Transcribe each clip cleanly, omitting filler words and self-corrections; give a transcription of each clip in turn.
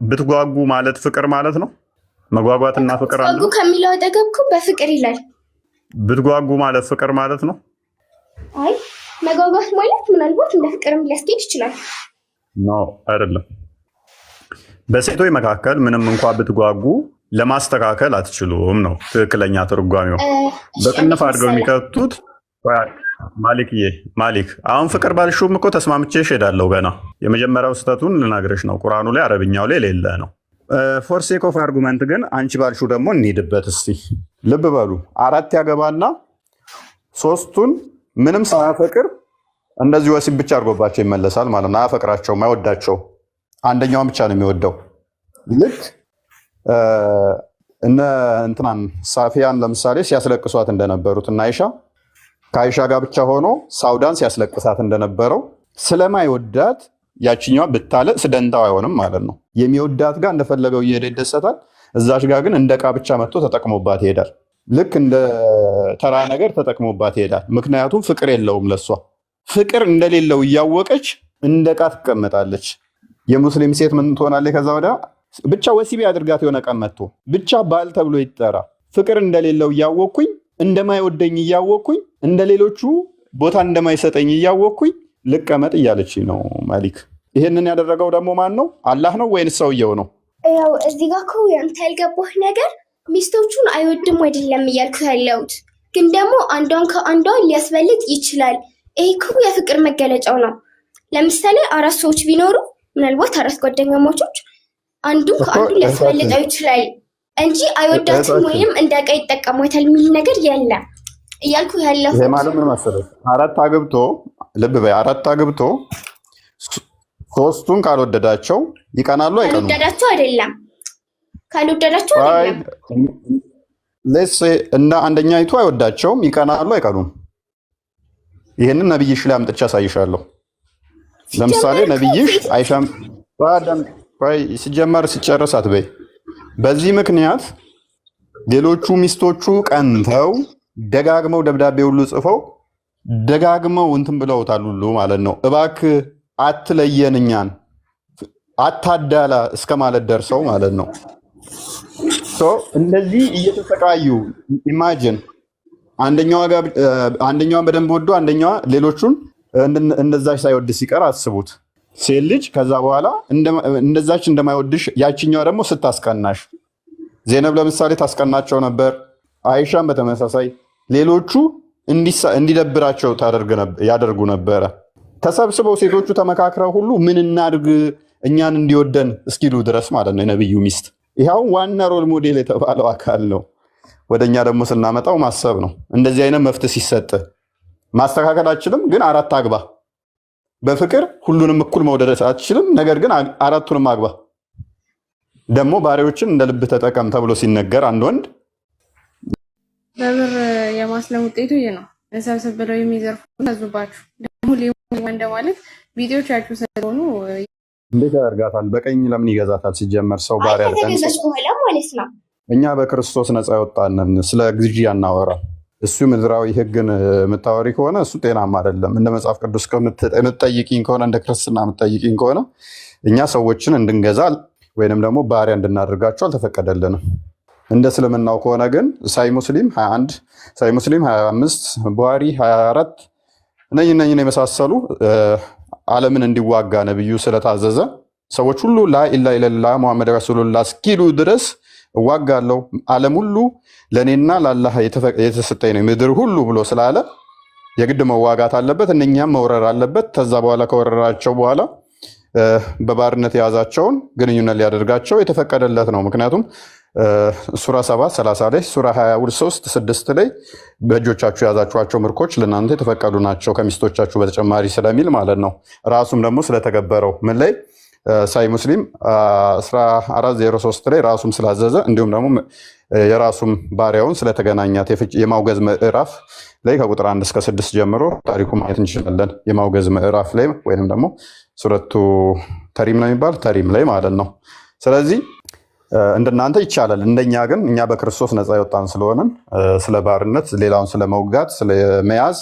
ብትጓጉ ማለት ፍቅር ማለት ነው። መጓጓትና ፍቅር አንድ ነው። ከሚለው አጠገብኩ በፍቅር ይላል። ብትጓጉ ማለት ፍቅር ማለት ነው። አይ መጓጓት ማለት ምናልባት እንደ ፍቅርም ሊያስኬድ ይችላል። ነው አይደለም። በሴቶች መካከል ምንም እንኳን ብትጓጉ ለማስተካከል አትችሉም ነው ትክክለኛ ትርጓሜው። በቅንፍ አድርገው የሚከቱት ማሊክ አሁን ፍቅር ባልሹም እኮ ተስማምቼ እሄዳለሁ። ገና የመጀመሪያው ስህተቱን ልናግረሽ ነው። ቁርአኑ ላይ አረብኛው ላይ ሌለ ነው። ፎር ሴክ ኦፍ አርጉመንት ግን አንቺ ባልሹ ደግሞ እንሂድበት እስቲ። ልብ በሉ 4 ያገባና 3ቱን ምንም ሳያፈቅር እንደዚህ ወሲብ ብቻ አድርጎባቸው ይመለሳል ማለት ነው። አያፈቅራቸውም፣ አይወዳቸው። አንደኛውን ብቻ ነው የሚወደው። ልክ እነ እንትናን ሳፊያን ለምሳሌ ሲያስለቅሷት እንደነበሩት እና አይሻ ከአይሻ ጋር ብቻ ሆኖ ሳውዳን ሲያስለቅሳት እንደነበረው ስለማይወዳት ያችኛዋ ብታለቅስ ደንታው አይሆንም ማለት ነው። የሚወዳት ጋር እንደፈለገው እየሄደ ይደሰታል። እዛች ጋር ግን እንደ ዕቃ ብቻ መጥቶ ተጠቅሞባት ይሄዳል። ልክ እንደ ተራ ነገር ተጠቅሞባት ይሄዳል። ምክንያቱም ፍቅር የለውም ለሷ። ፍቅር እንደሌለው እያወቀች እንደ ዕቃ ትቀመጣለች። የሙስሊም ሴት ምን ትሆናለች? ከዛ ወዲያ ብቻ ወሲብ አድርጋት የሆነ ቀን መጥቶ ብቻ ባል ተብሎ ይጠራ። ፍቅር እንደሌለው እያወቅኩኝ እንደማይወደኝ እያወቅኩኝ እንደሌሎቹ ቦታ እንደማይሰጠኝ እያወቅኩኝ ልቀመጥ እያለች ነው ማሊክ። ይህንን ያደረገው ደግሞ ማን ነው? አላህ ነው ወይንስ ሰውየው ነው? ያው እዚህ ጋር እኮ ያንተ ያልገባህ ነገር ሚስቶቹን አይወድም አይደለም እያልኩ ያለሁት፣ ግን ደግሞ አንዷን ከአንዷ ሊያስበልጥ ይችላል። ይሄ እኮ የፍቅር መገለጫው ነው። ለምሳሌ 4 ሰዎች ቢኖሩ ምናልባት 4 ጓደኛሞቾች አንዱን ከአንዱ ሊያስበልጠው ይችላል እንጂ አይወዳትም ወይም እንደ ዕቃ ይጠቀሟታል የሚል ነገር የለም እያልኩ ያለሁት። ይሄ ማለት ምን መሰለሽ? 4 አግብቶ ልብ በይ 4 አግብቶ 3ቱን ካልወደዳቸው ይቀናሉ አይቀኑም? ካልወደዳቸው አይደለም ካልወደዳቸው አይደለም። እና አንደኛይቱ አይወዳቸውም፣ ይቀናሉ አይቀኑም? ይህንን ነብይሽ ላይ አምጥቼ አሳይሻለሁ። ለምሳሌ ነብይሽ አይሻም ሲጀመር ሲጨርስ አትበይ። በዚህ ምክንያት ሌሎቹ ሚስቶቹ ቀንተው ደጋግመው ደብዳቤ ሁሉ ጽፈው ደጋግመው እንትን ብለውታል ሁሉ ማለት ነው። እባክህ አትለየን፣ እኛን አታዳላ እስከ ማለት ደርሰው ማለት ነው። እንደዚህ እየተሰቃዩ ኢማጂን አንደኛዋን በደንብ ወዶ አንደኛዋ ሌሎቹን እንደዛች ሳይወድ ሲቀር አስቡት። ሴት ልጅ ከዛ በኋላ እንደዛች እንደማይወድሽ ያችኛዋ ደግሞ ስታስቀናሽ፣ ዜነብ ለምሳሌ ታስቀናቸው ነበር። አይሻም በተመሳሳይ ሌሎቹ እንዲደብራቸው ያደርጉ ነበረ። ተሰብስበው ሴቶቹ ተመካክረው ሁሉ ምን እናድርግ እኛን እንዲወደን እስኪሉ ድረስ ማለት ነው። የነብዩ ሚስት ይኸው ዋና ሮል ሞዴል የተባለው አካል ነው። ወደኛ ደግሞ ስናመጣው ማሰብ ነው። እንደዚህ አይነት መፍትሄ ሲሰጥ ማስተካከል አችልም፣ ግን 4 አግባ። በፍቅር ሁሉንም እኩል መውደድ አትችልም፣ ነገር ግን 4ቱንም አግባ። ደግሞ ባሪዎችን እንደ ልብ ተጠቀም ተብሎ ሲነገር አንድ ወንድ በብር የማስለም ውጤቱ ይህ ነው። እንሰብስብ ብለው የሚዘርፉ ያዙባችሁ። ደግሞ ሌባ እንደማለት ቪዲዮቻችሁ ስለሆኑ እንዴት ያደርጋታል? በቀኝ ለምን ይገዛታል? ሲጀመር ሰው ባሪያ ማለት ነው። እኛ በክርስቶስ ነፃ ያወጣንን ስለ ግዢ ያናወራ። እሱ ምድራዊ ሕግን የምታወሪ ከሆነ እሱ ጤናማ አይደለም። እንደ መጽሐፍ ቅዱስ የምትጠይቂኝ ከሆነ እንደ ክርስትና የምትጠይቂኝ ከሆነ እኛ ሰዎችን እንድንገዛ ወይንም ደግሞ ባሪያ እንድናደርጋቸው አልተፈቀደልንም። እንደ እስልምናው ከሆነ ግን ሳይ ሙስሊም 21 ሳይ ሙስሊም 25 ቡሃሪ 24 እነኝን የመሳሰሉ ዓለምን እንዲዋጋ ነብዩ ስለታዘዘ ሰዎች ሁሉ ላኢላሃ ኢለላህ ሙሐመድ ረሱሉላህ እስኪሉ ድረስ እዋጋለሁ፣ ዓለም ሁሉ ለእኔና ለአላህ የተሰጠኝ ነው ምድር ሁሉ ብሎ ስላለ የግድ መዋጋት አለበት። እነኛም መውረር አለበት። ከዛ በኋላ ከወረራቸው በኋላ በባርነት የያዛቸውን ግንኙነት ሊያደርጋቸው የተፈቀደለት ነው። ምክንያቱም ሱራ 7:30 ላይ ሱራ 23:6 ላይ በእጆቻችሁ የያዛችኋቸው ምርኮች ለእናንተ የተፈቀዱ ናቸው ከሚስቶቻችሁ በተጨማሪ ስለሚል ማለት ነው። ራሱም ደግሞ ስለተገበረው ምን ላይ ሳይ ሙስሊም 14:03 ላይ ራሱም ስላዘዘ እንዲሁም ደግሞ የራሱም ባሪያውን ስለተገናኛት የማውገዝ ምዕራፍ ላይ ከቁጥር 1 እስከ 6 ጀምሮ ታሪኩ ማየት እንችላለን። የማውገዝ ምዕራፍ ላይ ወይንም ደግሞ ሱረቱ ተሪም ነው የሚባል ተሪም ላይ ማለት ነው። ስለዚህ እንደናንተ ይቻላል። እንደኛ ግን እኛ በክርስቶስ ነፃ የወጣን ስለሆነን ስለ ባርነት ሌላውን ስለመውጋት ስለመያዝ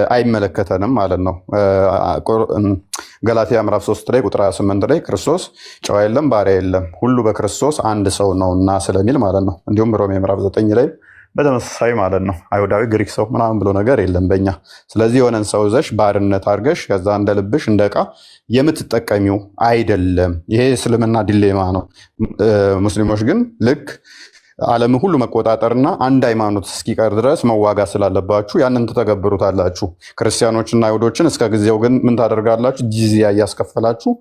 አይመለከተንም ማለት ነው። ገላትያ ምዕራፍ 3 ላይ ቁጥር 28 ላይ ክርስቶስ ጨዋ የለም ባሪያ የለም ሁሉ በክርስቶስ አንድ ሰው ነውና ስለሚል ማለት ነው። እንዲሁም ሮሜ ምዕራፍ 9 ላይ በተመሳሳይ ማለት ነው አይሁዳዊ ግሪክ ሰው ምናምን ብሎ ነገር የለም በእኛ። ስለዚህ የሆነን ሰው ይዘሽ ባርነት አድርገሽ ከዛ እንደ ልብሽ እንደ ዕቃ የምትጠቀሚው አይደለም። ይሄ እስልምና ዲሌማ ነው። ሙስሊሞች ግን ልክ ዓለም ሁሉ መቆጣጠርና አንድ ሃይማኖት እስኪቀር ድረስ መዋጋት ስላለባችሁ ያንን ትተገብሩታላችሁ። ክርስቲያኖችና አይሁዶችን እስከ ጊዜው ግን ምን ታደርጋላችሁ? ጂዚያ እያስከፈላችሁ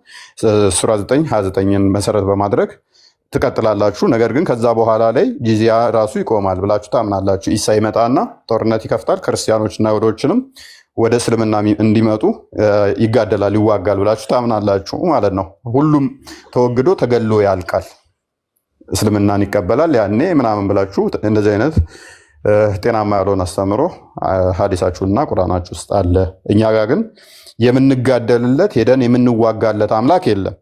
ሱራ 9:29ን መሰረት በማድረግ ትቀጥላላችሁ። ነገር ግን ከዛ በኋላ ላይ ጂዚያ ራሱ ይቆማል ብላችሁ ታምናላችሁ። ኢሳ ይመጣና ጦርነት ይከፍታል፣ ክርስቲያኖችና አይሁዶችንም ወደ እስልምና እንዲመጡ ይጋደላል፣ ይዋጋል ብላችሁ ታምናላችሁ ማለት ነው። ሁሉም ተወግዶ ተገሎ ያልቃል፣ እስልምናን ይቀበላል ያኔ ምናምን ብላችሁ እንደዚህ አይነት ጤናማ ያልሆነ አስተምሮ ሐዲሳችሁና ቁርአናችሁ ውስጥ አለ። እኛ ጋር ግን የምንጋደልለት ሄደን የምንዋጋለት አምላክ የለም።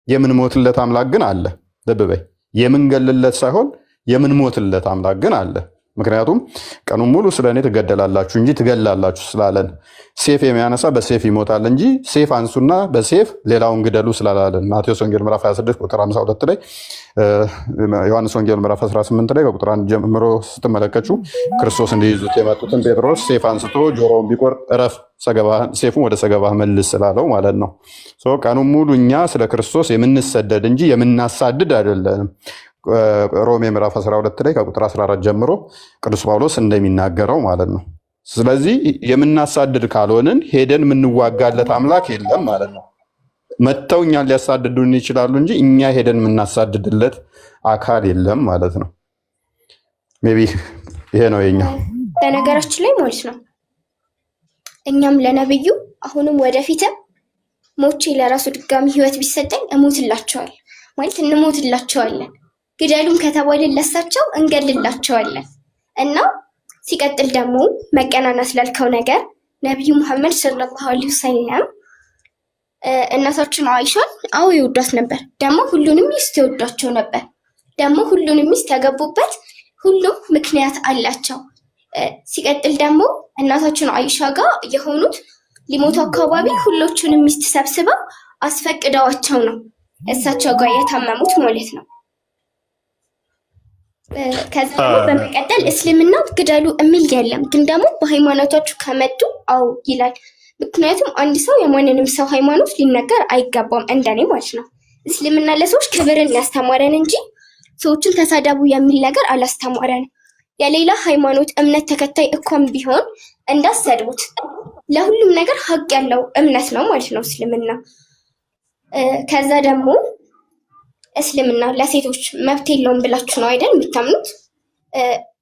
የምንሞትለት አምላክ ግን አለ። ልብ በይ፣ የምንገልለት ሳይሆን የምንሞትለት አምላክ ግን አለ። ምክንያቱም ቀኑን ሙሉ ስለ እኔ ትገደላላችሁ እንጂ ትገላላችሁ ስላለን፣ ሴፍ የሚያነሳ በሴፍ ይሞታል እንጂ ሴፍ አንሱና በሴፍ ሌላውን ግደሉ ስላላለን። ማቴዎስ ወንጌል ምዕራፍ 26 ቁጥር 52 ላይ፣ ዮሐንስ ወንጌል ምዕራፍ 18 ላይ ከቁጥር 1 ጀምሮ ስትመለከቱ ክርስቶስ እንዲይዙት የመጡትን ጴጥሮስ ሴፍ አንስቶ ጆሮውን ቢቆርጥ እረፍ፣ ሴፉን ወደ ሰገባህ መልስ ስላለው ማለት ነው። ቀኑን ሙሉ እኛ ስለ ክርስቶስ የምንሰደድ እንጂ የምናሳድድ አይደለንም። ሮሜ ምዕራፍ 12 ላይ ከቁጥር 14 ጀምሮ ቅዱስ ጳውሎስ እንደሚናገረው ማለት ነው። ስለዚህ የምናሳድድ ካልሆንን ሄደን የምንዋጋለት አምላክ የለም ማለት ነው። መጥተው እኛን ሊያሳድዱን ይችላሉ እንጂ እኛ ሄደን የምናሳድድለት አካል የለም ማለት ነው። ሜይ ቢ ይሄ ነው የኛው። በነገራችን ላይ ማለት ነው እኛም ለነብዩ አሁንም ወደፊትም ሞቼ ለራሱ ድጋሚ ህይወት ቢሰጠኝ እሞትላቸዋል ማለት እንሞትላቸዋለን። ግደሉም ከተባልን ለሳቸው እንገልላቸዋለን። እና ሲቀጥል ደግሞ መቀናናት ላልከው ነገር ነቢዩ ሙሐመድ ሰለላሁ ዐለይሂ ወሰለም እናታችን አይሻን አዎ ይወዷት ነበር። ደግሞ ሁሉንም ሚስት ይወዷቸው ነበር። ደግሞ ሁሉንም ሚስት ያገቡበት ሁሉም ምክንያት አላቸው። ሲቀጥል ደግሞ እናታችን አይሻ ጋር የሆኑት ሊሞቱ አካባቢ ሁሎቹንም ሚስት ሰብስበው አስፈቅደዋቸው ነው እሳቸው ጋር የታመሙት ማለት ነው። ከዛ በመቀጠል እስልምና ግደሉ የሚል የለም፣ ግን ደግሞ በሃይማኖታችሁ ከመጡ አው ይላል። ምክንያቱም አንድ ሰው የማንንም ሰው ሃይማኖት ሊነገር አይገባም እንደኔ ማለት ነው። እስልምና ለሰዎች ክብርን ያስተማረን እንጂ ሰዎችን ተሳደቡ የሚል ነገር አላስተማረንም። የሌላ ሃይማኖት እምነት ተከታይ እንኳን ቢሆን እንዳሰድቡት፣ ለሁሉም ነገር ሀቅ ያለው እምነት ነው ማለት ነው እስልምና። ከዛ ደግሞ እስልምና ለሴቶች መብት የለውም ብላችሁ ነው አይደል የምታምኑት?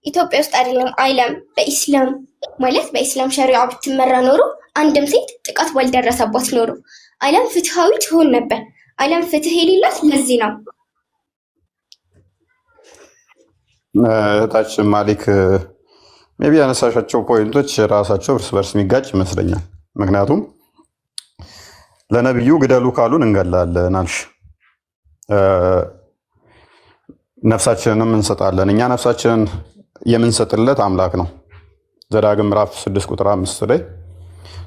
ኢትዮጵያ ውስጥ አይደለም ዓለም በኢስላም ማለት በኢስላም ሸሪዓ ብትመራ ኖሮ አንድም ሴት ጥቃት ባልደረሰባት ኖሮ ዓለም ፍትሃዊ ትሆን ነበር። ዓለም ፍትህ የሌላት ለዚህ ነው። እህታችን ማሊክ ሜይ ቢ ያነሳሻቸው ፖይንቶች ራሳቸው እርስ በርስ የሚጋጭ ይመስለኛል። ምክንያቱም ለነቢዩ ግደሉ ካሉን እንገላለን አልሽ፣ ነፍሳችንንም እንሰጣለን። እኛ ነፍሳችንን የምንሰጥለት አምላክ ነው። ዘዳግም ምዕራፍ 6 ቁጥር 5 ላይ፣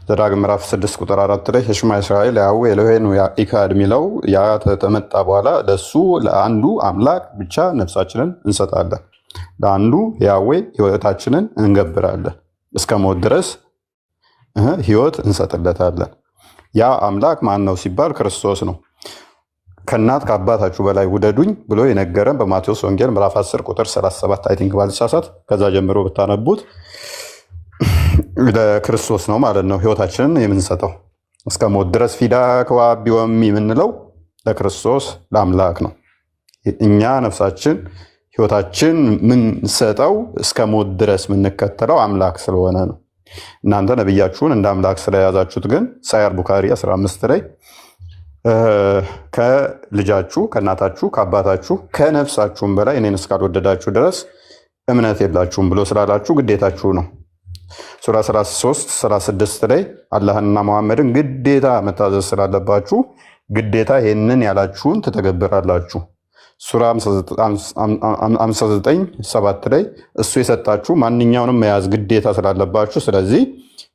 ዘዳግም ምዕራፍ 6 ቁጥር 4 ላይ ሽማ እስራኤል ያህዌ ኤሎሄኑ ኢካድ የሚለው ያ ተመጣ በኋላ ለሱ ለአንዱ አምላክ ብቻ ነፍሳችንን እንሰጣለን፣ ለአንዱ ያህዌ ህይወታችንን እንገብራለን፣ እስከ ሞት ድረስ ህይወት እንሰጥለታለን። ያ አምላክ ማን ነው ሲባል ክርስቶስ ነው። ከእናት ከአባታችሁ በላይ ውደዱኝ ብሎ የነገረን በማቴዎስ ወንጌል ምዕራፍ 10 ቁጥር 37 አይ ቲንክ ባልሳሳት፣ ከዛ ጀምሮ ብታነቡት ለክርስቶስ ነው ማለት ነው ህይወታችንን የምንሰጠው። እስከ ሞት ድረስ ፊዳ ከዋቢወም የምንለው ለክርስቶስ ለአምላክ ነው። እኛ ነፍሳችን ህይወታችን የምንሰጠው እስከ ሞት ድረስ የምንከተለው አምላክ ስለሆነ ነው። እናንተ ነብያችሁን እንደ አምላክ ስለያዛችሁት ግን ሳያር ቡካሪ 15 ላይ ከልጃችሁ ከእናታችሁ ከአባታችሁ ከነፍሳችሁም በላይ እኔን እስካልወደዳችሁ ድረስ እምነት የላችሁም ብሎ ስላላችሁ ግዴታችሁ ነው። ሱራ 33 36 ላይ አላህንና መሐመድን ግዴታ መታዘዝ ስላለባችሁ ግዴታ ይህንን ያላችሁን ትተገብራላችሁ። ሱራ 59 7 ላይ እሱ የሰጣችሁ ማንኛውንም መያዝ ግዴታ ስላለባችሁ፣ ስለዚህ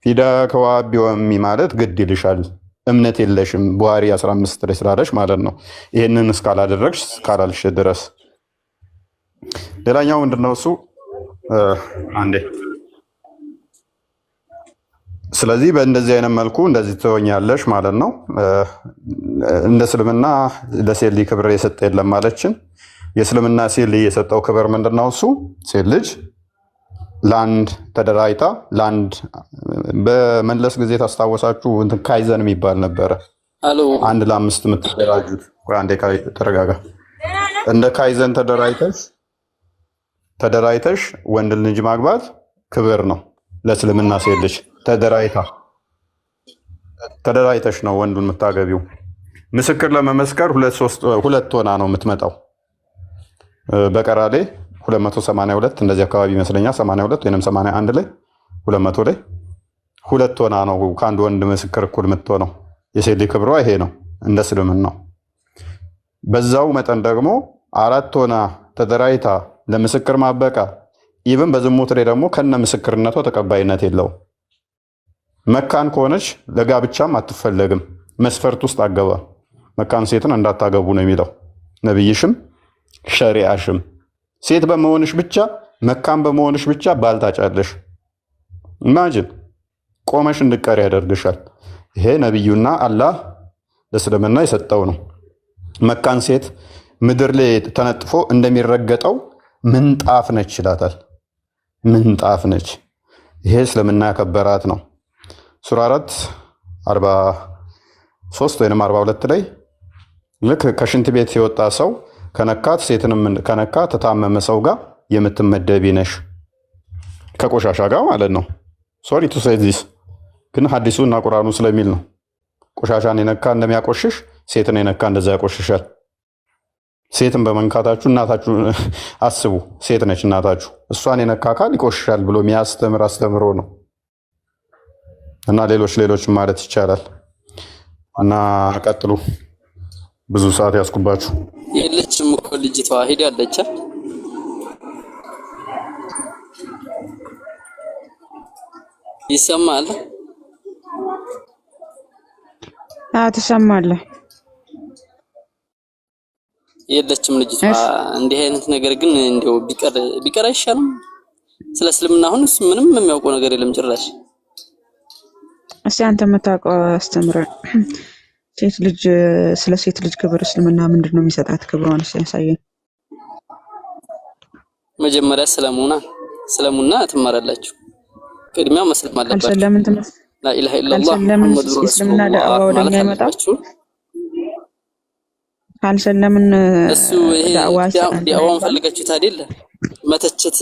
ፊዳከ ወአቢ ወእሚ ማለት ግድ ይልሻል፣ እምነት የለሽም ቡሃሪ 15 ላይ ስላለሽ ማለት ነው። ይህንን እስካላደረግሽ እስካላልሽ ድረስ። ሌላኛው ምንድነው እሱ አንዴ ስለዚህ በእንደዚህ አይነት መልኩ እንደዚህ ትሆኛለሽ ማለት ነው። እንደ እስልምና ለሴት ልጅ ክብር የሰጠ የለም ማለችን። የእስልምና ሴት ልጅ የሰጠው ክብር ምንድነው? እሱ ሴት ልጅ ለአንድ ተደራጅታ ለአንድ በመለስ ጊዜ ታስታወሳችሁ ካይዘን የሚባል ነበረ። አንድ ለአምስት የምትደራጁት አንዴ ተረጋጋ። እንደ ካይዘን ተደራጅተሽ ወንድ ልጅ ማግባት ክብር ነው ለእስልምና ሴት ልጅ ተደራጅተሽ ነው ወንዱን የምታገቢው። ምስክር ለመመስከር ሁለት ሆና ነው የምትመጣው። በቀራሌ 282 እንደዚህ አካባቢ ይመስለኛል 82 ወይንም 81 ላይ 200 ላይ ሁለት ሆና ነው ከአንድ ወንድ ምስክር እኩል የምትሆነው። የሴት ልጅ ክብሯ ይሄ ነው እንደ እስልምናው። በዛው መጠን ደግሞ አራት ሆና ተደራጅታ ለምስክር ማበቃ ኢቭን በዝሙት ላይ ደግሞ ከነ ምስክርነቷ ተቀባይነት የለውም። መካን ከሆነች ለጋብቻም አትፈለግም፣ መስፈርት ውስጥ አገባ። መካን ሴትን እንዳታገቡ ነው የሚለው ነብይሽም ሸሪዓሽም። ሴት በመሆንሽ ብቻ መካን በመሆንሽ ብቻ ባል ታጫለሽ። ኢማጂን ቆመሽ እንድትቀሪ ያደርግሻል። ይሄ ነብዩና አላህ ለእስልምና የሰጠው ነው። መካን ሴት ምድር ላይ ተነጥፎ እንደሚረገጠው ምንጣፍ ነች ይላታል። ምንጣፍ ነች። ይሄ እስልምና ያከበራት ነው። ሱራ 4 43 ወይም 42 ላይ ልክ ከሽንት ቤት የወጣ ሰው ከነካት ሴትንም ከነካት ተታመመ ሰው ጋር የምትመደቢ ነሽ፣ ከቆሻሻ ጋር ማለት ነው። ሶሪ ቱ ሴይ ዚስ ግን ሐዲሱና ቁርአኑ ስለሚል ነው። ቆሻሻን የነካ እንደሚያቆሽሽ ሴትን የነካ እንደዛ ያቆሽሻል። ሴትን በመንካታችሁ እናታችሁ አስቡ። ሴት ነች እናታችሁ። እሷን የነካ አካል ይቆሽሻል ብሎ የሚያስተምር አስተምሮ ነው። እና ሌሎች ማለት ይቻላል። እና ቀጥሉ። ብዙ ሰዓት ያስኩባችሁ። የለችም እኮ ልጅቷ ሄዳለች። ይሰማል? ትሰማለህ? የለችም ልጅቷ። እንዲህ አይነት ነገር ግን እንደው ቢቀር አይሻልም? ስለ እስልምና አሁን እሱ ምንም የሚያውቀው ነገር የለም ጭራሽ። እስቲ አንተ የምታውቀው አስተምረን። ስለ ሴት ልጅ ክብር እስልምና ምንድን ነው የሚሰጣት? ክብሯን ያሳየን። መጀመሪያ ስለሙና ትማራላችሁ። ቅድሚያ መስለም አለባችሁ። ላኢላሃ ኢላላህ ሙሐመድ ረሱሉላህ ወደኛ ይመጣችሁ። ካልሰለምን እሱ ዲያዋን ፈልጋችሁት አይደለ? መተቸት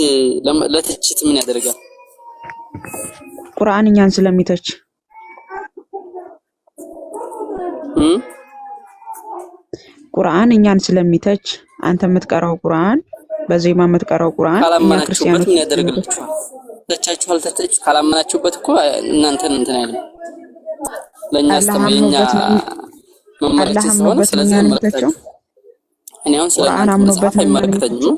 ለተችት ምን ያደርጋል? ቁርአን እኛን ስለሚተች ቁርአን እኛን ስለሚተች አንተ የምትቀራው ቁርአን በዜማ የምትቀራው ቁርአን እኛ ክርስቲያኖች ምን ያደርግላችኋል? ተቻችኋል። ካላመናችሁበት እኮ እናንተን እንትን አይደለም ለኛ አስተምየኛ መመለስ ስለሆነ ስለዚህ መመለከታችሁ እኔ አሁን ቁርአን አምኖበት አይመለከተኝም።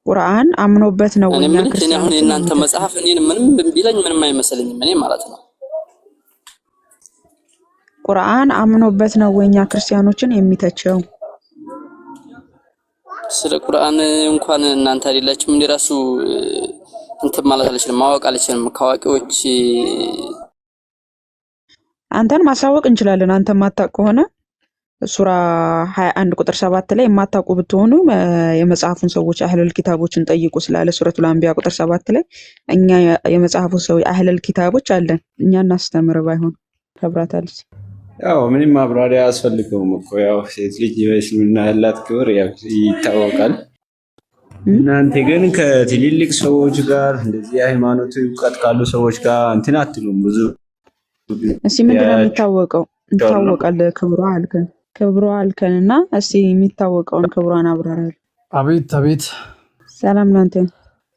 ቁርአን አምኖበት ነው እኛ ክርስቲያኖች። እኔ አሁን የእናንተ መጽሐፍ እኔን ምንም ቢለኝ ምንም አይመስለኝም እኔ ማለት ነው። ቁርአን አምኖበት ነው ወኛ ክርስቲያኖችን የሚተቸው። ስለ ቁርአን እንኳን እናንተ አይደላችሁም እንደ ራሱ እንትን ማለት አልችልም፣ ማወቅ አልችልም። ከዋቂዎች አንተን ማሳወቅ እንችላለን። አንተ ማታውቅ ከሆነ ሱራ 21 ቁጥር 7 ላይ የማታውቁ ብትሆኑ የመጽሐፉን ሰዎች አህለል ኪታቦችን ጠይቁ ስላለ ሱረቱል አንቢያ ቁጥር 7 ላይ እኛ የመጽሐፉ ሰው አህለል ኪታቦች አለን፣ እኛ እናስተምር ባይሆን ተብራታለች። ያው ምንም ማብራሪያ አያስፈልገውም እኮ ያው ሴት ልጅ በእስልምና ያላት ክብር ያው ይታወቃል። እናንተ ግን ከትልልቅ ሰዎች ጋር እንደዚህ ሃይማኖት እውቀት ካሉ ሰዎች ጋር እንትን አትሉም። ብዙ እስኪ ምንድን ነው የሚታወቀው? ይታወቃል ክብሯ አልከንና እስኪ የሚታወቀውን ክብሯን አብራራል። አቤት ሰላም ላንተ።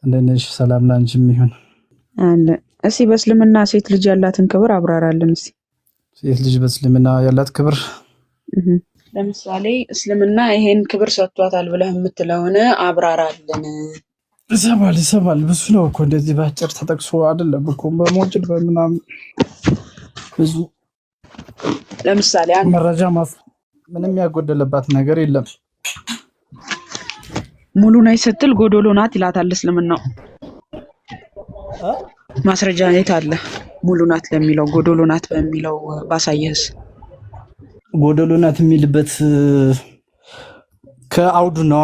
እንዴት ነሽ? ሰላም ላንቺም ይሁን አለ። እስኪ በእስልምና ሴት ልጅ ያላትን ክብር አብራራልን እስኪ። ሴት ልጅ በእስልምና ያላት ክብር ለምሳሌ እስልምና ይሄን ክብር ሰጥቷታል ብለህ የምትለውን አብራራልን። ይሰማል ብዙ ነው እኮ እንደዚህ ባጭር ተጠቅሶ አይደለም እኮ በሞጭል በምናምን ብዙ ለምሳሌ መረጃ ምንም ያጎደለባት ነገር የለም። ሙሉ ነች ስትል ጎዶሎ ናት ይላታል እስልምናው። ማስረጃ የት አለ? ሙሉ ናት ለሚለው ጎዶሎ ናት በሚለው ባሳየህስ? ጎዶሎ ናት የሚልበት ከአውዱ ነው።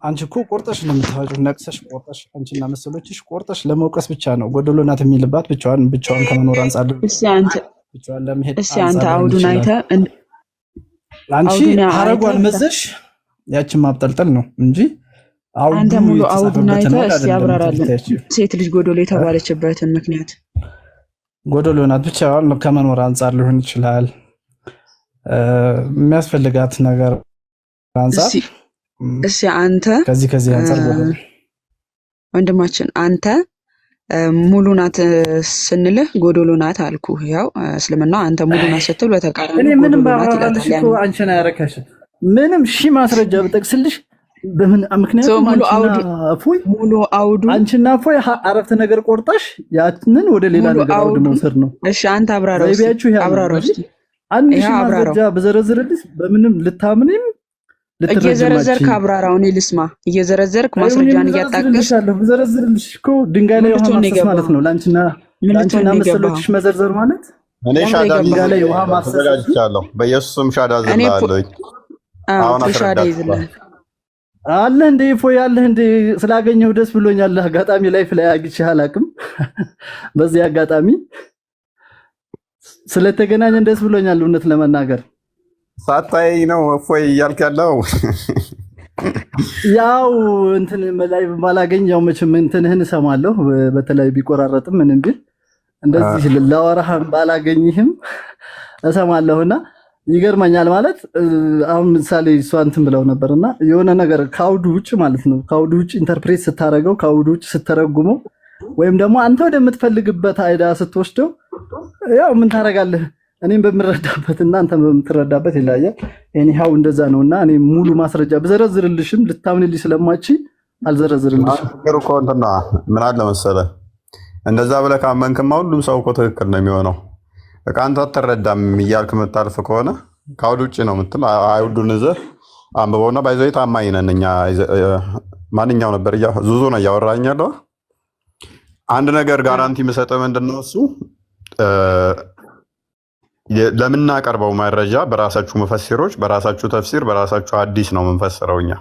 አንቺ እኮ ቆርጠሽ ነው የምታወጪው፣ ነቅሰሽ ቆርጠሽ አንቺና መሰሎችሽ ቆርጠሽ ለመውቀስ ብቻ ነው ጎዶሎ ናት የሚልባት። ብቻዋን ከመኖር አንጻር ብቻዋን ለመሄድ አንተ አውዱን አይተህ አንቺ ሐረጓን መዘሽ ያችን ማብጠልጠል ነው እንጂ አንተ ሙሉ አውዱን አይተህ እስኪ ያብራራልን። ሴት ልጅ ጎዶሎ የተባለችበትን ምክንያት። ጎዶሎ ናት ብቻዋን ከመኖር አንጻር ሊሆን ይችላል የሚያስፈልጋት ነገር አንጻር። እሺ አንተ ከዚህ አንጻር ጎዶሎ ወንድማችን አንተ ሙሉ ናት ስንልህ ጎዶሎ ናት አልኩ። ያው እስልምና አንተ ሙሉ ናት ስትል በተቃራኒ እኔ ምንም ባወራልሽ እኮ አንቺን አያረካሽ። ምንም ሺህ ማስረጃ ብጠቅስልሽ በምን ምክንያቱም ሙሉ አውዱ አንቺና ፎይ አረፍተ ነገር ቆርጣሽ ያንን ወደ ሌላ ነገር አውድ መውሰድ ነው። እሺ አንተ አብራራው እስኪ አንድ ሺህ ማስረጃ በዘረዝርልሽ በምንም ልታምንም እየዘረዘርክ አብራራው። እኔ ልስማ። እየዘረዘርክ ማስረጃን እያጣቀስክ በዘረዝርልሽ እኮ ድንጋይ ላይ ውሃ ማፍሰስ ማለት ነው። ላንቺና መሰሎችሽ መዘርዘር ማለት እኔ ሻዳ ድንጋይ ላይ ውሃ ማፍሰስ አዘጋጅቻለሁ። በኢየሱስም ሻዳ ዘላለሁ። አሁን ሻዳ ይዝላል አለ እንደ ፎይ አለ እንደ ስላገኘው ደስ ብሎኛል። አጋጣሚ ላይፍ ላይ አግኝቼ አላውቅም። በዚህ አጋጣሚ ስለተገናኘን ደስ ብሎኛል። እውነት ለመናገር ሳታይ ነው ፎይ እያልክ ያለው ያው እንትን ላይ ባላገኝ ያው መቼም እንትንህን እሰማለሁ በተለይ ቢቆራረጥም ምንም ቢል እንደዚህ ላወራህም ባላገኝህም እሰማለሁና ይገርመኛል። ማለት አሁን ምሳሌ እሷ እንትን ብለው ነበርና የሆነ ነገር ከአውዱ ውጭ ማለት ነው ከአውዱ ውጭ ኢንተርፕሬት ስታረገው ከአውዱ ውጭ ስተረጉመው ወይም ደግሞ አንተ ወደምትፈልግበት አይዳ ስትወስደው ያው ምን ታረጋለህ? እኔም በምረዳበት እና አንተ በምትረዳበት ይለያያል። ኤኒሃው እንደዛ ነውና እኔ ሙሉ ማስረጃ በዘረዝርልሽም ልታምንልኝ ስለማች አልዘረዝርልሽም። ነገሩ እኮ እንትና ምን አለ መሰለህ እንደዛ ብለህ ካመንክማ ሁሉም ሰው እኮ ትክክል ነው የሚሆነው። በቃ አንተ አትረዳም እያልክ የምታልፍ ከሆነ ከአውድ ውጭ ነው የምትል አይሁዱን ይዘህ አንብበውና ባይዘው ታማኝ ነን እኛ። ማንኛው ነበር ዙዙ ነው እያወራኝ ያለው። አንድ ነገር ጋራንቲ የምሰጠው ምንድነው እሱ ለምናቀርበው መረጃ በራሳችሁ መፈሲሮች፣ በራሳችሁ ተፍሲር፣ በራሳችሁ ሐዲስ ነው የምንፈስረው እኛ።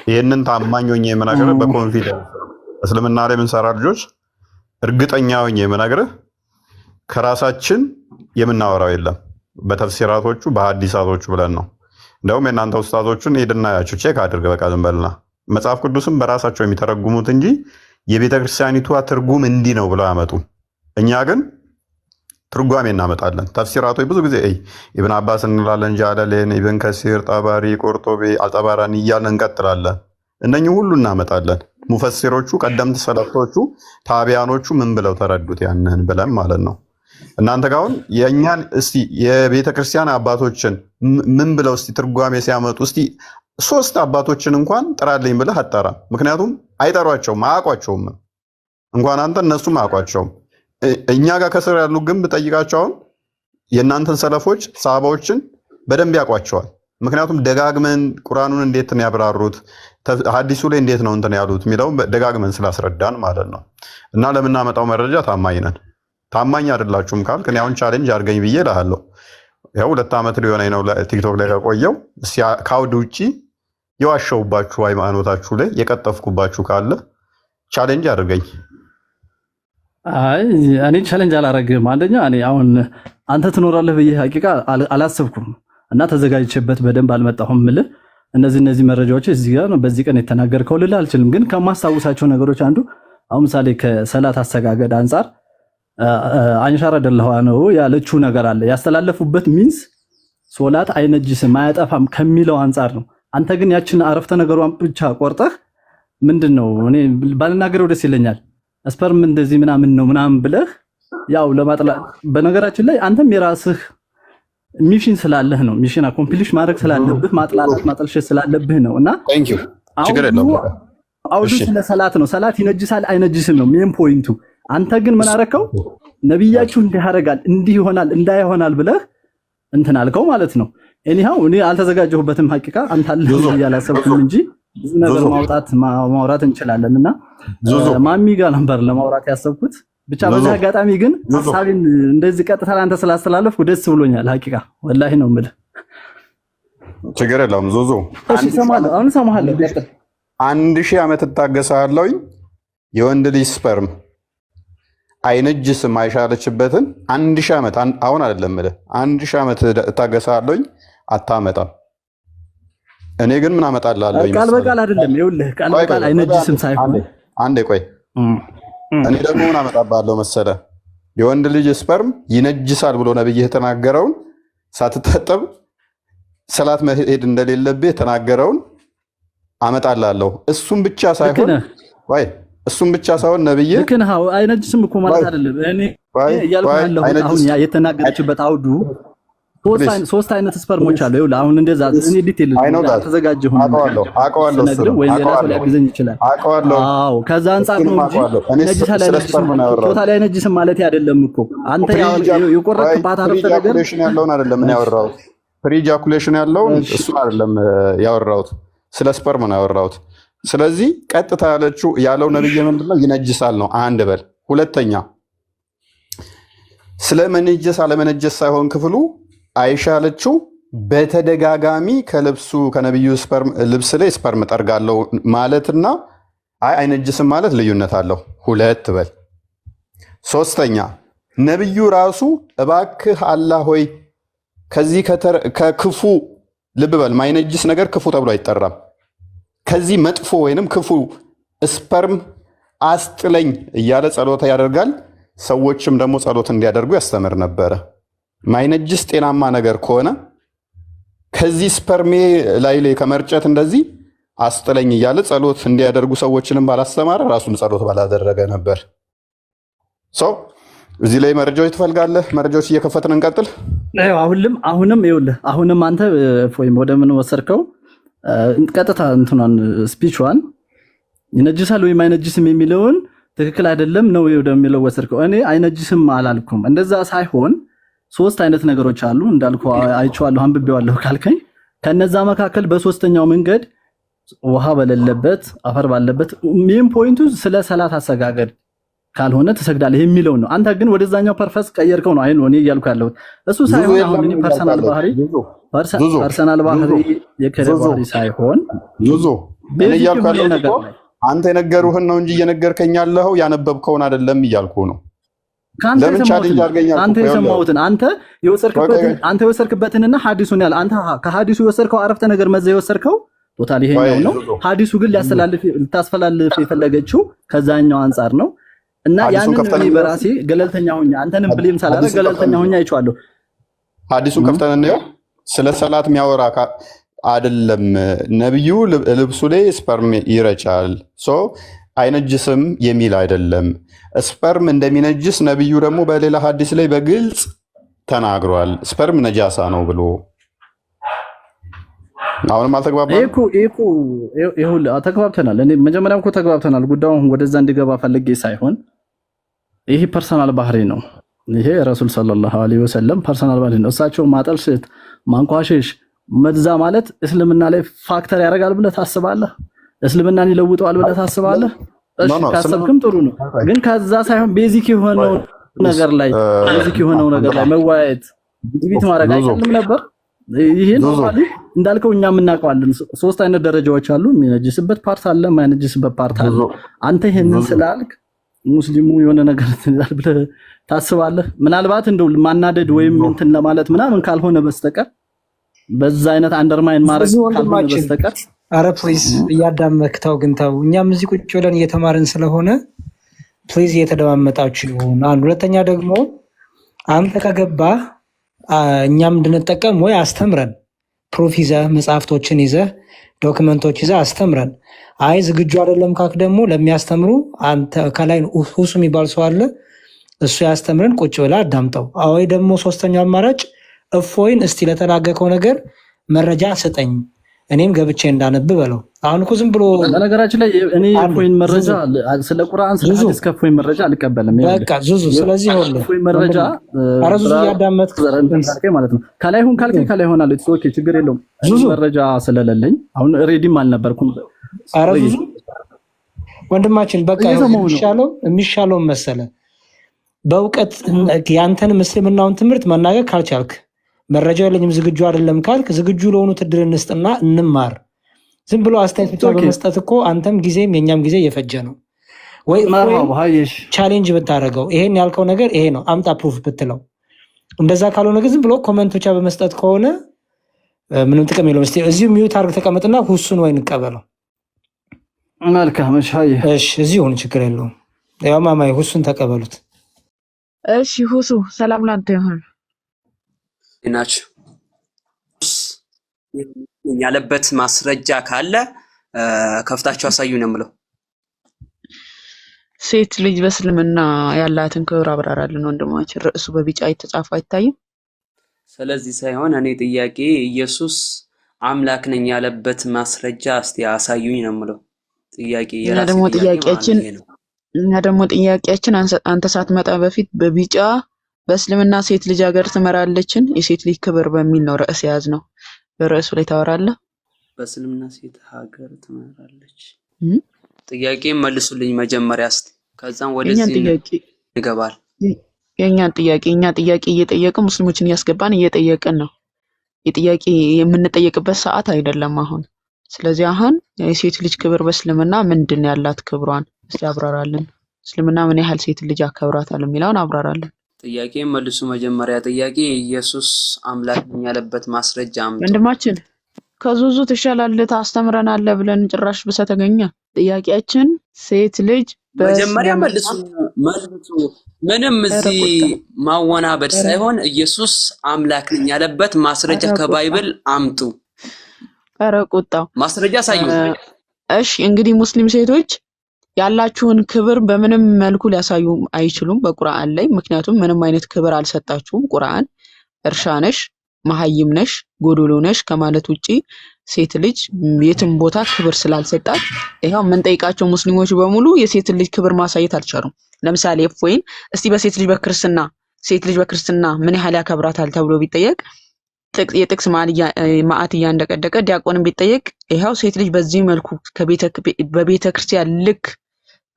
ይህንን ታማኝ ሆኜ የምነግርህ በኮንፊደንስ እስልምና ላይ የምንሰራ ልጆች እርግጠኛ ሆኜ የምነግርህ ከራሳችን የምናወራው የለም። በተፍሲራቶቹ በሐዲሳቶቹ ብለን ነው። እንደውም የእናንተ ኡስታዞቹን ሄድና ያቸው ቼክ አድርገህ በቃ ዝም በልና መጽሐፍ ቅዱስም በራሳቸው የሚተረጉሙት እንጂ የቤተ ክርስቲያኒቷ ትርጉም እንዲህ ነው ብለው ያመጡ። እኛ ግን ትርጓሜ እናመጣለን። ተፍሲራቶች ብዙ ጊዜ ኢብን አባስ እንላለን፣ ጃለሌን፣ ኢብን ከሲር፣ ጠባሪ፣ ቆርጦቤ፣ አልጠባራኒ እያለን እንቀጥላለን። እነኚህ ሁሉ እናመጣለን። ሙፈሲሮቹ ቀደምት ሰለፍቶቹ ታቢያኖቹ ምን ብለው ተረዱት ያንን ብለን ማለት ነው። እናንተ ጋር አሁን የእኛን እስቲ የቤተ ክርስቲያን አባቶችን ምን ብለው እስቲ ትርጓሜ ሲያመጡ እስቲ 3 አባቶችን እንኳን ጥራልኝ ብለህ አጣራ። ምክንያቱም አይጠሯቸውም፣ አያውቋቸውም። እንኳን አንተ እነሱም አያውቋቸውም። እኛ ጋር ከስር ያሉ ግን ብጠይቃቸው አሁን የእናንተን ሰለፎች ሰሃባዎችን በደንብ ያውቋቸዋል። ምክንያቱም ደጋግመን ቁርአኑን እንዴት ነው ያብራሩት፣ ሐዲሱ ላይ እንዴት ነው እንትን ያሉት የሚለው ደጋግመን ስላስረዳን ማለት ነው። እና ለምናመጣው መረጃ ታማኝ ነን። ታማኝ አይደላችሁም ካልክ እኔ አሁን ቻሌንጅ አድርገኝ ብዬ እልሃለሁ። ያው 2 ዓመት ሊሆነኝ ነው ቲክቶክ ላይ ከቆየው። ከአውድ ውጪ የዋሸሁባችሁ ሃይማኖታችሁ ላይ የቀጠፍኩባችሁ ካለ ቻሌንጅ አድርገኝ። አይ እኔ ቻሌንጅ አላረግም። አንደኛ እኔ አሁን አንተ ትኖራለህ ብዬ ሐቂቃ አላሰብኩም እና ተዘጋጅቼበት በደንብ አልመጣሁም። ምልህ እነዚህ መረጃዎች እዚህ ጋር ነው በዚህ ቀን የተናገርከው ልልህ አልችልም። ግን ከማስታውሳቸው ነገሮች አንዱ አሁን ምሳሌ ከሰላት አሰጋገድ አንጻር አንሻራ ደላዋ ነው ያለችው ነገር አለ። ያስተላለፉበት ሚንስ ሶላት አይነጅስም አያጠፋም ከሚለው አንጻር ነው። አንተ ግን ያችን አረፍተ ነገሯን ብቻ ቆርጠህ ምንድነው እኔ ባልናገረው ደስ ይለኛል ስፐርም እንደዚህ ምናምን ነው ምናምን ብለህ ያው ለማጥላት። በነገራችን ላይ አንተም የራስህ ሚሽን ስላለህ ነው ሚሽን አኮምፕሊሽ ማድረግ ስላለብህ ማጥላላት ማጠልሸት ስላለብህ ነውና አውዱ ስለ ሰላት ነው። ሰላት ይነጅሳል አይነጅስም ነው ሜን ፖይንቱ። አንተ ግን ምን አረከው? ነብያችሁ እንዲህ ያደርጋል እንዲህ ይሆናል እንዳይሆናል ብለህ እንትን አልከው ማለት ነው። እኔ አልተዘጋጀሁበትም ሐቂቃ አንተ አለ ያላሰብኩም እንጂ ብዙ ነገር ማውራት እንችላለንና ማሚ ጋር ነበር ለማውራት ያሰብኩት። ብቻ በዛ አጋጣሚ ግን ሐሳቤን እንደዚህ ቀጥታ አንተ ስላስተላለፍኩ ደስ ብሎኛል ሐቂቃ ወላሂ ነው የምልህ። ችግር የለውም ዙዙ። እሺ ሰማለሁ፣ አሁን ሰማለሁ። 1000 ዓመት እታገሳለሁኝ የወንድ ልጅ ስፐርም አይነጅስም አይሻለችበትን 1000 ዓመት አሁን አይደለም ማለት 1000 ዓመት እታገሳለሁኝ አታመጣም። እኔ ግን ምን አመጣላለሁ? ቃል በቃል አይደለም ይኸውልህ፣ ቃል በቃል አይነጅስም ሳይሆን አንዴ ቆይ፣ እኔ ደግሞ ምን አመጣባለሁ መሰለ? የወንድ ልጅ ስፐርም ይነጅሳል ብሎ ነብይ የተናገረውን ሳትታጠብ ሰላት መሄድ እንደሌለብህ የተናገረውን አመጣላለሁ። እሱም ብቻ ሳይሆን ነብይ ልክን አይነጅስም እኮ ማለት አይደለም። እኔ እያልኩ ያለሁት አሁን የተናገረችበት አውዱ ሶስት አይነት ስፐርሞች አሉ። ይኸውልህ አሁን እንደዛ እኔ ዲቴል ተዘጋጀሁኝ አውቀዋለሁ ወይ ሌላ ሰው ሊያግዘኝ ይችላል። አዎ ከዛ አንፃር ነው እንጂ ነጅሳል አይነጅስም ቶታሊ አይነጅስም ማለት አይደለም እኮ አንተ የቆረጥክባት አረፍተ ነገር ያለውን አይደለም እኔ ያወራሁት። ፕሪጃኩሌሽን ያለውን እሱ አይደለም ያወራሁት፣ ስለ ስፐርም ነው ያወራሁት። ስለዚህ ቀጥታ ያለው ነብይ ምንድነው? ይነጅሳል ነው አንድ በል። ሁለተኛ ስለ መነጀስ አለመነጀስ ሳይሆን ክፍሉ አይሻ ያለችው በተደጋጋሚ ከነብዩ ስፐርም ልብስ ላይ ስፐርም ጠርጋለሁ ማለትና አይነጅስም ማለት ልዩነት አለው። ሁለት በል። ሶስተኛ ነብዩ ራሱ እባክህ አላህ ሆይ ከዚህ ከክፉ ልብ በል፣ ማይነጅስ ነገር ክፉ ተብሎ አይጠራም። ከዚህ መጥፎ ወይንም ክፉ ስፐርም አስጥለኝ እያለ ጸሎት ያደርጋል። ሰዎችም ደግሞ ጸሎት እንዲያደርጉ ያስተምር ነበረ። ማይነጅስ ጤናማ ነገር ከሆነ ከዚህ ስፐርሜ ላይ ከመርጨት እንደዚህ አስጥለኝ እያለ ጸሎት እንዲያደርጉ ሰዎችንም ባላስተማረ ራሱን ጸሎት ባላደረገ ነበር። እዚህ ላይ መረጃዎች ትፈልጋለህ? መረጃዎች እየከፈትን እንቀጥል። አሁንም ይኸውልህ አሁንም አንተ ወይም ወደ ምን ወሰድከው? ቀጥታ እንትኗን ስፒቿን ይነጅሳል ወይም አይነጅስም የሚለውን ትክክል አይደለም ነው ወደሚለው ወሰድከው። እኔ አይነጅስም አላልኩም። እንደዛ ሳይሆን ሶስት አይነት ነገሮች አሉ እንዳልኩ አይቼዋለሁ፣ አንብቤዋለሁ ካልከኝ ከነዛ መካከል በሶስተኛው መንገድ ውሃ በሌለበት አፈር ባለበት ሜን ፖይንቱ ስለ ሰላት አሰጋገድ ካልሆነ ትሰግዳለህ የሚለው ነው። አንተ ግን ወደዛኛው ፐርፐስ ቀየርከው ነው። አይኑ እኔ እያልኩ ያለሁት እሱ ሳይሆን አሁን እኔ ፐርሰናል ባህሪ የከረ ባህሪ ሳይሆን እኔ እያልኩ ያለሁት አንተ የነገሩህን ነው እንጂ እየነገርከኝ ያለኸው ያነበብከውን አይደለም እያልኩ ነው። ለምን ቻሌንጅ አድርገኛል? አንተ የሰማሁትን አንተ የወሰድክበትንና ሐዲሱን ያለ አንተ ከሐዲሱ የወሰድከው አረፍተ ነገር መዘህ የወሰድከው ቶታሊ ይሄኛው ነው። ሐዲሱ ግን ልታስፈላልፍ የፈለገችው ከዛኛው አንፃር ነው። እና ያንን እኔ በራሴ ገለልተኛ ሆኛ አንተንም ብሌም ሳላደርግ ገለልተኛ ሆኛ አይቻለሁ። ሐዲሱን ከፍተን እንየው። ስለ ሰላት የሚያወራ አይደለም። ነብዩ ልብሱ ላይ ስፐርም ይረጫል አይነጅስም የሚል አይደለም። ስፐርም እንደሚነጅስ ነብዩ ደግሞ በሌላ ሐዲስ ላይ በግልጽ ተናግሯል። ስፐርም ነጃሳ ነው ብሎ አሁንም አልተግባባንም እኮ ይሁን ተግባብተናል። እኔ መጀመሪያም እኮ ተግባብተናል። ጉዳዩን ወደዛ እንዲገባ ፈልጌ ሳይሆን ይሄ ፐርሰናል ባህሪ ነው። ይሄ ረሱል ሰለላሁ ዐለይሂ ወሰለም ፐርሰናል ባህሪ ነው። እሳቸው ማጠልሸት፣ ማንቋሸሽ፣ መድዛ ማለት እስልምና ላይ ፋክተር ያደርጋል ብለህ ታስባለህ? እስልምናን ይለውጠዋል ብለህ ታስባለህ? እሺ ካሰብክም ጥሩ ነው። ግን ከዛ ሳይሆን ቤዚክ የሆነው ነገር ላይ መወያየት ዲቤት ማድረግ አይችልም ነበር። ይሄ ኖርማሊ እንዳልከው እኛም እናውቀዋለን። ሶስት አይነት ደረጃዎች አሉ። የሚነጅስበት ፓርት አለ፣ የማይነጅስበት ፓርት አለ። አንተ ይሄንን ስላልክ ሙስሊሙ የሆነ ነገር ትላል ብለህ ታስባለህ? ምናልባት እንደው ማናደድ ወይም እንትን ለማለት ምናምን ካልሆነ በስተቀር በዛ አይነት አንደርማይን ማድረግ ካልሆነ በስተቀር አረ ፕሊዝ እያዳመክታው ግን ተው። እኛም እዚህ ቁጭ ብለን እየተማርን ስለሆነ ፕሊዝ እየተደማመጣችሁ ይሁን። አንድ ሁለተኛ ደግሞ አንተ ከገባህ እኛም እንድንጠቀም ወይ አስተምረን፣ ፕሩፍ ይዘህ መጽሐፍቶችን ይዘህ ዶክመንቶች ይዘህ አስተምረን። አይ ዝግጁ አይደለም ካክ ደግሞ ለሚያስተምሩ አንተ ከላይ ሁሱ የሚባል ሰው አለ፣ እሱ ያስተምረን፣ ቁጭ ብለህ አዳምጠው። አይ ደግሞ ሶስተኛው አማራጭ እፎይን እስቲ ለተናገርከው ነገር መረጃ ስጠኝ፣ እኔም ገብቼ እንዳነብ በለው። አሁን እኮ ዝም ብሎ በነገራችን ላይ እኔ የእፎይን መረጃ ስለ ቁርአን ስለ ሐዲስ ከእፎይን መረጃ አልቀበልም። በቃ ዙዙ ስለዚህ ይኸውልህ እፎይን መረጃ ኧረ ዙዙ እያዳመጥክ ማለት ነው። ከላይ ሁን ካልከኝ ከላይ ሆናል። ኦኬ ችግር የለውም። መረጃ ስለሌለኝ አሁን ሬዲም አልነበርኩም። ኧረ ዙዙ ወንድማችን በቃ የሚሻለው መሰለ በእውቀት ያንተን እስልምናውን ትምህርት መናገር ካልቻልክ መረጃው የለኝም ዝግጁ አይደለም ካልክ ዝግጁ ለሆኑት እድል እንስጥና እንማር። ዝም ብሎ አስተያየት ብቻ በመስጠት እኮ አንተም ጊዜም የኛም ጊዜ እየፈጀ ነው። ወይ ቻሌንጅ ብታደርገው ይሄን ያልከው ነገር ይሄ ነው አምጣ ፕሩፍ ብትለው፣ እንደዛ ካልሆነ ግን ዝም ብሎ ኮመንት ብቻ በመስጠት ከሆነ ምንም ጥቅም የለውም። እስቲ እዚሁ ሚዩት አድርግ ተቀመጥና ሁሱን ወይ እንቀበለው። መልካም እሺ እዚሁ ሁን ችግር የለውም። ያው ማማዬ ሁሱን ተቀበሉት። እሺ ሁሱ ሰላም ላንተ ይሁን። ናችሁ ያለበት ማስረጃ ካለ ከፍታችሁ አሳዩ ነው የምለው። ሴት ልጅ በእስልምና ያላትን ክብር አብራራልን ወንድማችን። ርዕሱ በቢጫ የተጻፈ አይታይም። ስለዚህ ሳይሆን እኔ ጥያቄ ኢየሱስ አምላክ ነኝ ያለበት ማስረጃ እስቲ አሳዩኝ ነው የምለው። ጥያቄ እኛ ደግሞ ጥያቄያችን አንተ ሳትመጣ በፊት በቢጫ በእስልምና ሴት ልጅ ሀገር ትመራለችን የሴት ልጅ ክብር በሚል ነው ርዕስ የያዝነው። በርዕሱ ላይ ታወራለህ። በእስልምና ሴት ሀገር ትመራለች። ጥያቄ መልሱልኝ መጀመሪያ እስቲ፣ ከዛም ወደዚህ እንገባል። የኛን ጥያቄ እየጠየቅን ሙስሊሞችን እያስገባን እየጠየቅን ነው። የጥያቄ የምንጠየቅበት ሰዓት አይደለም አሁን። ስለዚህ አሁን የሴት ልጅ ክብር በእስልምና ምንድን ያላት ክብሯን እስቲ አብራራልን። እስልምና ምን ያህል ሴት ልጅ አከብራታል የሚለውን አብራራልን። ጥያቄ መልሱ መጀመሪያ። ጥያቄ ኢየሱስ አምላክ ነኝ ያለበት ማስረጃ አምጡ። ወንድማችን ከዙዙ ትሻላለህ ታስተምረናለህ ብለን ጭራሽ በሰተገኘ ጥያቄያችን ሴት ልጅ መጀመሪያ መልሱ። ምንም እዚህ ማወናበድ ሳይሆን ኢየሱስ አምላክ ነኝ ያለበት ማስረጃ ከባይብል አምጡ። ኧረ ቁጣው ማስረጃ ሳዩ። እሺ እንግዲህ ሙስሊም ሴቶች ያላችሁን ክብር በምንም መልኩ ሊያሳዩ አይችሉም በቁርአን ላይ። ምክንያቱም ምንም አይነት ክብር አልሰጣችሁም። ቁርአን እርሻ ነሽ፣ መሀይም ነሽ፣ ጎዶሎ ነሽ ከማለት ውጪ ሴት ልጅ የትም ቦታ ክብር ስላልሰጣት ይሄው የምንጠይቃቸው ሙስሊሞች በሙሉ የሴት ልጅ ክብር ማሳየት አልቻሉም። ለምሳሌ እፎይን እስቲ በሴት ልጅ በክርስትና ምን ያህል ያከብራታል ተብሎ ቢጠየቅ የጥቅስ ማአት እያንደቀደቀ ዲያቆንን ቢጠየቅ ይሄው ሴት ልጅ በዚህ መልኩ በቤተ ክርስቲያን ልክ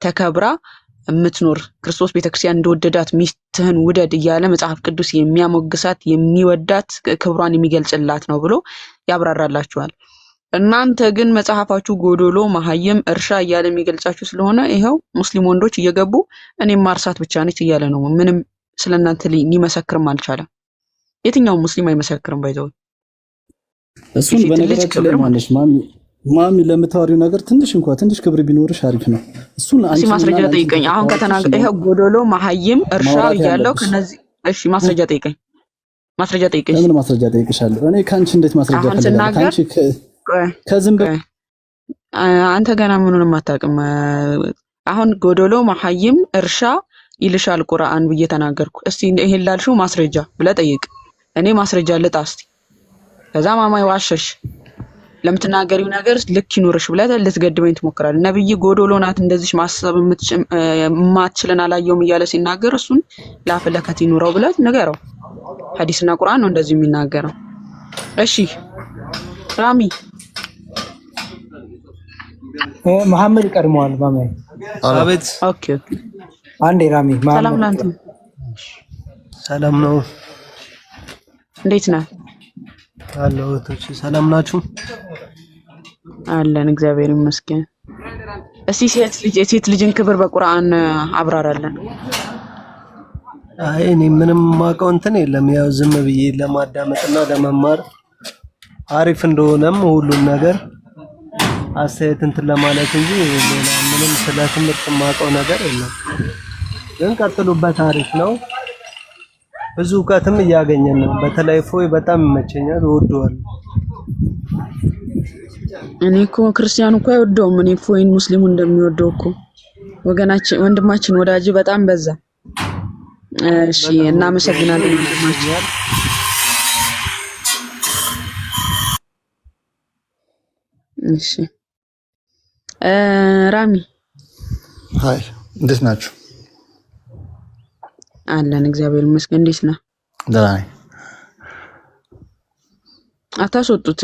ተከብራ የምትኖር ክርስቶስ ቤተክርስቲያን እንደወደዳት ሚስትህን ውደድ እያለ መጽሐፍ ቅዱስ የሚያሞግሳት የሚወዳት ክብሯን የሚገልጽላት ነው ብሎ ያብራራላችኋል። እናንተ ግን መጽሐፋችሁ ጎዶሎ፣ መሀይም፣ እርሻ እያለ የሚገልጻችሁ ስለሆነ ይሄው ሙስሊም ወንዶች እየገቡ እኔም ማርሳት ብቻ ነች እያለ ነው። ምንም ስለናንተ ሊመሰክርም አልቻለም። የትኛው ሙስሊም አይመሰክርም ባይዘው። እሱን በነገራችን ላይ ማለሽ ማሚ ለምታወሪው ነገር ትንሽ ክብር ቢኖርሽ አሪፍ ነው። እሱን አንቺ ማስረጃ ጠይቀኝ። አሁን ከተናገረ ይሄ ጎዶሎ፣ መሀይም፣ እርሻ እያለው ከነዚህ እሺ ማስረጃ ጠይቀኝ። ለምን ማስረጃ ጠይቅሻለሁ? እኔ ካንቺ እንዴት ማስረጃ ፈልጋለሁ? ካንቺ ከዝም አንተ ገና ምኑንም አታውቅም። አሁን ጎዶሎ፣ መሀይም፣ እርሻ ይልሻል ቁርአን ብዬ ተናገርኩ። እስቲ ይሄን ላልሽው ማስረጃ ብለህ ጠይቅ። እኔ ማስረጃ ልጣ እስቲ። ከዛ ማማይ ዋሸሽ ለምትናገሪው ነገር ልክ ይኖርሽ ብለህ ልትገድበኝ ትሞክራለህ። ነብይ ጎዶሎ ናት እንደዚህ ማሰብ የማትችለን አላየውም እያለ ሲናገር እሱን ላፈለከት ይኖረው ብለህ ንገረው። ሐዲስና ቁርአን ነው እንደዚህ የሚናገረው። እሺ ራሚ መሐመድ ቀድመዋል። ማማይ አቤት። ኦኬ አንዴ ራሚ ሰላም ላንተ። ሰላም ነው። እንዴት ነህ? አለሁ። እህቶች ሰላም ናችሁ? አለን እግዚአብሔር ይመስገን። እስቲ የሴት ልጅን ክብር በቁርአን አብራራለን። አይ እኔ ምንም ማውቀው እንትን የለም። ያው ዝም ብዬ ለማዳመጥና ለመማር አሪፍ እንደሆነም ሁሉን ነገር አስተያየት እንትን ለማለት እንጂ ሌላ ምንም ስለ ትምህርት ማውቀው ነገር የለም። ግን ቀጥሉበት፣ አሪፍ ነው። ብዙ እውቀትም እያገኘን ነው። በተለይ ፎይ በጣም ይመቸኛል፣ እወደዋለሁ። እኔ እኮ ክርስቲያኑ እኮ አይወደውም። እኔ ፎይን ሙስሊሙ እንደሚወደው እኮ ወንድማችን ወዳጅ በጣም በዛ። እሺ እናመሰግናለን ወንድማችን። እሺ ራሚ ሃይ እንዴት ናችሁ? አለን እግዚአብሔር ይመስገን። እንዴት ነህ? ደህና ነኝ። አታስወጡት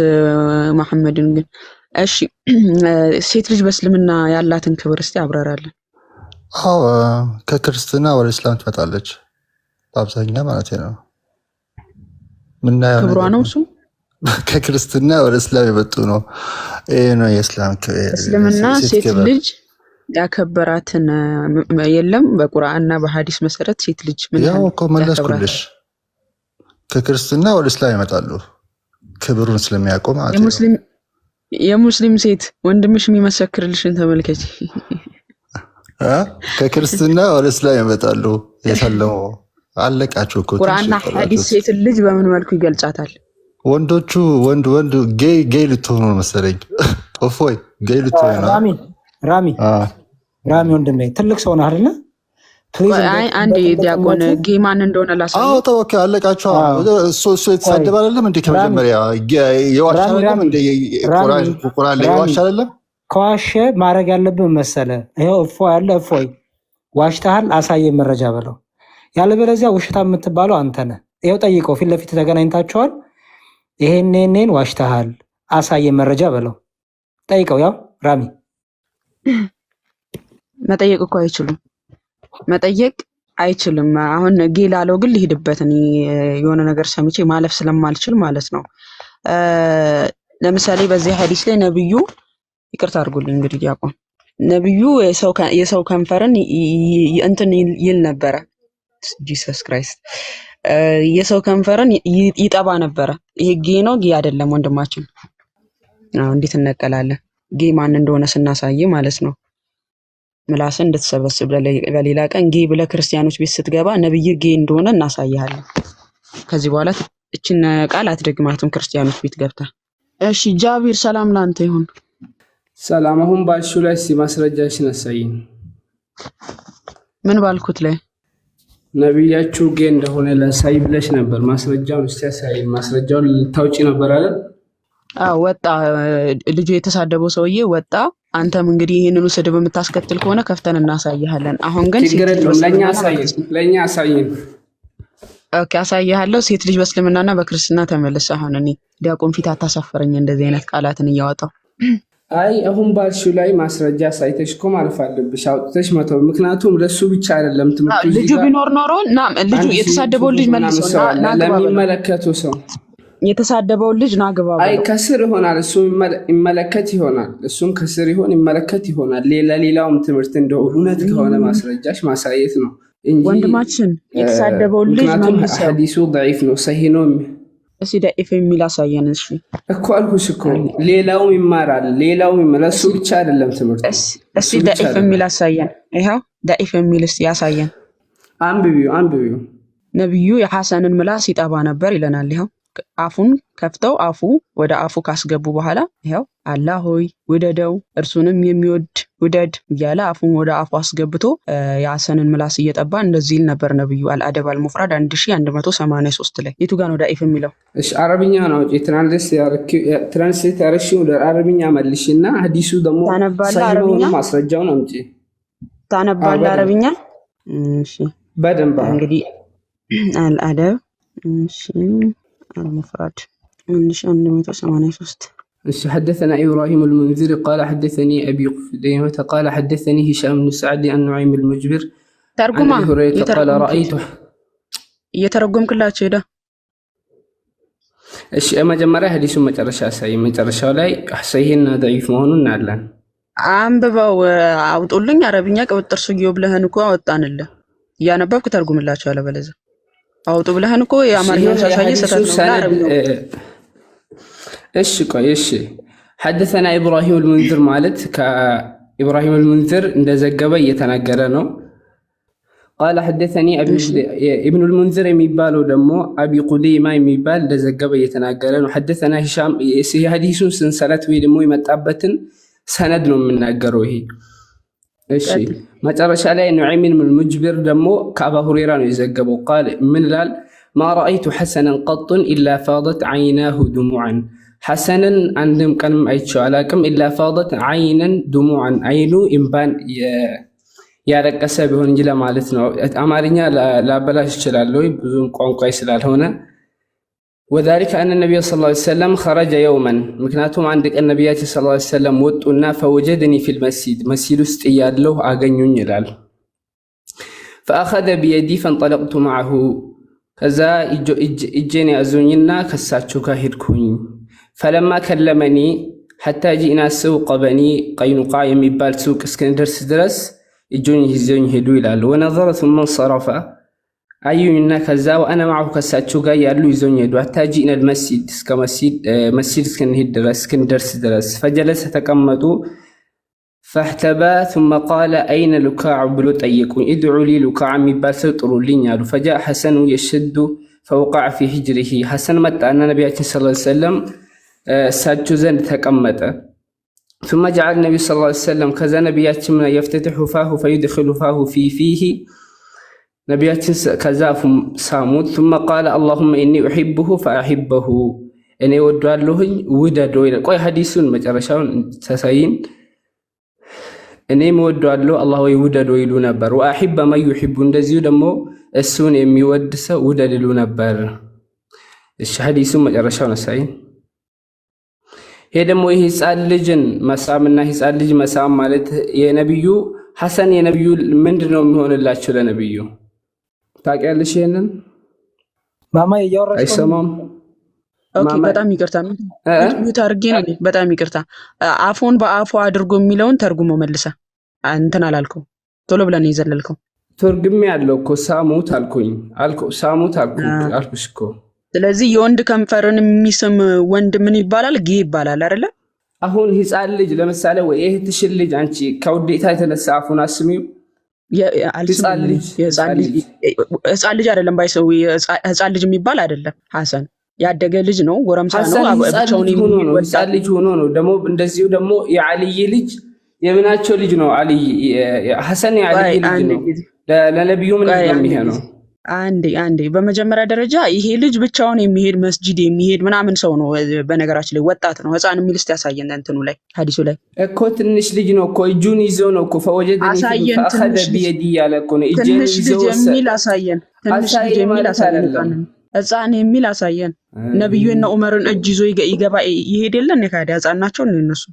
መሐመድን ግን። እሺ ሴት ልጅ በእስልምና ያላትን ክብር እስቲ አብራራለን። አዎ ከክርስትና ወደ እስላም ትመጣለች በአብዛኛው ማለት ነው። ምናየው ክብሯ ነው እሱ ከክርስትና ወደ እስላም የመጡ ነው። ይሄ ነው የእስላም ክብር። እስልምና ሴት ልጅ ያከበራትን የለም። በቁርአንና በሐዲስ መሰረት ሴት ልጅ ምን ያው እኮ መለስኩልሽ። ከክርስትና ወደ እስላም ይመጣሉ ክብሩን ስለሚያውቁ ማለት ነው። የሙስሊም ሴት ወንድምሽ የሚመሰክርልሽን ተመልከች። ከክርስትና ወደ እስላም ይመጣሉ የሰለሙ አለቃቸው እኮ። ቁርአንና ሐዲስ ሴት ልጅ በምን መልኩ ይገልጻታል? ወንዶቹ ወንድ ጌይ ልትሆኑ ነው መሰለኝ። ኦፎይ ጌይ ልትሆኑ ነው። ራሚ ወንድሜ ትልቅ ሰው ነህ አይደለ? አይ አንዴ ዲያቆን ጌይ ማን እንደሆነ ላሳየው። አዎ ተወከ አለቃቸው። እሱ የተሳደበ አይደለም እንዴ? ከመጀመሪያ የዋሻ አይደለም እንዴ? ቁርአን ላይ የዋሻ አይደለም? ከዋሸ ማድረግ ያለብን መሰለ ይሄው እፎይ ያለ እፎይ ዋሽተሃል፣ አሳየን መረጃ በለው። ያለበለዚያ ውሽታ የምትባለው አንተ ነህ። ይሄው ጠይቀው፣ ፊት ለፊት ተገናኝታችኋል። ይሄንን ዋሽተሃል፣ አሳየን መረጃ በለው። ጠይቀው። ያው ራሚ መጠየቅ እኮ አይችሉም፣ መጠየቅ አይችልም። አሁን ጌ ላለው ግን ልሂድበት እኔ የሆነ ነገር ሰምቼ ማለፍ ስለማልችል ማለት ነው። ለምሳሌ በዚህ ሐዲስ ላይ ነብዩ ይቅርታ አድርጉልኝ እንግዲህ ዲያቆን ነብዩ የሰው ከንፈርን እንትን ይል ነበረ። ጂሰስ ክራይስት የሰው ከንፈርን ይጠባ ነበረ። ይሄ ጌ ነው ጌ አይደለም ወንድማችን? አዎ እንዴት እንነቀላለን? ጌ ማን እንደሆነ ስናሳይ ማለት ነው። ምላስን እንድትሰበስብ በሌላ ቀን ጌ ብለህ ክርስቲያኖች ቤት ስትገባ ነብይ ጌ እንደሆነ እናሳይሃለን። ከዚህ በኋላ እችን ቃል አትደግማትም ክርስቲያኖች ቤት ገብታ። እሺ ጃቢር ሰላም ላንተ ይሁን። ሰላም። አሁን ባልሽው ላይ ማስረጃሽን አሳይኝ። ምን ባልኩት ላይ? ነብያችሁ ጌ እንደሆነ ለሳይ ብለሽ ነበር። ማስረጃውን እስቲ አሳይ። ማስረጃውን ልታውጪ ነበር አይደል? አዎ ወጣ። ልጁ የተሳደበው ሰውዬ ወጣ። አንተም እንግዲህ ይሄንኑ ስድብ የምታስከትል ከሆነ ከፍተን እናሳይሃለን። አሁን ግን ለኛ አሳይን። ኦኬ አሳይሃለሁ። ሴት ልጅ በእስልምናና በክርስትና ተመለሰ። አሁን እኔ ዲያቆን ፊት አታሳፈረኝ እንደዚህ አይነት ቃላትን እያወጣው። አይ አሁን ባልሽው ላይ ማስረጃ ሳይተሽ እኮ ማለፍ አለብሽ፣ አውጥተሽ መተው። ምክንያቱም ለሱ ብቻ አይደለም ትምህርቱ። ልጁ ቢኖር ኖሮ ልጁ የተሳደበው ልጅ መልሶና ለሚመለከተው ሰው የተሳደበው ልጅ ናግባ። አይ ከስር ይሆናል እሱ ይመለከት ይሆናል። እሱም ከስር ይመለከት ይሆናል። ሌላውም ትምህርት እንደው እውነት ከሆነ ማስረጃሽ ማሳየት ነው እንጂ ወንድማችን የተሳደበው ልጅ መልሶ ሐዲሱ ضعيف ነው ሰሂህ ነው። እሺ ضعيف የሚል አሳየን። እሺ እኮ አልኩሽ እኮ ሌላውም ይማራል። ሌላውም ለሱ ብቻ አይደለም ትምህርቱ። እሺ ضعيف የሚል አሳየን። ይሄው ضعيف የሚል እስቲ ያሳየን። አንብቢው። ነብዩ የሐሰንን ምላስ ይጠባ ነበር ይለናል። ይሄው አፉን ከፍተው አፉ ወደ አፉ ካስገቡ በኋላ ይሄው አላህ ሆይ ውደደው እርሱንም የሚወድ ውደድ እያለ አፉን ወደ አፉ አስገብቶ የሐሰንን ምላስ እየጠባ እንደዚህ ይል ነበር ነብዩ። አልአደብ አልሙፍራድ 1183 ላይ የቱ ጋር ነው ዳኢፍ የሚለው? እሺ አረብኛ ነው። ትራንስሌት ያረሽው ወደ አረብኛ መልሽና ሐዲሱ ደግሞ ሳይሆን ማስረጃውን አምጪ። ታነባለህ አረብኛ? እሺ በደንብ እንግዲህ አልአደብ እሺ المفرد 1183. حدثنا إبراهيم المنذر قال حدثني أبي قتيبة قال حدثني هشام بن سعد عن نعيم المجبر عن أبي هريرة قال رأيته يترجم كلها كده. መጀመሪያ ሐዲሱን መጨረሻ ሳይ መጨረሻው ላይ ሰሂህና ضعيف መሆኑን እናያለን። አንብበው አውጡልኝ። አረብኛ ቅብጥር ሱጊዮ ብለህን እኮ አወጣንልህ። እያነበብክ ተርጉምላቸው አለበለዚያ አውጡ ብለህን እኮ የአማርኛውን ሳሳይ ሰተት ነው። እሺ حدثنا إبراهيم المنذر ማለት ከኢብራሂም المنذر እንደዘገበ እየተናገረ ነው። قال حدثني ابن المنذر የሚባለው ደግሞ አቢ ቁደይማ የሚባል እንደዘገበ እየተናገረ ነው። حدثنا هشام ሐዲሱን ሰንሰለት ወይ ደግሞ የመጣበትን ሰነድ ነው የምናገረው ይሄ። እሺ መጨረሻ ላይ ኑዓይም المجبر ደግሞ ከአባ ሁረይራ ነው የዘገበው። قال ምን ይላል? ما رأيت حسنا قط إلا فاضت عيناه دموعا ሐሰንን አንድም ቀንም አይቼው አላቅም። ኢላ ፋደት ዓይነን ድሙዓን አይኑ ኢምባን ያረቀሰ ቢሆን እንጂ ለማለት ነው። አማርኛ ላበላሽ እችላለሁ ብዙም ቋንቋይ ስላልሆነ። ወዛሊከ አነ ነቢይ ሰለላሁ ዐለይሂ ወሰለም ኸረጀ የውመን ምክንያቱም አንድ ቀን ነቢያችን ሰለላሁ ዐለይሂ ወሰለም ወጡና ፈወጀደኒ ፊል መስጂድ ውስጥ እያለሁ አገኙኝ ይላል። ፈአኸዘ ቢየዲ ፈንጠለቅቱ መዐሁ ከዛ እጄን ያዙኝና ከሳቸው ጋር ሄድኩኝ። ፈለማ ከለመኒ ሐታ ጂእና ሱቅ በኒ ቀይኑቃ የሚባል ሱቅ እስክንደርስ ድረስ እጆኝ ይዘውኝ ሄዱ ይላል። ወነዘረ ثم انصرف አዩኝና ከዛ ወአና ማሁ ከሳቸው ጋር ያሉ ይዘውኝ ሄዱ። ሐታ ጂእና መስጂድ እስከ መስጂድ እስክንደርስ ድረስ ፈጀለሰ ተቀመጡ። ፈህተባ ثم قال أين لكاع ብሎ ጠየቁኝ። ادعوا لي لكاع የሚባል ሰው ጥሩልኝ አሉ። فجاء حسن يشد فوقع في حجره ሐሰን መጣና ነቢያችን ሰለላሁ ዐለይሂ ወሰለም እሳቸው ዘንድ ተቀመጠ። ثم جعل النبي صلى الله عليه وسلم ከዛ ነቢያችን يفتتح فاه فيدخل فاه في فيه ነቢያችን ከዛ ሳሙት። ثم قال اللهم إني أحبه فأحبه እኔ ወደዋለሁኝ ውደዶ ይላል። ቆይ ሐዲሱን መጨረሻውን ተሳይን እኔም ወደዋለሁ አላህ ወይ ውደዶ ይሉ ነበር። ወአሂበ ማን ይحب እንደዚሁ ደግሞ እሱን የሚወድ ሰው ውደድ ይሉ ነበር። እሺ ሐዲሱን መጨረሻውን ተሳይን። ይሄ ደግሞ የህፃን ልጅን መሳምና ህፃን ልጅ መሳም ማለት የነብዩ ሐሰን የነብዩ ምንድነው የሚሆንላቸው ለነብዩ ታውቂያለሽ? ይሄንን ማማ እያወራሽ አይሰማም። ኦኬ በጣም ይቅርታ ሚዩት አድርጌ ነው። በጣም ይቅርታ አፎን በአፎ አድርጎ የሚለውን ተርጉሞ መልሰ እንትን አላልከው ቶሎ ብለን ይዘለልከው። ተርጉሜ ያለው እኮ ሳሙት ሳሙት አልኩሽ እኮ። ስለዚህ የወንድ ከንፈርን የሚስም ወንድ ምን ይባላል? ጌ ይባላል አይደለ? አሁን ህፃን ልጅ ለምሳሌ ወይ እህትሽን ልጅ አንቺ ከውዴታ የተነሳ አፉን አስሚው ህፃን ልጅ አይደለም ባይሰው ህፃን ልጅ የሚባል አይደለም። ሐሰን ያደገ ልጅ ነው፣ ጎረምሳ ነው፣ አብቻውን ህፃን ልጅ ሆኖ ነው። ደግሞ እንደዚሁ ደግሞ የዓልይ ልጅ የምናቸው ልጅ ነው። ዓልይ ሐሰን የዓልይ ልጅ ነው። ለነብዩ ምን ነው? አንዴ በመጀመሪያ ደረጃ ይሄ ልጅ ብቻውን የሚሄድ መስጂድ የሚሄድ ምናምን ሰው ነው። በነገራችን ላይ ወጣት ነው። ህፃን የሚል እስቲ ያሳየን እንትኑ ላይ ሐዲሱ ላይ እኮ ትንሽ ልጅ ነው እኮ እጁን ይዘው ነው እኮ ፈወጀደኒ ፈአኸዘ ቢየዲ ያለ እኮ ነው። እጁን ይዘው የሚል አሳየን። ትንሽ ልጅ የሚል አሳየን። ህፃን የሚል አሳየን። ነብዩ እና ዑመርን እጅ ይዞ ይገባ ይሄድ የለን ካዲ ህፃን ናቸው እነሱ።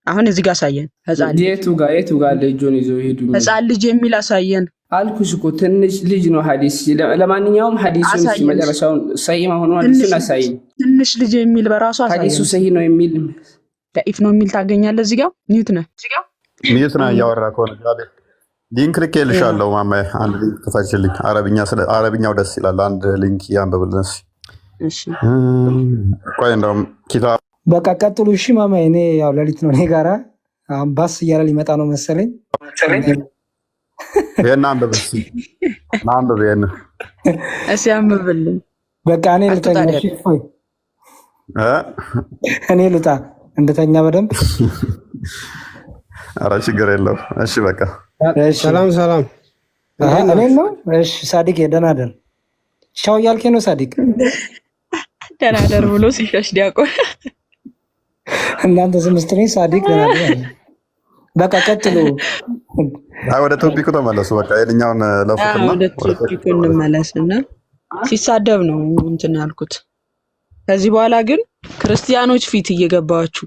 አሁን እዚህ ጋር አሳየን። ህፃን የቱ ጋር እጁን ይዘው ይሄዱ ህፃን ልጅ የሚል አሳየን አልኩሽ እኮ ትንሽ ልጅ ነው ሐዲስ። ለማንኛውም ሐዲሱን መጨረሻውን ሰሂህ መሆኑን ሐዲሱን አሳይኝ። ትንሽ ልጅ የሚል በራሱ አሳየን። ሐዲሱ ሰሂህ ነው የሚል ዳኢፍ ነው የሚል ታገኛለህ። እዚህ ጋር ሚዩት ነህ እያወራ ከሆነ ጋር ሊንክ ልኬልሻለሁ። ማማዬ አንድ ሊንክ ክፈችልኝ። አረብኛው ደስ ይላል። አንድ ሊንክ ያንብብልኝ። እሺ ቆይ እንደውም ኪታብ በቃ ቀጥሉ። እሺ ማማዬ እኔ ያው ሌሊት ነው እኔ ጋራ አሁን ባስ እያለ ሊመጣ ነው መሰለኝ። ይሄን አንብብ እስኪ አንብብ። ይሄን እሺ አንብብልኝ። በቃ እኔ ልተኛ። እሺ ፎይ እኔ ልጣ እንደተኛ በደንብ። ኧረ ችግር የለውም። እሺ በቃ ሰላም እኔ ነው። እሺ ሳዲቅ ደህና ደር ቻው እያልከኝ ነው ሳዲቅ? ደህና ደር ብሎ ሲሸሽ ዲያቆን እናንተ ስም ስትለኝ ሳዲቅ ደህና ደር። በቃ ቀጥሉ። ወደ ቶፒኩ ተመለሱ። በቃ የትኛውን ለፉትና ወደ ቶፒኩ እንመለስና ሲሳደብ ነው እንትን ያልኩት። ከዚህ በኋላ ግን ክርስቲያኖች ፊት እየገባችሁ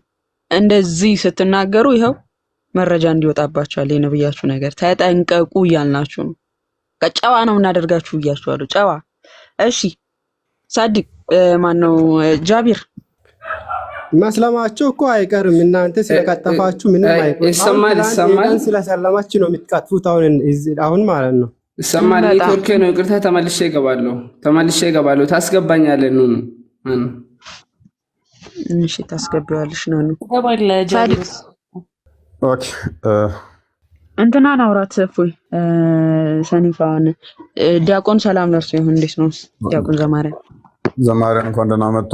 እንደዚህ ስትናገሩ ይኸው መረጃ እንዲወጣባችኋል። የነብያችሁ ነገር ተጠንቀቁ እያልናችሁ ነው። ጨዋ ነው እናደርጋችሁ እያችኋለሁ። ጨዋ እሺ። ሳዲቅ ማነው ጃቢር መስለማችሁ እኮ አይቀርም። እናንተ ስለቀጠፋችሁ ምንም አይቆም። ይሰማል ስለሰለማችሁ ነው የምትቀጥፉት። አሁን ማለት ነው ይሰማል። ኔትወርክ ነው። ይቅርታ ተመልሼ እገባለሁ። ታስገባኛለህ ነው እሺ ታስገቢዋለሽ ነው ኦኬ። እንትናን አውራት ሰፉይ ሰኒፋን ዲያቆን ሰላም ለርሱ ይሁን። እንዴት ነው ዲያቆን ዘማሪያን እንኳን ደህና መጡ።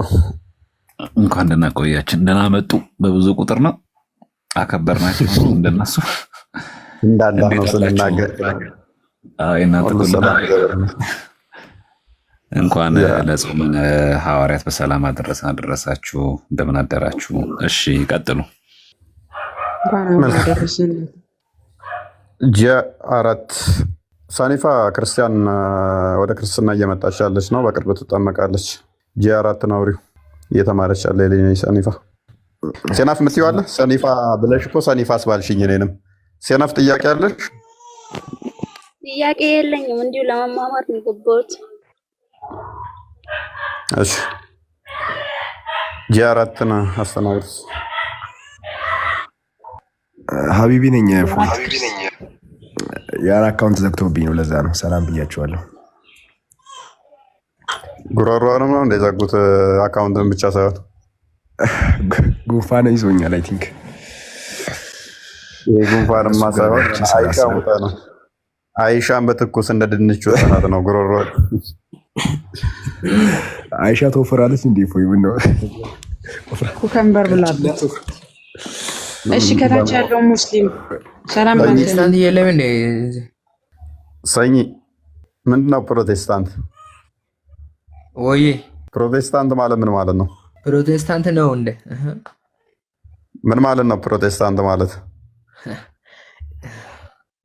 እንኳን ደህና ቆያችን። ደህና መጡ። በብዙ ቁጥር ነው አከበርናቸው። እንደነሱ እንዳላ ነው ስንናገር። እናንተ እንኳን ለጾም ሐዋርያት በሰላም አደረሳችሁ። እንደምን አደራችሁ? እሺ ቀጥሉ። ጂ4 ሳኒፋ ክርስቲያን ወደ ክርስትና እየመጣች ያለች ነው። በቅርብ ትጠመቃለች። ጂ4 ነው አውሪው እየተማረች ያለ የሌኒ ሳኒፋ ሴናፍ ምትይዋለ ሳኒፋ ብለሽ እኮ ሳኒፋ አስባልሽኝ። እኔንም ሴናፍ ጥያቄ አለሽ? ጥያቄ የለኝም፣ እንዲሁ ለመማማር ነው የገባሁት። እሺ ጂ4 ነው አስተናግድ። ሀቢቢ ነኝ። ያን አካውንት ዘግቶብኝ ነው፣ ለዛ ነው ሰላም ብያቸዋለሁ። ጉሮሮንም ነው እንደዘጉት አካውንትን ብቻ ሳይሆን ጉንፋን ይዞኛል። አይ ቲንክ ጉንፋንማ ሳይሆን አይሻ ሙታ ነው። አይሻን በትኩስ እንደ ድንች ወጣት ነው ጉሮሮ። አይሻ ተወፍራለች እንዴ? ፎይ ምን ነው ኩከምበር ብላለች። እሺ ከታች ያለው ሙስሊም ሰላም ፕሮቴስታንት የለም እንዴ? ሰኝ ምንድነው ፕሮቴስታንት? ወይ ፕሮቴስታንት ማለት ምን ማለት ነው? ፕሮቴስታንት ነው እንዴ? ምን ማለት ነው ፕሮቴስታንት ማለት?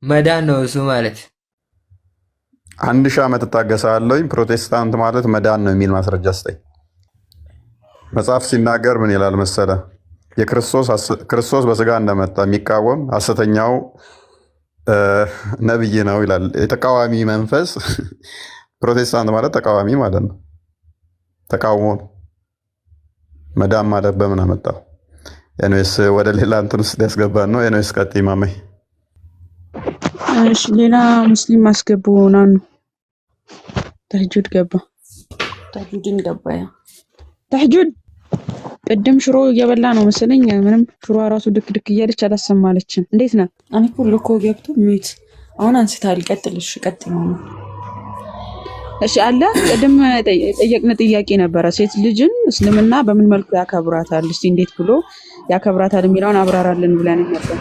መዳን ነው እሱ ማለት። 1000 ዓመት እታገሳለሁኝ። ፕሮቴስታንት ማለት መዳን ነው የሚል ማስረጃ ስጠኝ። መጽሐፍ ሲናገር ምን ይላል መሰለ? ክርስቶስ በስጋ እንደመጣ የሚቃወም ሐሰተኛው ነብይ ነው ይላል። የተቃዋሚ መንፈስ ፕሮቴስታንት ማለት ተቃዋሚ ማለት ነው። ተቃውሞ መዳን ማለት በምን አመጣው? ኤንዌስ ወደ ሌላ እንትን ውስጥ ያስገባን ነው። ኤንዌስ ቀጥይ ማመይ። እሺ ሌላ ሙስሊም ማስገቡ ናኑ። ተህጁድ ገባ። ተህጁድን ገባ። ያ ተህጁድ ቅድም ሽሮ እየበላ ነው መሰለኝ። ምንም ሽሮ ራሱ ድክ ድክ እያለች አላሰማለችም። እንዴት ነህ? እኔ እኮ ልኮ ገብቶ ሚዩት አሁን አንስታል። ቀጥልሽ ቀጥል ነው። እሺ አለ ቅድም ጠየቅነ ጥያቄ ነበረ። ሴት ልጅን እስልምና በምን መልኩ ያከብራታል? እስቲ እንዴት ብሎ ያከብራታል የሚለውን አብራራልን ብለን ነበር።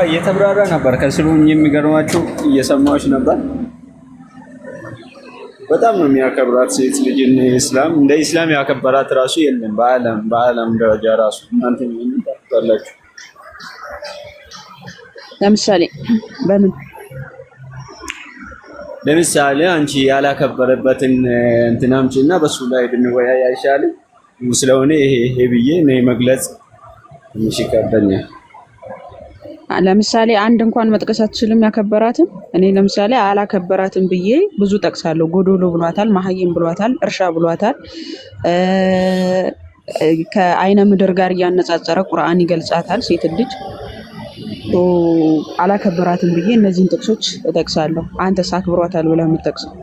እየተብራራ ነበር። ከስሩ የሚገርማችሁ እየሰማዎች ነበር። በጣም ነው የሚያከብራት ሴት ልጅ። እስላም እንደ እስላም ያከበራት ራሱ የለም በዓለም ደረጃ ራሱ። እናንተ ምን ታውቃላችሁ? ለምሳሌ አንቺ ያላከበረበትን እንትን አምጪና በሱ ላይ ብንወያይ አይሻልም? ስለሆነ ይሄ ብዬ ነው መግለጽ ትንሽ ይከብደኛል። ለምሳሌ አንድ እንኳን መጥቀስ አትችልም ያከበራትን? እኔ ለምሳሌ አላከበራትን ብዬ ብዙ ጠቅሳለሁ። ጎዶሎ ብሏታል፣ መሀይም ብሏታል፣ እርሻ ብሏታል። ከአይነ ምድር ጋር እያነጻጸረ ቁርአን ይገልጻታል ሴት ልጅ። አላከበራትን ብዬ እነዚህን ጥቅሶች እጠቅሳለሁ። አንተስ አክብሯታል ብለህ የምትጠቅሰው?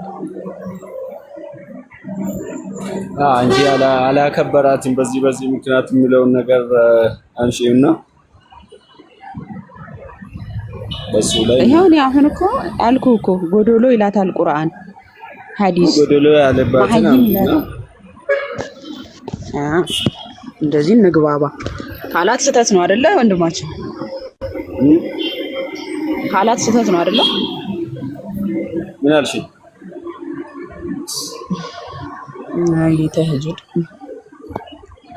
አንቺ አላከበራትን በዚህ ምክንያት የሚለውን ነገር አንሺውና በሱ ላይ ይሄው ነው። አሁን እኮ አልኩ እኮ ጎዶሎ ይላታል ቁርአን ሐዲስ። ጎዶሎ ያለባትን እንደዚህ እንግባባ። ቃላት ስህተት ነው አይደለ ወንድማችን? ቃላት ስህተት ነው አይደለ? ምን አልሽ? አይ ተህጁድ።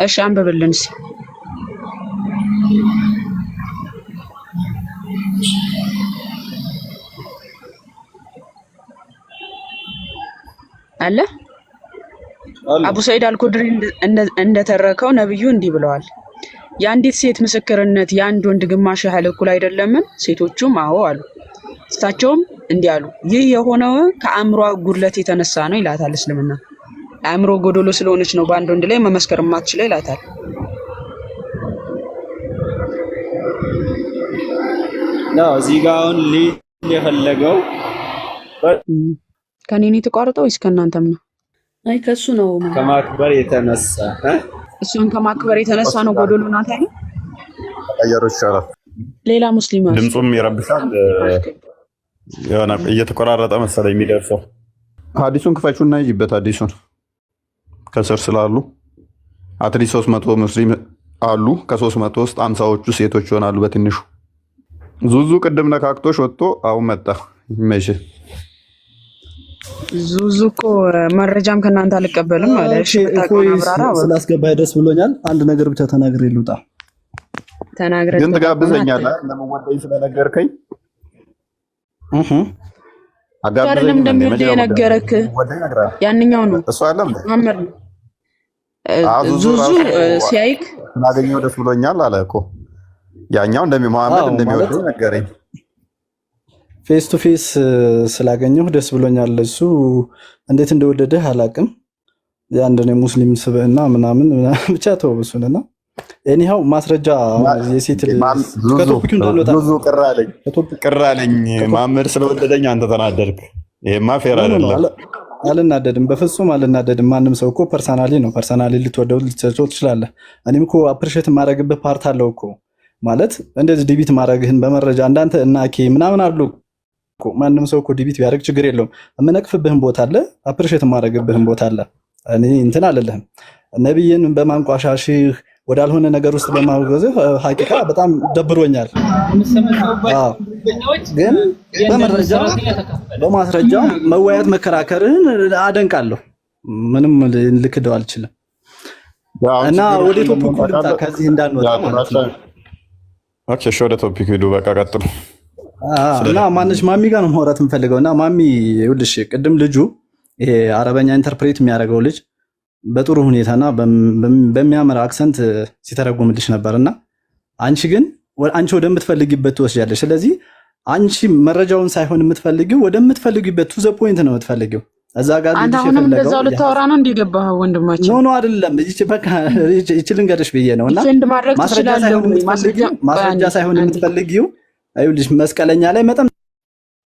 እሺ አንብብልን እስኪ። አለ አቡ ሰይድ አልኩድሪ እንደተረከው ነብዩ እንዲህ ብለዋል። የአንዲት ሴት ምስክርነት የአንድ ወንድ ግማሽ ያህል እኩል አይደለምን? ሴቶቹም አዎ አሉ። እሳቸውም እንዲህ አሉ፣ ይህ የሆነው ከአእምሮ ጉድለት የተነሳ ነው ይላታል እስልምና። አእምሮ ጎዶሎ ስለሆነች ነው በአንድ ወንድ ላይ መመስከር የማትችለው ይላታል። ነው እዚህ ጋር አሁን የፈለገው ከኔ ነው የተቋረጠው ወይስ ከእናንተም ነው? አይ ከሱ ነው። ከማክበር የተነሳ እሱን ከማክበር የተነሳ ነው ጎዶሎ ናት አይደል? አየሩ ይሻላል። ሌላ ሙስሊም ድምጹም ይረብሻል። የሆነ እየተቆራረጠ መሰለኝ የሚደርሰው። ሐዲሱን ክፈቹና ይጅበት። ሐዲሱን ከስር ስላሉ አትሊስት 300 ሙስሊም አሉ። ከ300 ውስጥ 50ዎቹ ሴቶች ይሆናሉ በትንሹ። ዙዙ ቅድም ነካክቶሽ ወጥቶ አሁን መጣ። ይመሽ ዙዙ እኮ መረጃም ከእናንተ አልቀበልም አለ። እሺ እፎይ ስላስገባኝ ደስ ብሎኛል። አንድ ነገር ብቻ ተናግሬ ልውጣ። ተናግረህ ግን ትጋብዘኛለህ ለመወደኝ ስለነገርከኝ። አይደለም እንደሚወድ የነገረክ ያንኛው ነው እሱ አለም መሐመድ ነው። ዙዙ ሲያይክ ስላገኘው ደስ ብሎኛል አለ እኮ። ያኛው መሐመድ እንደሚወደኝ ነገረኝ። ፌስ ቱ ፌስ ስላገኘሁ ደስ ብሎኛል። እሱ እንዴት እንደወደደህ አላቅም። የአንድ ነው ሙስሊም ስብዕና ምናምን ብቻ ተወው እሱንና ኤኒሃው ማስረጃ የሴት ከቶፒኩ እንዳልወጣ ቅር አለኝ። መሐመድ ስለወደደኝ አንተ ተናደድክ። ይሄማ ፌር አይደለም። አልናደድም፣ በፍጹም አልናደድም። ማንም ሰው እኮ ፐርሰናሊ ነው። ፐርሰናሊ ልትወደው ልትሰጪው ትችላለህ። እኔም እኮ አፕሪሼት የማደርግበት ፓርት አለው እኮ ማለት እንደዚህ ዲቢት ማድረግህን በመረጃ እንዳንተ እና ኬ ምናምን አሉ እኮ። ማንም ሰው እኮ ዲቢት ቢያደርግ ችግር የለውም። የምነቅፍብህን ቦታ አለ፣ አፕሪሼት የማደርግብህን ቦታ አለ። እኔ እንትን አለልህም። ነብይን በማንቋሻሽህ ወዳልሆነ ነገር ውስጥ በማውገዝህ ሐቂቃ በጣም ደብሮኛል። ግን በማስረጃ መወያየት መከራከርህን አደንቃለሁ። ምንም ልክደው አልችልም። እና ወደ ቶፒኩ ልምጣ ከዚህ እንዳንወጣ ማለት ነው። ኦኬ እሺ፣ ወደ ቶፒኩ ሂዱ። በቃ ቀጥሉ። እና ማነች ማሚ ጋር ነው ማውራት የምፈልገው። እና ማሚ ይኸውልሽ ቅድም ልጁ ይሄ አረበኛ ኢንተርፕሬት የሚያደርገው ልጅ በጥሩ ሁኔታና በሚያምር አክሰንት ሲተረጉምልሽ ነበርና አንቺ ግን አንቺ ወደምትፈልጊበት ትወስጃለሽ። ስለዚህ አንቺ መረጃውን ሳይሆን የምትፈልጊው ወደምትፈልጊበት ቱ ዘ ፖይንት ነው የምትፈልጊው። እዛ ጋር አንተ አሁንም እንደዛው ልታወራ ነው እንዲገባህ ወንድማችን። ኖ አይደለም። እቺ በቃ እቺ ልንገርሽ ብዬ ነውና ማስረጃ ሳይሆን የምትፈልጊው አይውልሽ መስቀለኛ ላይ መጠም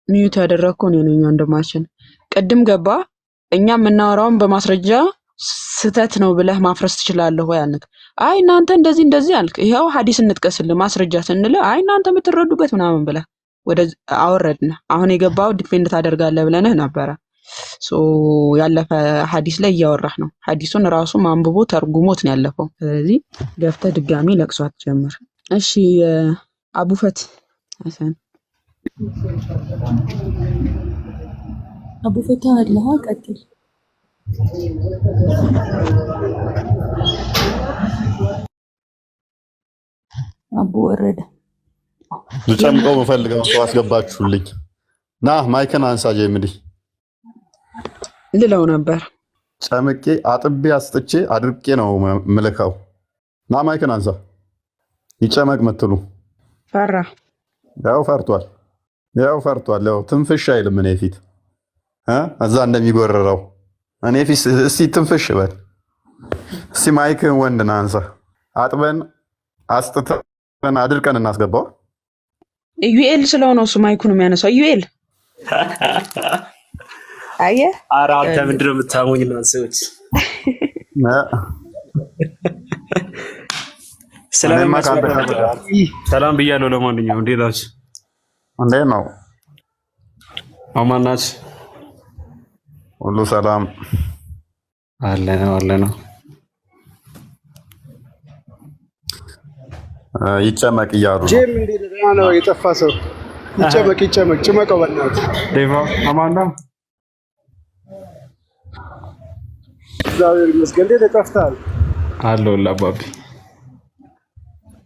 ሚዩት ያደረግከው እኔ ነኝ ወንድማችን። ቅድም ገባ እኛ የምናወራውን በማስረጃ ስተት ነው ብለህ ማፍረስ ትችላለህ ወይ አልክ። አይ እናንተ እንደዚህ አልክ። ይሄው ሐዲስ እንጥቀስልህ ማስረጃ ስንል አይ እናንተ የምትረዱበት ምናምን ብለህ ወደ አወረድና አሁን የገባው ዲፌንድ ታደርጋለህ ብለንህ ነበረ። ያለፈ ሐዲስ ላይ እያወራህ ነው። ሐዲሱን ራሱ ማንብቦ ተርጉሞት ነው ያለፈው። ስለዚህ ገፍተህ ድጋሚ ለቅሶ አትጀምር። እሺ አቡፈት ሐሰን አቡፈታ አለህ ቀጥል። አቡ ወረደ ልጨምቀው የምፈልገው ሰው አስገባችሁልኝ። ና ማይክን አንሳ ጀምዲ ልለው ነበር። ጨምቄ አጥቤ አስጥቼ አድርቄ ነው ምልከው። ና ማይክን አንሳ። ይጨመቅ ምትሉ ፈራ። ያው ፈርቷል። ያው ትንፍሽ አይልም እኔ ፊት እዛ እንደሚጎረረው እኔ ፊት እስቲ ትንፍሽ በል እስቲ። ማይክን ወንድ ና አንሳ። አጥበን አስጥተን አድርቀን እናስገባው። ዩኤል ስለሆነ እሱ ማይኩን የሚያነሳው ዩኤል። አየህ ኧረ አንተ ምንድን ነው የምታሙኝ እናንተ ሰዎች? ሰላም ብያለሁ። ለማንኛውም እንዴት ናችሁ? እንዴት ነው? አማን ናችሁ? ሁሉ ሰላም አለ ነው። ይጨመቅ እያሉ ጄም እንዴት ነው? የጠፋ ሰው ይጨመቅ ጭመቀው በእናትህ። ዴቫ አማን ነው? እግዚአብሔር ይመስገን። እንዴት ጠፍተሃል? አለሁልህ አባቢ።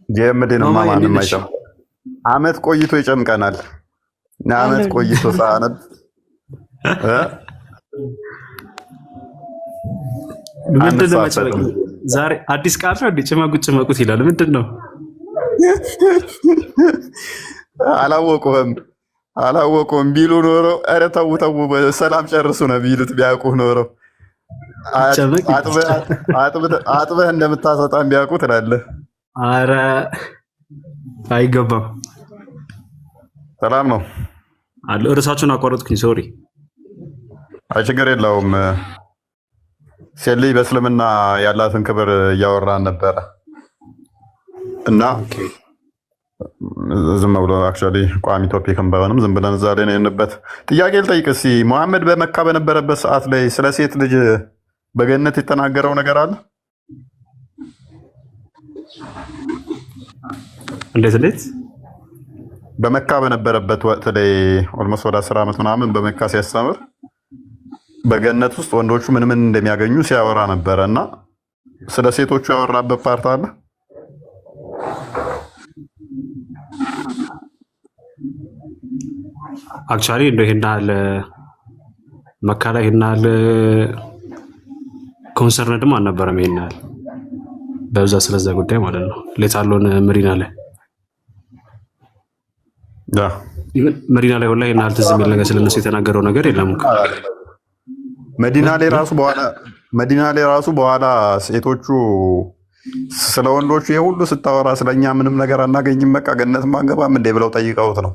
ጄም ምንድን ነው? ማንም አይጨምቅ። አመት ቆይቶ ይጨምቀናል። አመት ቆይቶ ሳነብ ምንድን ነው መጨረቅ? ዛሬ አዲስ ቃል ነው እንዴ? ጭመቁት ይላል። ምንድን ነው? አላወቁም ቢሉ ኖሮ ኧረ ተው በሰላም ጨርሱ ነው ቢሉት ቢያውቁ ኖሮ አጥበህ እንደምታሰጣም ቢያውቁ ትላለህ። ኧረ አይገባም። ሰላም ነው አለ። እርሳችሁን አቋረጥኩኝ። ሶሪ። አይ ችግር የለውም። ሴሊ በእስልምና ያላትን ክብር እያወራን ነበረ እና ዝም ብሎ አክቹዋሊ ቋሚ ቶፒክም ባይሆንም ዝም ብለን እዛ ላይ ነው የሆንበት። ጥያቄ ልጠይቅ እስኪ። ሙሐመድ በመካ በነበረበት ሰዓት ላይ ስለ ሴት ልጅ በገነት የተናገረው ነገር አለ? እንዴት? በመካ በነበረበት ወቅት ላይ ኦልሞስት ወደ 10 ዓመት ምናምን በመካ ሲያስተምር በገነት ውስጥ ወንዶቹ ምን ምን እንደሚያገኙ ሲያወራ ነበረ እና ስለ ሴቶቹ ያወራበት ፓርት አለ። አክቹዋሊ እንደው ይሄናል መካ ላይ ይሄናል ኮንሰርን ደግሞ አልነበረም። ይሄናል በዛ ስለዛ ጉዳይ ማለት ነው። ሌታሎን መዲና ላይ መዲና ላይ ወላሂ ይሄናል ትዝ የሚል ነገር ስለነሱ የተናገረው ነገር የለም። መዲና ላይ ራሱ በኋላ ሴቶቹ ስለ ወንዶቹ የሁሉ ስታወራ ስለኛ ምንም ነገር አናገኝም፣ በቃ ገነት ማንገባም እንዴ ብለው ጠይቀውት ነው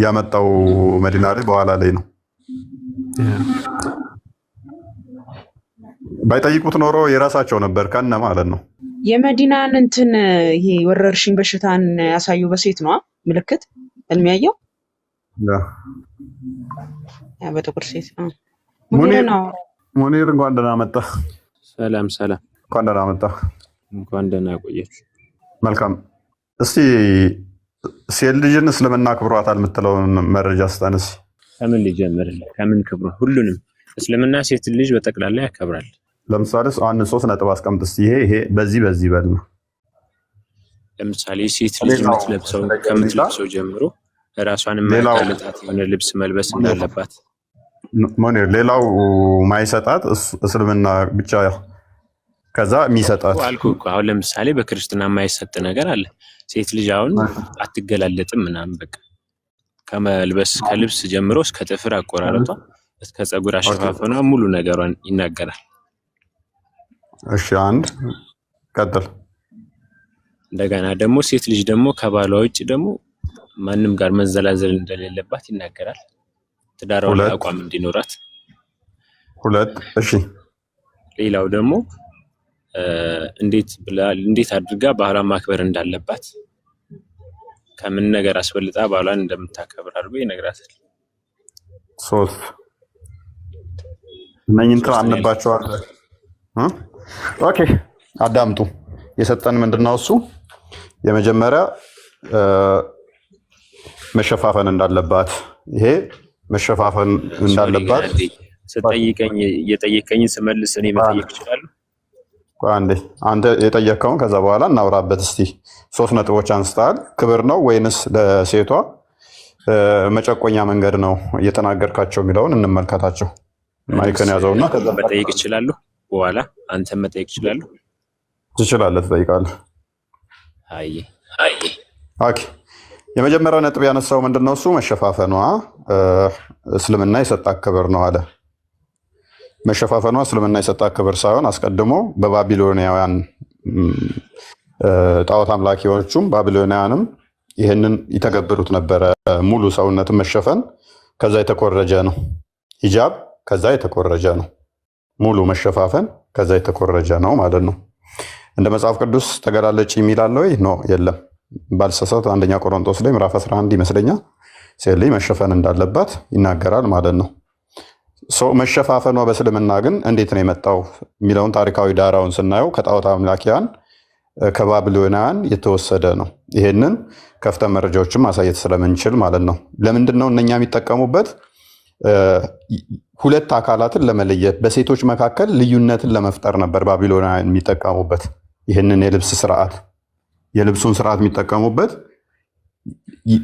ያመጣው። መዲና ላይ በኋላ ላይ ነው። ባይጠይቁት ኖሮ የራሳቸው ነበር ከነ ማለት ነው። የመዲናን እንትን ይሄ ወረርሽኝ በሽታን ያሳዩ በሴት ነው ምልክት የሚያየው በጥቁር ሴት ነው። ሙኒር እንኳን ደህና መጣ። ሰላም እንኳን ደህና መጣ። እንኳን ደህና ቆያችሁ። መልካም። እስቲ ሴት ልጅን እስልምና ክብሯታል የምትለውን መረጃ ስጠንስ። ከምን ልጀምርልህ? ከምን ክብሯ? ሁሉንም እስልምና ሴት ልጅ በጠቅላላ ያከብራል። ለምሳሌ አንድ 3 ነጥብ አስቀምጥ እስቲ። ይሄ በዚህ በል ነው። ለምሳሌ ሴት ልጅ ከምትለብሰው ጀምሮ ራሷን ማያለጣት የሆነ ልብስ መልበስ እንዳለባት ሞኔር ሌላው ማይሰጣት እስልምና ብቻ ከዛ የሚሰጣት አልኩህ እኮ። አሁን ለምሳሌ በክርስትና የማይሰጥ ነገር አለ። ሴት ልጅ አሁን አትገላለጥም ምናምን በቃ ከመልበስ ከልብስ ጀምሮ እስከ ጥፍር አቆራረጧ እስከ ፀጉር አሸፋፈኗ ሙሉ ነገሯን ይናገራል። እሺ አንድ ቀጥል። እንደገና ደግሞ ሴት ልጅ ደግሞ ከባሏ ውጭ ደግሞ ማንም ጋር መዘላዘል እንደሌለባት ይናገራል። ትዳሯን አቋም እንዲኖራት 2 እሺ። ሌላው ደግሞ እንዴት አድርጋ ባህሏን ማክበር እንዳለባት ከምን ነገር አስበልጣ ባህሏን እንደምታከብር አድርጎ ይነግራታል። 3 እነኝን ተአንባቸዋል። ኦኬ አዳምጡ። የሰጠን ምንድነው እሱ? የመጀመሪያ መሸፋፈን እንዳለባት። ይሄ መሸፋፈን እንዳለባት የጠየቀኝ ስመልስ እኔ መጠየቅ እችላለሁ? አንተ የጠየቀውን ከዛ በኋላ እናውራበት እስቲ። 3 ነጥቦች አንስተሃል። ክብር ነው ወይንስ ለሴቷ መጨቆኛ መንገድ ነው እየተናገርካቸው የሚለውን እንመልከታቸው። ማይክን ያዘውና ከዛ መጠየቅ እችላለሁ። በኋላ አንተም መጠየቅ እችላለሁ? ትችላለህ፣ ትጠይቃለህ። ኦኬ የመጀመሪያው ነጥብ ያነሳው ምንድነው እሱ? መሸፋፈኗ እስልምና የሰጣት ክብር ነው አለ። መሸፋፈኗ እስልምና የሰጣት ክብር ሳይሆን አስቀድሞ በባቢሎናውያን ጣዖት አምላኪዎቹም ባቢሎናውያንም ይህንን ይተገብሩት ነበረ። ሙሉ ሰውነትን መሸፈን ከዛ የተኮረጀ ነው። ሂጃብ ከዛ የተኮረጀ ነው። ሙሉ መሸፋፈን ከዛ የተኮረጀ ነው ማለት ነው። እንደ መጽሐፍ ቅዱስ ተገላለጭ የሚላል ወይ? ኖ የለም። ባልሰሳት 1ኛ ቆሮንቶስ ላይ ምዕራፍ 11 ይመስለኛል ሴት ልጅ መሸፈን እንዳለባት ይናገራል ማለት ነው። መሸፋፈኗ በእስልምና ግን እንዴት ነው የመጣው የሚለውን ታሪካዊ ዳራውን ስናየው ከጣዖት አምላኪያን ከባቢሎናውያን የተወሰደ ነው። ይሄንን ከፍተን መረጃዎችን ማሳየት ስለምንችል ማለት ነው። ለምንድን ነው እነኛ የሚጠቀሙበት? 2 አካላትን ለመለየት በሴቶች መካከል ልዩነትን ለመፍጠር ነበር ባቢሎናውያን የሚጠቀሙበት። ይህንን የልብሱን ስርዓት የሚጠቀሙበት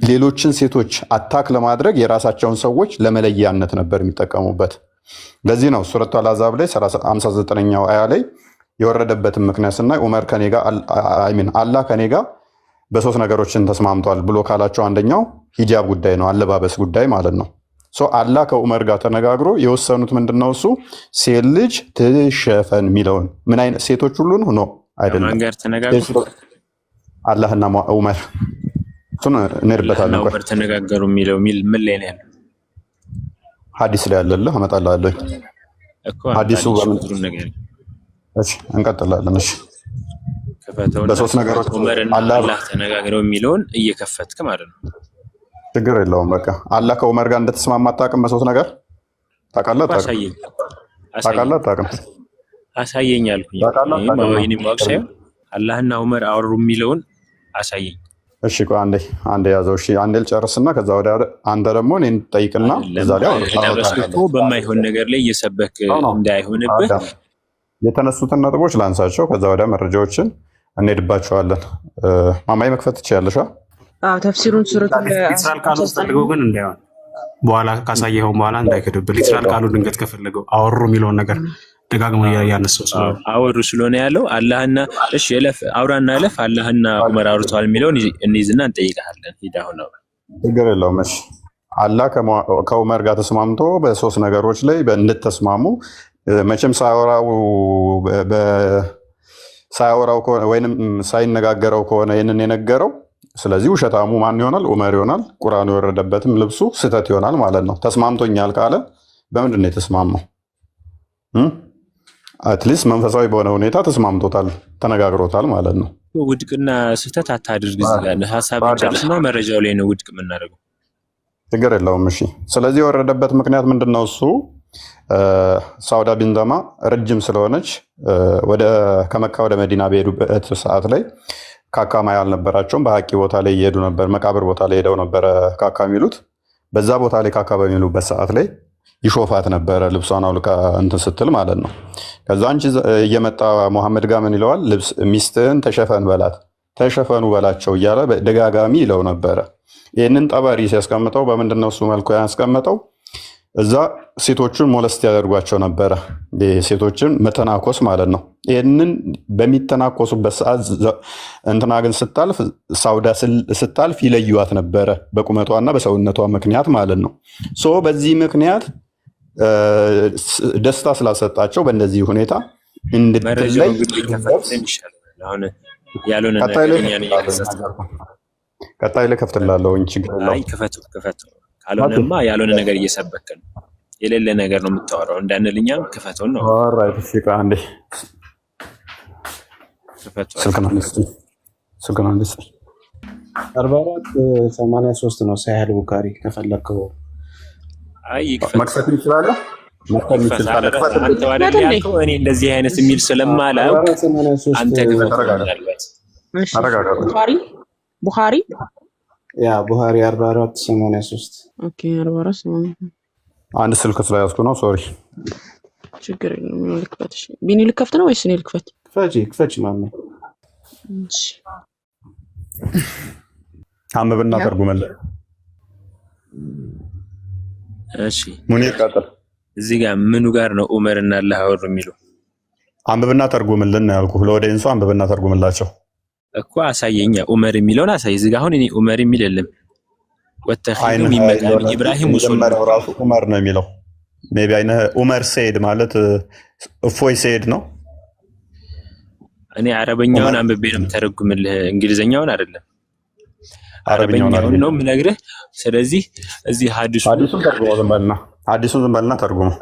ሌሎችን ሴቶች አታክ ለማድረግ የራሳቸውን ሰዎች ለመለያነት ነበር የሚጠቀሙበት። ለዚህ ነው ሱረቱ አልአሕዛብ ላይ 59ኛው አያ ላይ የወረደበትን ምክንያት ስናይ ዑመር አላህ ከኔ ጋር በ3 ነገሮችን ተስማምቷል ብሎ ካላቸው አንደኛው ሂጃብ ጉዳይ ነው፣ አለባበስ ጉዳይ ማለት ነው። አላህ ከዑመር ጋር ተነጋግሮ የወሰኑት ምንድነው እሱ? ሴት ልጅ ትሸፈን የሚለውን ምን አይነት ሴቶች ሁሉ ነው አይደለም፣ አላህና ዑመር እሱን እንሄድበታለን። ዑመር ተነጋገሩ የሚለው ምን ላይ ነው ያለው? ሐዲስ ላይ ያለልህ አመጣልሃለሁ እኮ ሐዲሱ እሺ እንቀጥላለን። እሺ በ3 ነገሮች አላህ ተነጋግረው የሚለውን እየከፈትክ ማለት ነው። ችግር የለውም። በቃ አላህ ከዑመር ጋር እንደተስማማ አታውቅም? በ3 ነገር ታውቃለህ? አሳየኝ አልኩኝ። ማወቅ ሳይሆን አላህና ዑመር አወሩ የሚለውን አሳየኝ። እሺ ቆይ አንዴ ያዘው። እሺ አንዴ ልጨርስና ከዛ ወደ አንተ ደግሞ እኔን ጠይቅና እዛ ላይ ዳበስኩ በማይሆን ነገር ላይ እየሰበክ እንዳይሆንብህ የተነሱትን ነጥቦች ላንሳቸው። ከዛ ወደ መረጃዎችን እንሄድባቸዋለን። ማማይ መክፈት ትችያለሽ? አዎ ተፍሲሩን ሱረቱን ሊትራል ቃሉ ፈልገው ግን እንዳይሆን በኋላ ካሳየኸው በኋላ እንዳይከድብህ። ሊትራል ቃሉ ድንገት ከፈለገው አወሩ የሚለውን ነገር ደጋግሞ ያነሳው ስለሆነ አወሩ ስለሆነ ያለው አላህና እሺ እለፍ አውራና እለፍ አላህና ዑመር አውርተዋል የሚለውን እንይዝና እንጠይቃለን። ሂዳው ነው ችግር የለውም። እሺ አላህ ከዑመር ጋር ተስማምቶ በሶስት ነገሮች ላይ እንድትስማሙ መቼም ሳያወራው ወይንም ሳይነጋገረው ከሆነ ይህንን የነገረው ስለዚህ ውሸታሙ ማን ይሆናል? ዑመር ይሆናል። ቁርአኑ የወረደበትም ልብሱ ስህተት ይሆናል ማለት ነው። ተስማምቶኛል ካለ በምንድን ነው የተስማማው? አትሊስት መንፈሳዊ በሆነ ሁኔታ ተስማምቶታል፣ ተነጋግሮታል ማለት ነው። ውድቅና ስህተት አታድርግ። እዚህ ጋር ሀሳብ ጨርስና መረጃው ላይ ነው ውድቅ የምናደርገው። ችግር የለውም። እሺ ስለዚህ የወረደበት ምክንያት ምንድን ነው? እሱ ሳውዳ ቢን ዘማ ረጅም ስለሆነች ከመካ ወደ መዲና በሄዱበት ሰዓት ላይ ካካ ማያ አልነበራቸውም። በሀቂ ቦታ ላይ እየሄዱ ነበር፣ መቃብር ቦታ ላይ ሄደው ነበረ ካካ የሚሉት። በዛ ቦታ ላይ ካካ በሚሉበት ሰዓት ላይ ይሾፋት ነበረ፣ ልብሷን አውልቃ እንትን ስትል ማለት ነው። ከዛ አንቺ እየመጣ መሐመድ ጋር ምን ይለዋል? ሚስትህን ተሸፈን በላት፣ ተሸፈኑ በላቸው እያለ ደጋጋሚ ይለው ነበረ። ይህንን ጠባሪ ሲያስቀምጠው በምንድን ነው እሱ መልኩ ያስቀመጠው? እዛ ሴቶችን ሞለስት ያደርጓቸው ነበረ፣ ሴቶችን መተናኮስ ማለት ነው። ይህንን በሚተናኮሱበት ሰዓት እንትና ግን ስታልፍ ሳውዳ ስታልፍ ይለዩዋት ነበረ፣ በቁመቷና በሰውነቷ ምክንያት ማለት ነው። ሶ በዚህ ምክንያት ደስታ ስላሰጣቸው በእንደዚህ ሁኔታ እንድትለይ ቀጣይ ላይ ከፍትላለሁ። ችግር የለውም። ክፈቱ ካልሆነማ ያልሆነ ነገር እየሰበክ ነው፣ የሌለ ነገር ነው የምታወራው እንዳንል እኛም ክፈቱን ነው። ኦልራይት እሺ አንዴ ስልክና አንስቲ 4483 ነው ሳሂህ ቡኻሪ ከፈለከው መክፈት ይችላል። እኔ እንደዚህ አይነት የሚል ስለማላውቅ አንተ ቡኻሪ ያ ቡኻሪ 4483 ኦኬ 4483 አንድ ስልክ ስለያዝኩ ነው። ሶሪ ችግር የለም። ልክፈት። እሺ ቢኒ ልከፍት ነው ወይስ እኔ ልክፈት? ክፈች ማማ። እሺ አንብብና ተርጉመልህ። እሺ ሙኒር ቀጥል። እዚህ ጋር ምኑ ጋር ነው ዑመርና አላህ አወሩ የሚለው? አንብብና ተርጉምልን ነው ያልኩህ። ለወደንሱ አንብብና ተርጉምላቸው እኮ አሳየኛ። ዑመር የሚለውን አሳይ። እዚህ ጋር አሁን እኔ ዑመር የሚል የለም። ወተኺሉ ሚን መቃሚ ኢብራሂም ሙሰላ ራሱ ዑመር ነው የሚለው። ሜቢ አይነ ዑመር ሰይድ ማለት እፎይ ሰይድ ነው። እኔ አረበኛውን አንብቤ ነው የምተረጉምልህ፣ እንግሊዘኛውን አይደለም። አረበኛውን ነው የምነግርህ። ስለዚህ እዚህ ሐዲሱን ተርጉመው ዝም በልና ተርጉመው።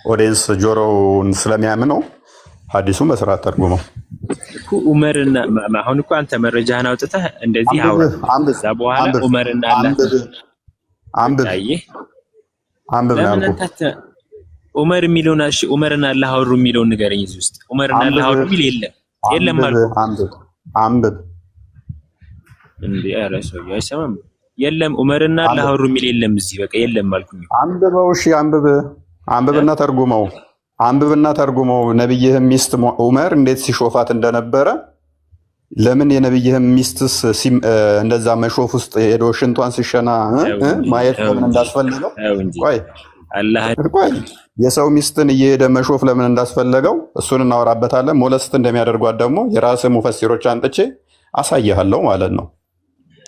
ኦዲየንስ ጆሮውን ስለሚያምነው ሐዲሱን በስርዓት ተርጉመው። ዑመርና አሁን እኮ አንተ መረጃህን አውጥተህ እንደዚህ አውራ። ከዛ በኋላ ዑመርና አላህ አንብብ ነው ያልኩህ። ዑመር የሚለውን እሺ፣ ዑመርና አላህ አወሩ የሚለውን ንገረኝ። እዚህ ውስጥ ዑመርና አላህ አወሩ የሚል የለም አልኩህ። አንብብ እንዴ! ኧረ ሰውዬው አይሰማም። የለም ዑመርና አላህ አወሩ የሚል የለም እዚህ፣ በቃ የለም አልኩኝ። አንብበው። እሺ አንብብና ተርጉመው። ነብይህም ሚስት ዑመር እንዴት ሲሾፋት እንደነበረ፣ ለምን የነብይህም ሚስትስ እንደዛ መሾፍ ውስጥ ሄዶ ሽንቷን ሲሸና ማየት ለምን እንዳስፈለገው፣ የሰው ሚስትን እየሄደ መሾፍ ለምን እንዳስፈለገው እሱን እናወራበታለን። ሞለስት እንደሚያደርጓት ደግሞ የራስህ ሙፈሲሮች አንጥቼ አሳይሃለሁ ማለት ነው።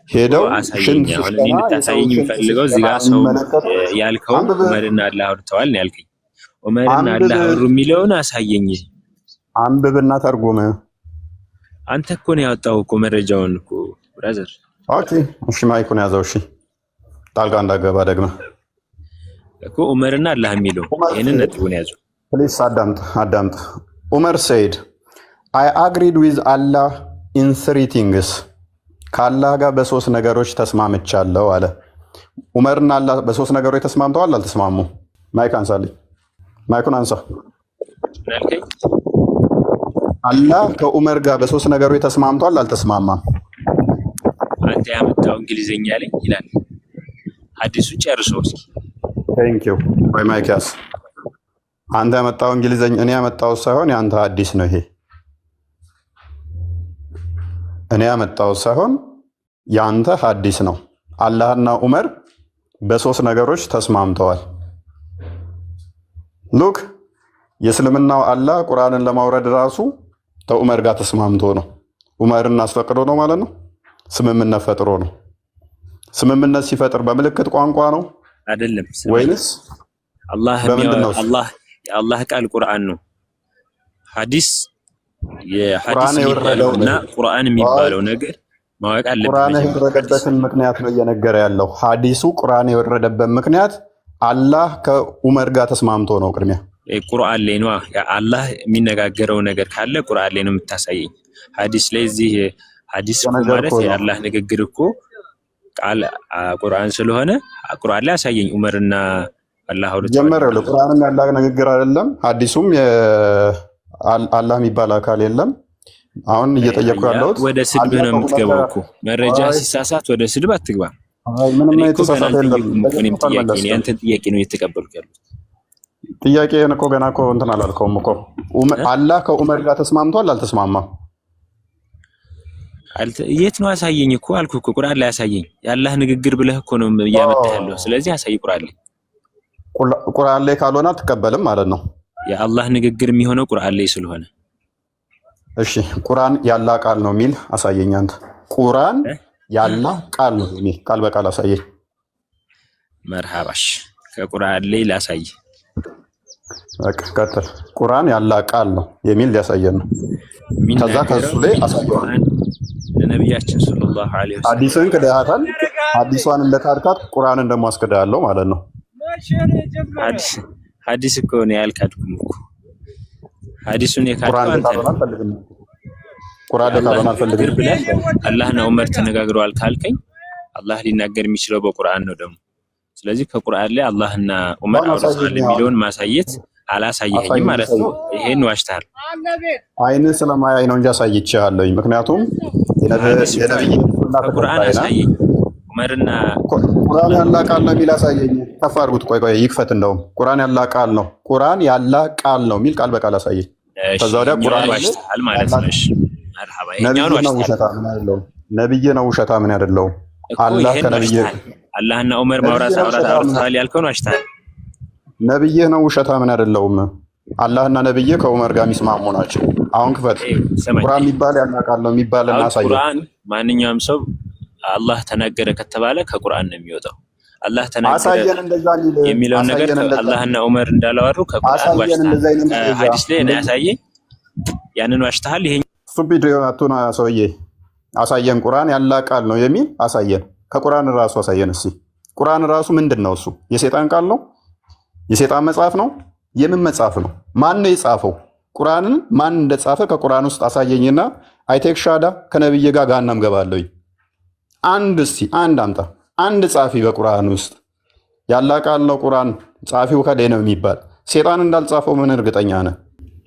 ሄደው ሽንት እንድታሳየኝ የምፈልገው እዚህ ጋር ሰው ያልከው ዑመርና አላህ አውርተዋል ነው ያልከኝ። ዑመርና አላህ አወሩ የሚለውን አሳየኝ። አንብብና ተርጉም። አንተ እኮ ነው ያወጣው እኮ መረጃውን እኮ ብራዘር። ኦኬ እሺ፣ ማይኩን ያዘው። እሺ ጣልቃ እንዳገባ ደግመህ እኮ ዑመርና አላህ የሚለው ይሄንን ነጥቡን ያዙ ፕሊስ። አዳምጥ። ዑመር ሰይድ አይ አግሪድ ዊዝ አላህ ኢን 3 ቲንግስ፣ ከአላህ ጋር በሶስት ነገሮች ተስማምቻለሁ አለ። ዑመርና አላህ በሶስት ነገሮች ተስማምተዋል አልተስማሙ? ማይክ አንሳልኝ። ማይኩን አንሳ። አላህ ከዑመር ጋር በሶስት ነገሮች ተስማምቷል አልተስማማም? አንተ ያመጣው እንግሊዘኛ ላይ ይላል። ሐዲሱ ጨርሶ እስኪ ቴንክ ዩ ወይ ማይካስ አንተ ያመጣው እንግሊዘኛ እኔ ያመጣው ሳይሆን ያንተ ሐዲስ ነው ይሄ። እኔ ያመጣው ሳይሆን ያንተ ሐዲስ ነው። አላህና ዑመር በሶስት ነገሮች ተስማምተዋል። ሉክ የእስልምናው አላህ ቁርአንን ለማውረድ ራሱ ከዑመር ጋር ተስማምቶ ነው። ዑመርን አስፈቅዶ ነው ማለት ነው። ስምምነት ፈጥሮ ነው። ስምምነት ሲፈጥር በምልክት ቋንቋ ነው አይደለም ወይንስ የአላህ ቃል ቁርአን ነው? ሐዲስ የሐዲስ የሚባለውና ቁርአን የሚባለው ነገር ማወቅ አለብን። ቁርአን የወረደበትን ምክንያት ነው እየነገረ ያለው። ሐዲሱ ቁርአን የወረደበት ምክንያት አላህ ከዑመር ጋር ተስማምቶ ነው። ቅድሚያ ቁርአን ላይ ነው አላህ የሚነጋገረው ነገር ካለ ቁርአን ላይ ነው የምታሳየኝ። ሐዲስ ላይ እዚህ ሐዲስ ማለት የአላህ ንግግር እኮ ቃል ቁርአን ስለሆነ ቁርአን ላይ አሳየኝ። ዑመርና አላህ ወርዶ ጀመረው። ቁርአንም ያላህ ንግግር አይደለም፣ ሐዲሱም አላህ የሚባል አካል የለም። አሁን እየጠየቁ ያለሁት ወደ ስድብ ነው የምትገባው እኮ መረጃ ሲሳሳት ወደ ስድብ አትግባ። ምንም የተሳሳተ የለም። ያንተን ጥያቄ ነው እየተቀበልኩ ያለሁት። ጥያቄን እኮ ገና እኮ እንትን አላልከውም እኮ። አላህ ከዑመር ጋር ተስማምቷል አልተስማማም? የት ነው አሳየኝ እኮ አልኩህ እኮ ቁርአን ላይ አሳየኝ። የአላህ ንግግር ብለህ እኮ ነው እያመጣህ ያለው። ስለዚህ አሳይ ቁርአን ላይ። ቁርአን ላይ ካልሆነ አትቀበልም ማለት ነው። የአላህ ንግግር የሚሆነው ቁርአን ላይ ስለሆነ እሺ፣ ቁርአን ያላህ ቃል ነው የሚል አሳየኝ አንተ። ቁርአን ያላህ ቃል ነው የሚል ቃል በቃል አሳየኝ። መርሃባሽ ከቁርአን ላይ ላሳይ። በቃ ቀጥል። ቁርአን ያላህ ቃል ነው የሚል ሊያሳየን ነው። ከዛ ከሱ ላይ አሳየን። ለነብያችን ሰለላሁ ዐለይሂ ወሰለም ሐዲስን ክዳታል። ሐዲሷን እንደካድካት ቁርአንን ደግሞ አስከዳለሁ ማለት ነው። ሐዲስ እኮ ነው ያልካድኩም እኮ ሐዲሱን የካድኩ አንተ ቁርአን ለካዶና አልፈልግም ብለህ አላህና ዑመር ተነጋግረዋል ካልከኝ አላህ ሊናገር የሚችለው በቁርአን ነው ደግሞ። ስለዚህ ከቁርአን ላይ አላህና ዑመር አውርተዋል የሚለውን ማሳየት አላሳየኸኝም ማለት ነው። ይሄን ዋሽተሃል። አይን ስለማያይ ነው እንጂ አሳይቼሃለሁ። ምክንያቱም የነብይ ቁርአን አሳየኝ። ዑመርና ቁርአን ያላህ ቃል ነው የሚል አሳየኝ። ከፍ አድርጉት። ቆይ ይክፈት። እንደውም ቁርአን ያላህ ቃል ነው፣ ቁርአን ያላህ ቃል ነው የሚል ቃል በቃል አሳየኝ። ከዛ ወዲያ ቁርአን ዋሽተሃል ማለት ነው። እሺ መርሐባ። ነብይ ነው ውሸታ ምን አይደለም። ነብይ ነው ውሸታ ምን አይደለም። አላህ ከነብይ አላህና ዑመር አውርተዋል ያልከውን ዋሽተሃል። ነብይ ነው ውሸታ ምን አይደለም። አላህና ነብይ ከዑመር ጋር የሚስማሙ ናቸው። አሁን ክፈት። ቁርአን የሚባል ያላህ ቃል ነው የሚባልና አሳየኝ። ቁርአን ማንኛውም ሰው አላህ ተናገረ ከተባለ ከቁርአን ነው የሚወጣው። አላህ ተናገረ የሚለው ነገር አላህና ዑመር እንዳላወሩ ከቁርአን ዋሽተሃል። ሐዲስ ላይ ነው ያሳየኝ። ያንን ዋሽተሃል። ይሄ ስቱፒድ አቱና ሰውዬ አሳየን። ቁርአን ያላህ ቃል ነው የሚል አሳየን። ከቁርአን ራሱ አሳየን እስኪ። ቁርአን ራሱ ምንድነው? እሱ የሰይጣን ቃል ነው? የሰይጣን መጽሐፍ ነው? የምን መጽሐፍ ነው? ማን ነው የጻፈው? ቁርአንን ማን እንደጻፈ ከቁርአን ውስጥ አሳየኝና አይቴክ ሻዳ ከነብይ ጋር ጋናም ገባለሁኝ። አንድ አምጣ። አንድ ጻፊ በቁርአን ውስጥ ያላህ ቃል ነው ቁርአን ጻፊው ከላይ ነው የሚባል ሰይጣን እንዳልጻፈው ምን እርግጠኛ ነህ?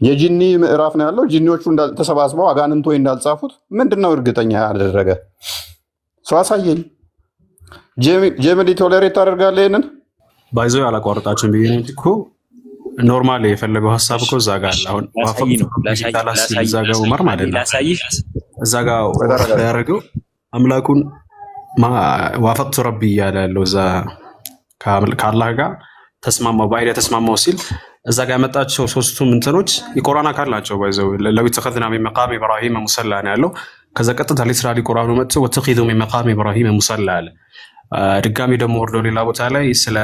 የጂኒ ምዕራፍ ነው ያለው። ጂኒዎቹ ተሰባስበው አጋንንት ወይ እንዳልጻፉት ምንድነው እርግጠኛ ያደረገ ሰው አሳየኝ። ጀምዲ ቶለሬት ታደርጋለህ? ይሄንን ባይዘው ያላቋርጣችሁን ብዬ ነው እኮ ኖርማል የፈለገው ሐሳብ እኮ እዛ ጋር አለ። አሁን እዛ ጋር ዑመር ማለት ነው እዛ ጋር ያደረገው አምላኩን ዋፈቅቱ ረቢ እያለ ያለው እዛ ከአላህ ጋር ተስማማው ባይደ ተስማማው ሲል እዛ ጋር ያመጣቸው ሶስቱም እንትኖች የቁርአን አካል ናቸው። ባይዘው ለው ተኸዝና ሚን መቃም ኢብራሂም ሙሰላ ነው ያለው። ከዛ ቀጥታ ሊስራሊ ቁርአኑ መጥቶ ወተኺዙ ሚን መቃም ኢብራሂም ሙሰላ አለ። ድጋሚ ደግሞ ወርዶ ሌላ ቦታ ላይ ስለ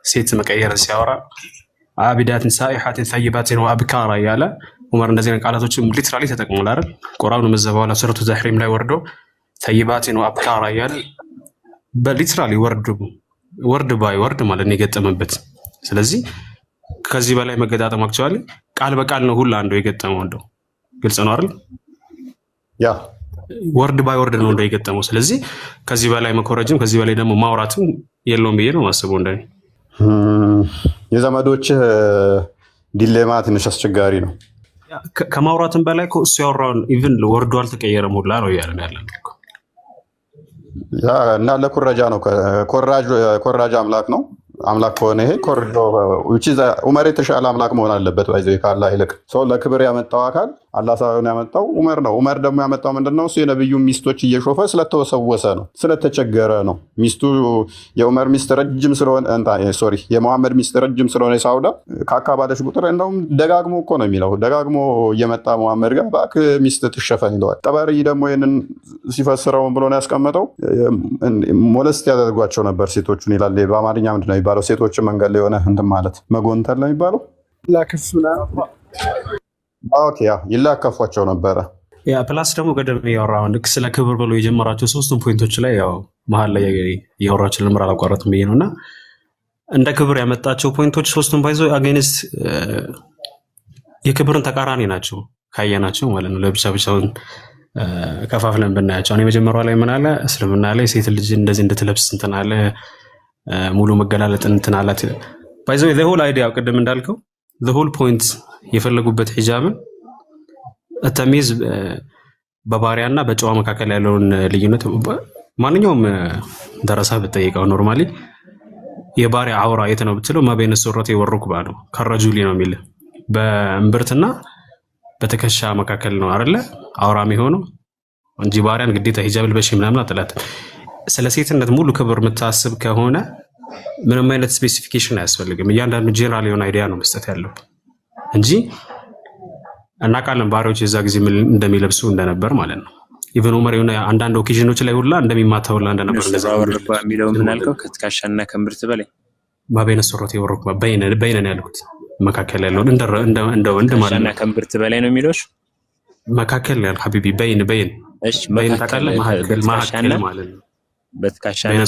ሴት መቀየር ሲያወራ አቢዳትን ሳኢሐትን ሰይባትን ወአብካራ እያለ ዑመር እንደዚህ ቃላቶችን ሊትራሊ ተጠቅሟል አይደል? ቁርአኑ መዘባውላ ሱረቱ ዘህሪም ላይ ወርዶ ሰይባትን ወአብካራ እያለ በሊትራሊ ወርድ ባይ ወርድ ማለት ነው የገጠመበት። ስለዚህ ከዚህ በላይ መገጣጠም አክቹአሊ ቃል በቃል ነው ሁላ አንዱ የገጠመው። እንደው ግልጽ ነው አይደል? ያ ወርድ ባይ ወርድ ነው እንደው የገጠመው። ስለዚህ ከዚህ በላይ መኮረጅም ከዚህ በላይ ደግሞ ማውራትም የለውም ብዬ ነው ማስበው። እንደኔ የዘመዶች ዲሌማ ትንሽ አስቸጋሪ ነው። ከማውራትም በላይ እኮ እሱ ያወራውን ኢቭን ወርዱ አልተቀየረም ሁላ ነው እያለን ያለን እኮ ያ እና ለኩረጃ ነው። ኮራጅ አምላክ ነው። አምላክ ከሆነ ይሄ ኮርጆ ዑመር የተሻለ አምላክ መሆን አለበት። ባይዘው ካላ ይልቅ ሰው ለክብር ያመጣው አካል አላህ ሳይሆን ያመጣው ዑመር ነው። ዑመር ደግሞ ያመጣው ምንድነው? እሱ የነብዩ ሚስቶች እየሾፈ ስለተወሰወሰ ነው፣ ስለተቸገረ ነው። ሚስቱ የዑመር ሚስት ረጅም ስለሆነ የመሐመድ ሚስት ረጅም ስለሆነ ሳውዳ ካካባለች ቁጥር እንደውም ደጋግሞ እኮ ነው የሚለው። ደጋግሞ እየመጣ መሐመድ ጋር እባክህ ሚስት ትሸፈን ይለዋል። ጠበሪ ደግሞ ይህንን ሲፈስረው ብሎ ነው ያስቀመጠው። ሞለስት ያደርጓቸው ነበር ሴቶቹን ይላል። በአማርኛ ምንድነው የሚባለው? ሴቶችን መንገድ ላይ የሆነ እንትን ማለት መጎንተል ነው የሚባለው። ይላከፏቸው ነበረ። ያ ፕላስ ደግሞ ቀደም ያወራው ልክ ስለ ክብር ብሎ የጀመራቸው ሶስቱም ፖይንቶች ላይ ያው መሀል ላይ ያወራቸው ልምር አላቋረጥም ብዬ ነውና እንደ ክብር ያመጣቸው ፖይንቶች ሶስቱም ባይዞ አገንስት የክብርን ተቃራኒ ናቸው ካየናቸው ማለት ነው። ለብቻ ብቻውን ከፋፍለን ብናያቸው እኔ መጀመሪያው ላይ ምን አለ? እስልምና ላይ ሴት ልጅ እንደዚህ እንድትለብስ እንትን አለ፣ ሙሉ መገላለጥ እንትን አላት። ባይዞ the whole idea ቅድም እንዳልከው the whole point የፈለጉበት ሒጃብን ተሚዝ በባሪያና በጨዋ መካከል ያለውን ልዩነት ማንኛውም ደረሳ ብትጠይቀው ኖርማሊ የባሪያ አውራ የት ነው ብትለው ማበይነ ሱረቴ ወሩክባ ነው። ከረጁሊ ነው የሚል በእምብርትና በትከሻ መካከል ነው አይደለ አውራ የሚሆነው እንጂ ባሪያን ግዴታ ሒጃብ ልበሽ ምናምን አጥላት። ስለ ሴትነት ሙሉ ክብር የምታስብ ከሆነ ምንም አይነት ስፔሲፊኬሽን አያስፈልግም። እያንዳንዱ ጄነራል የሆነ አይዲያ ነው መስጠት ያለው እንጂ እናውቃለን ባሪያዎች የዛ ጊዜ እንደሚለብሱ እንደነበር ማለት ነው። ኢቨን ዑመር የሆነ አንዳንድ ኦኬዥኖች ላይ ሁላ እንደሚማታው ሁላ እንደነበር እንደዛ ወርባ የሚለው ምን አልከው? ከትከሻና ከእምብርት በላይ ማበይነ ሱረቴ ወሩክባ በይነ ያልኩት መካከል ያለው እንደ ወንድ ማለት ነው። ከእምብርት በላይ ነው የሚለው መካከል ያለው ሐቢቢ በይን እሺ በይን ታውቃለህ? መካከል ማለት ነው። በትከሻና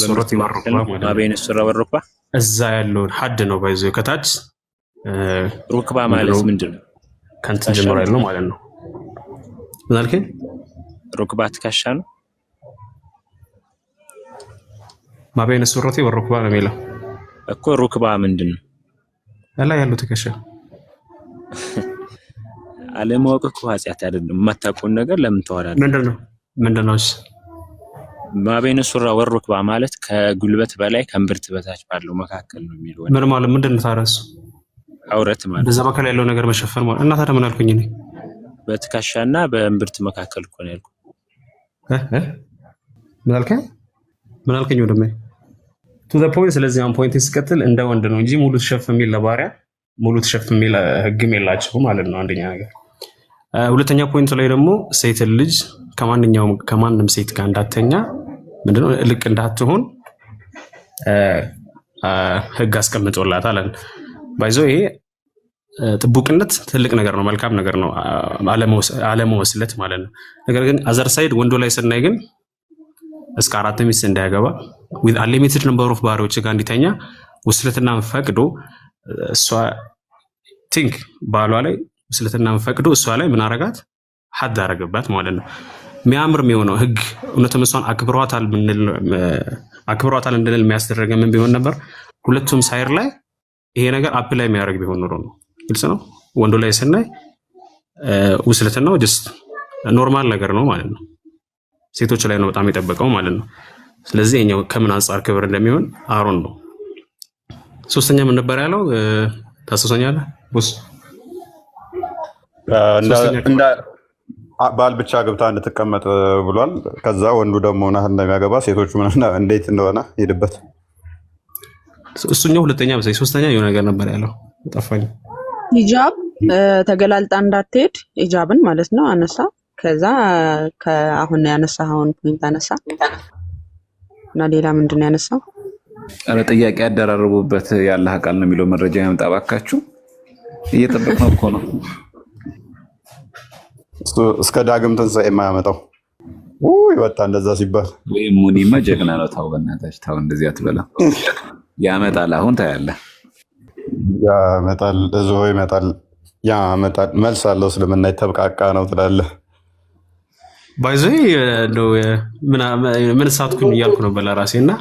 ማበይነ ሱራ ወሩክባ እዛ ያለው ሐድ ነው። ባይዘው ከታች ሩክባ ማለት ምንድነው? ከንትን ጀምሮ ያለው ማለት ነው። ምናልከኝ ሩክባ ትከሻ ነው። ማበይነ ሱረቴ ወሩክባ ነው የሚለው እኮ። ሩክባ ምንድነው? ላይ ያለው ትከሻ አለማወቅ እኮ ኃጢአት አይደለም። የማታውቀውን ነገር ለምን ታወራለህ? ምንድነው? ማበይነ ሱራ ወሩክባ ማለት ከጉልበት በላይ ከእምብርት በታች ባለው መካከል ነው የሚለው። ምን ማለት ምንድነው? ታረሱ አውረት ማለት በዛ መካከል ያለው ነገር መሸፈን ማለት እና ታዲያ ምን አልኩኝ እኔ? በትከሻና በእምብርት መካከል እኮ ነው ያልኩት። ምን አልከኝ ወንድሜ? ቱ ዘ ፖይንት። ስለዚህ አሁን ፖይንት ሲቀጥል እንደ ወንድ ነው እንጂ ሙሉ ተሸፍን የሚል ለባሪያ ሙሉ ተሸፍን የሚል ህግም የላቸው ማለት ነው። አንደኛ ነገር። ሁለተኛ ፖይንት ላይ ደግሞ ሴት ልጅ ከማንም ሴት ጋር እንዳተኛ ምንድነው ልቅ እንዳትሆን ህግ አስቀምጦላታል። ባይዞ ይሄ ጥቡቅነት ትልቅ ነገር ነው፣ መልካም ነገር ነው፣ አለመወስለት ማለት ነው። ነገር ግን አዘር ሳይድ ወንዶ ላይ ስናይ ግን እስከ 4 ሚስት እንዳያገባ with unlimited number of ባሪያዎች ጋር እንዲተኛ ውስልትና ፈቅዶ እሷ ቲንክ ባሏ ላይ ውስልትና ፈቅዶ እሷ ላይ ምን አረጋት? ሐድ አረገባት ማለት ነው። የሚያምር የሚሆነው ህግ እውነትም እሷን አክብሯታል እንድንል የሚያስደረገ ምን ቢሆን ነበር? ሁለቱም ሳይር ላይ ይሄ ነገር አፕ ላይ የሚያደርግ ቢሆን ኖሮ ነው። ግልጽ ነው። ወንዶ ላይ ስናይ ውስልትናው ጀስት ኖርማል ነገር ነው ማለት ነው። ሴቶች ላይ ነው በጣም የጠበቀው ማለት ነው። ስለዚህ እኛው ከምን አንጻር ክብር እንደሚሆን አሮን ነው። ሶስተኛ ምን ነበር ያለው? ታስሶኛለህ ቦስ? ባል ብቻ ገብታ እንድትቀመጥ ብሏል። ከዛ ወንዱ ደግሞ ናህ እንደሚያገባ ሴቶቹ ምን እንዴት እንደሆነ ሄድበት። እሱኛው ሁለተኛ መሰለኝ። ሶስተኛ የሆነ ነገር ነበር ያለው ጠፋኝ። ሂጃብ ተገላልጣ እንዳትሄድ ሂጃብን ማለት ነው አነሳ። ከዛ ከአሁን ያነሳውን ፖይንት አነሳ እና ሌላ ምንድን ነው ያነሳው? አረ ጥያቄ ያደራረቡበት ያላህ ቃል ነው የሚለው መረጃ ያምጣ ባካችሁ። እየጠበቅነው እኮ ነው። እስከ ዳግም ትንሣኤ የማያመጣው ይወጣ እንደዛ ሲባል ወይ ሙኒማ ጀግና ነው። ታው በእናትህ ታው እንደዚህ አትበላ። ያመጣል አሁን ታያለህ። ያመጣል እዞ ይመጣል ያመጣል። መልስ አለው። እስልምና የተብቃቃ ነው ትላለህ። ባይዘ ነው ምን ሳትኩኝ እያልኩ ነው በለራሴና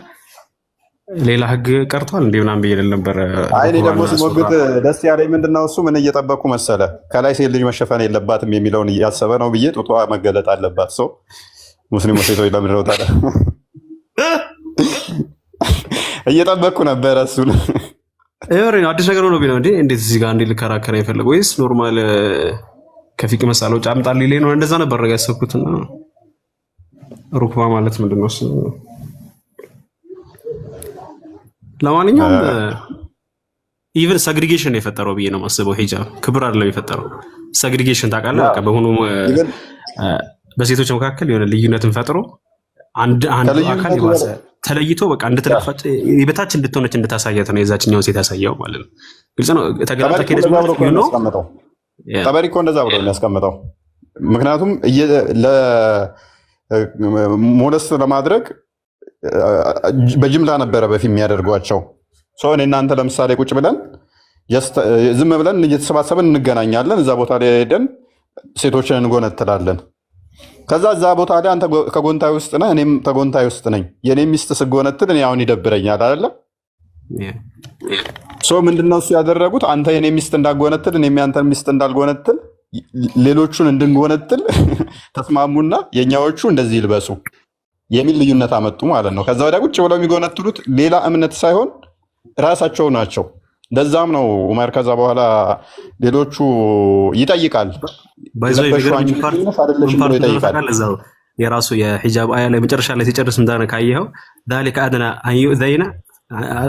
ሌላ ህግ ቀርቷል እንዴ ምናምን ብዬ ነበር። አይ እኔ ደግሞ ሲሞግት ደስ ያለኝ ምንድነው እሱ ምን እየጠበቁ መሰለ ከላይ ሴት ልጅ መሸፈን የለባትም የሚለውን እያሰበ ነው ብዬ ጡቷ መገለጥ አለባት። ሰው ሙስሊም ሴቶች ለምንድን ነው ታዲያ እየጠበቅኩ ነበረ እሱን። ይኸው አዲስ ነገር ሆኖ ቢሆን እንዴት እዚህ ጋር እንዴ ልከራከር አይፈልግ ወይስ ኖርማል ከፊቅ መሳሎች አምጣልኝ ላይ ነው? እንደዛ ነበር ያሰብኩትና ሩክባ ማለት ምንድነው እሱ? ለማንኛውም ኢቭን ሰግሪጌሽን የፈጠረው ብዬ ነው የማስበው። ሂጃብ ክብር አይደለም የፈጠረው፣ ሰግሪጌሽን ታውቃለህ። በቃ በሆኑ በሴቶች መካከል የሆነ ልዩነትን ፈጥሮ አንድ አካል ይዋሰ ተለይቶ በቃ እንድትለፈጥ የበታች እንድትሆነች እንድታሳያት ነው የዛችኛው ሴት ያሳየው ማለት ነው። ግልጽ ነው። ተገላጣ ከሄደች ማለት ነው። ጠበሪ እኮ እንደዛ ብሎ የሚያስቀምጠው ምክንያቱም ሞለስ ለማድረግ በጅምላ ነበረ በፊት የሚያደርጓቸው። እኔ እናንተ ለምሳሌ ቁጭ ብለን ዝም ብለን እየተሰባሰብን እንገናኛለን። እዛ ቦታ ላይ ሄደን ሴቶችን እንጎነትላለን። ከዛ እዛ ቦታ ላይ አንተ ከጎንታይ ውስጥ ነህ፣ እኔም ከጎንታይ ውስጥ ነኝ። የኔ ሚስት ስጎነትል እኔ አሁን ይደብረኛል አይደለ? ምንድነው እሱ ያደረጉት? አንተ የኔ ሚስት እንዳጎነትል እኔም ያንተን ሚስት እንዳልጎነትል ሌሎቹን እንድንጎነትል ተስማሙና የኛዎቹ እንደዚህ ይልበሱ የሚል ልዩነት አመጡ ማለት ነው። ከዛ ወዲያ ቁጭ ብለው የሚጎነትሉት ሌላ እምነት ሳይሆን ራሳቸው ናቸው። ለዛም ነው ዑመር ከዛ በኋላ ሌሎቹ ይጠይቃል የራሱ የሂጃብ አያ ላይ መጨረሻ ላይ ሲጨርስ እንዳነ ካየኸው ذلك ادنى ان يؤذين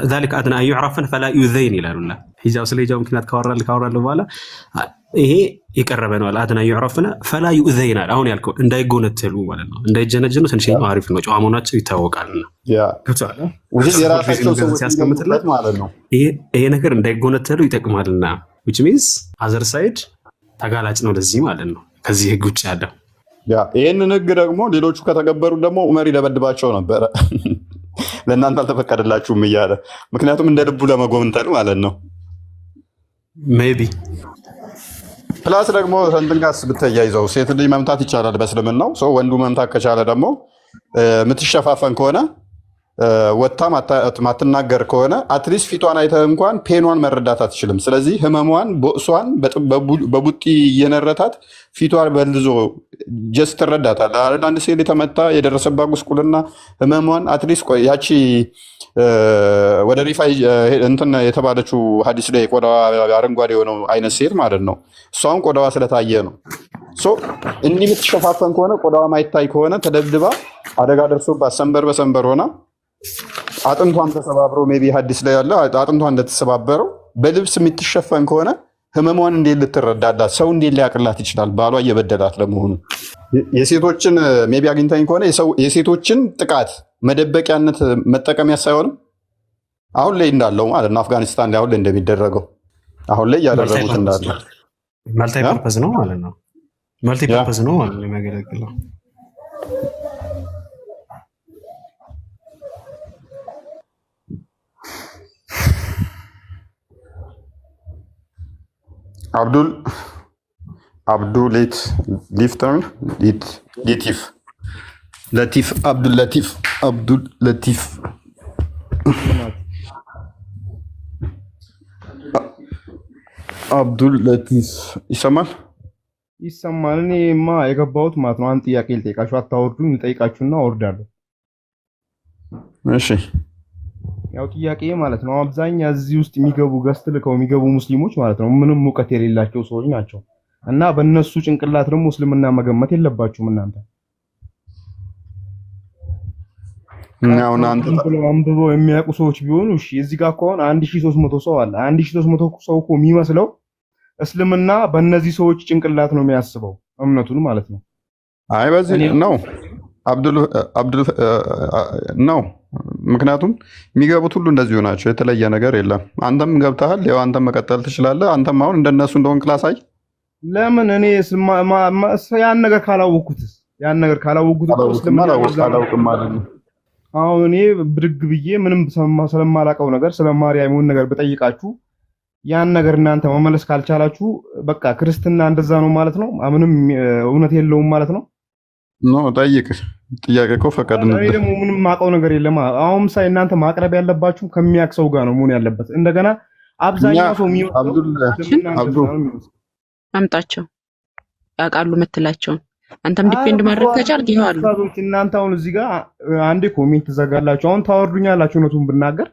ذلك ادنى ان يعرفن فلا يؤذين ይላሉና ሂጃብ ስለ ሂጃብ ምክንያት ካወራል በኋላ ይሄ የቀረበ ነው። አድና ይعرفنا فلا يؤذين አሁን ያልከው እንዳይጎነተሉ ማለት ነው። እንዳይጀነጀኑ ትንሽ አሪፍ ነው። ጨዋ መሆናቸው ይታወቃልና የራሳቸው ሰዎች ሲያስቀምጥለት ማለት ነው። ይሄ ነገር እንዳይጎነተሉ ይጠቅማልና which means other side ተጋላጭ ነው ለዚህ ማለት ነው። ከዚህ ህግ ውጭ ያለው ይሄንን ህግ ደግሞ ሌሎቹ ከተገበሩ ደግሞ ዑመር ይደበድባቸው ነበረ። ለእናንተ አልተፈቀደላችሁም እያለ ምክንያቱም እንደ ልቡ ለመጎንተል ማለት ነው። ሜቢ ፕላስ ደግሞ እንትን ጋር ብትያይዘው ሴት ልጅ መምታት ይቻላል በእስልምናው። ወንዱ መምታት ከቻለ ደግሞ የምትሸፋፈን ከሆነ ወታ ማትናገር ከሆነ አትሊስት ፊቷን አይተህ እንኳን ፔኗን መረዳት አትችልም። ስለዚህ ህመሟን ቦእሷን በቡጢ እየነረታት ፊቷን በልዞ ጀስት ትረዳታለህ። አንድ ሴት የተመታ የደረሰባት ጉስቁልና ህመሟን አትሊስት ያቺ ወደ ሪፋይ እንትን የተባለችው ሀዲስ ላይ ቆዳዋ አረንጓዴ የሆነው አይነት ሴት ማለት ነው። እሷም ቆዳዋ ስለታየ ነው። እንዲህ የምትሸፋፈን ከሆነ ቆዳዋ ማይታይ ከሆነ ተደብድባ አደጋ ደርሶባት ሰንበር በሰንበር ሆና አጥንቷን ተሰባብሮ ሜቢ ሀዲስ ላይ ያለ አጥንቷን እንደተሰባበረው በልብስ የምትሸፈን ከሆነ ህመሟን እንዴት ልትረዳላት ሰው እንዴት ሊያቅላት ይችላል? ባሏ እየበደላት ለመሆኑ የሴቶችን ሜቢ አግኝታኝ ከሆነ የሴቶችን ጥቃት መደበቂያነት መጠቀሚያ ሳይሆንም አሁን ላይ እንዳለው ማለት ነው። አፍጋኒስታን ላይ አሁን ላይ እንደሚደረገው አሁን ላይ ያደረጉት እንዳለ መልቲ ፐርፐዝ ነው ማለት ነው። መልቲ ፐርፐዝ ነው ማለት ነው የሚያገለግለው። አብዱል ለቲፍ ይሰማል? ይሰማል። እኔማ የገባሁት ማለት ነው። አንድ ጥያቄ ልጠይቃችሁ፣ አታወርዱኝ። ልጠይቃችሁና አወርዳለሁ። እሺ። ያው ጥያቄ ማለት ነው አብዛኛው እዚህ ውስጥ የሚገቡ ገስት ልከው የሚገቡ ሙስሊሞች ማለት ነው ምንም ሙቀት የሌላቸው ሰዎች ናቸው እና በእነሱ ጭንቅላት ደግሞ ሙስልምና መገመት የለባችሁም እናንተ። አንብበው የሚያውቁ ሰዎች ቢሆኑ እሺ። እዚህ ጋር ከሆነ 1300 ሰው አለ። 1300 ሰው እኮ የሚመስለው እስልምና በእነዚህ ሰዎች ጭንቅላት ነው የሚያስበው እምነቱን ማለት ነው። አይ በዚህ ነው አብዱል ነው። ምክንያቱም የሚገቡት ሁሉ እንደዚሁ ናቸው። የተለየ ነገር የለም። አንተም ገብተሃል፣ ያው አንተም መቀጠል ትችላለህ። አንተም አሁን እንደነሱ እንደሆን ክላሳይ ለምን እኔ ያን ነገር ካላወኩትስ አላውቅም ማለት ነው። አሁን እኔ ብድግ ብዬ ምንም ስለማላውቀው ነገር ስለማርያም የሆነ ነገር ብጠይቃችሁ ያን ነገር እናንተ መመለስ ካልቻላችሁ በቃ ክርስትና እንደዛ ነው ማለት ነው። ምንም እውነት የለውም ማለት ነው። ጠይቅ። ጥያቄ እኮ ፈቀድን። እኔ ደግሞ ምንም ማውቀው ነገር የለም። አሁን ሳይ እናንተ ማቅረብ ያለባችሁ ከሚያውቅ ሰው ጋር ነው መሆን ያለበት። እንደገና አብዛኛው ሰው አምጣቸው ያውቃሉ የምትላቸውን አንተም ዲፔንድ ማድረግ ከቻልክ ይኸው አሉ። እናንተ አሁን እዚህ ጋር አንዴ ኮሜንት ዘጋላችሁ። አሁን ታወርዱኛላችሁ እውነቱን ብናገር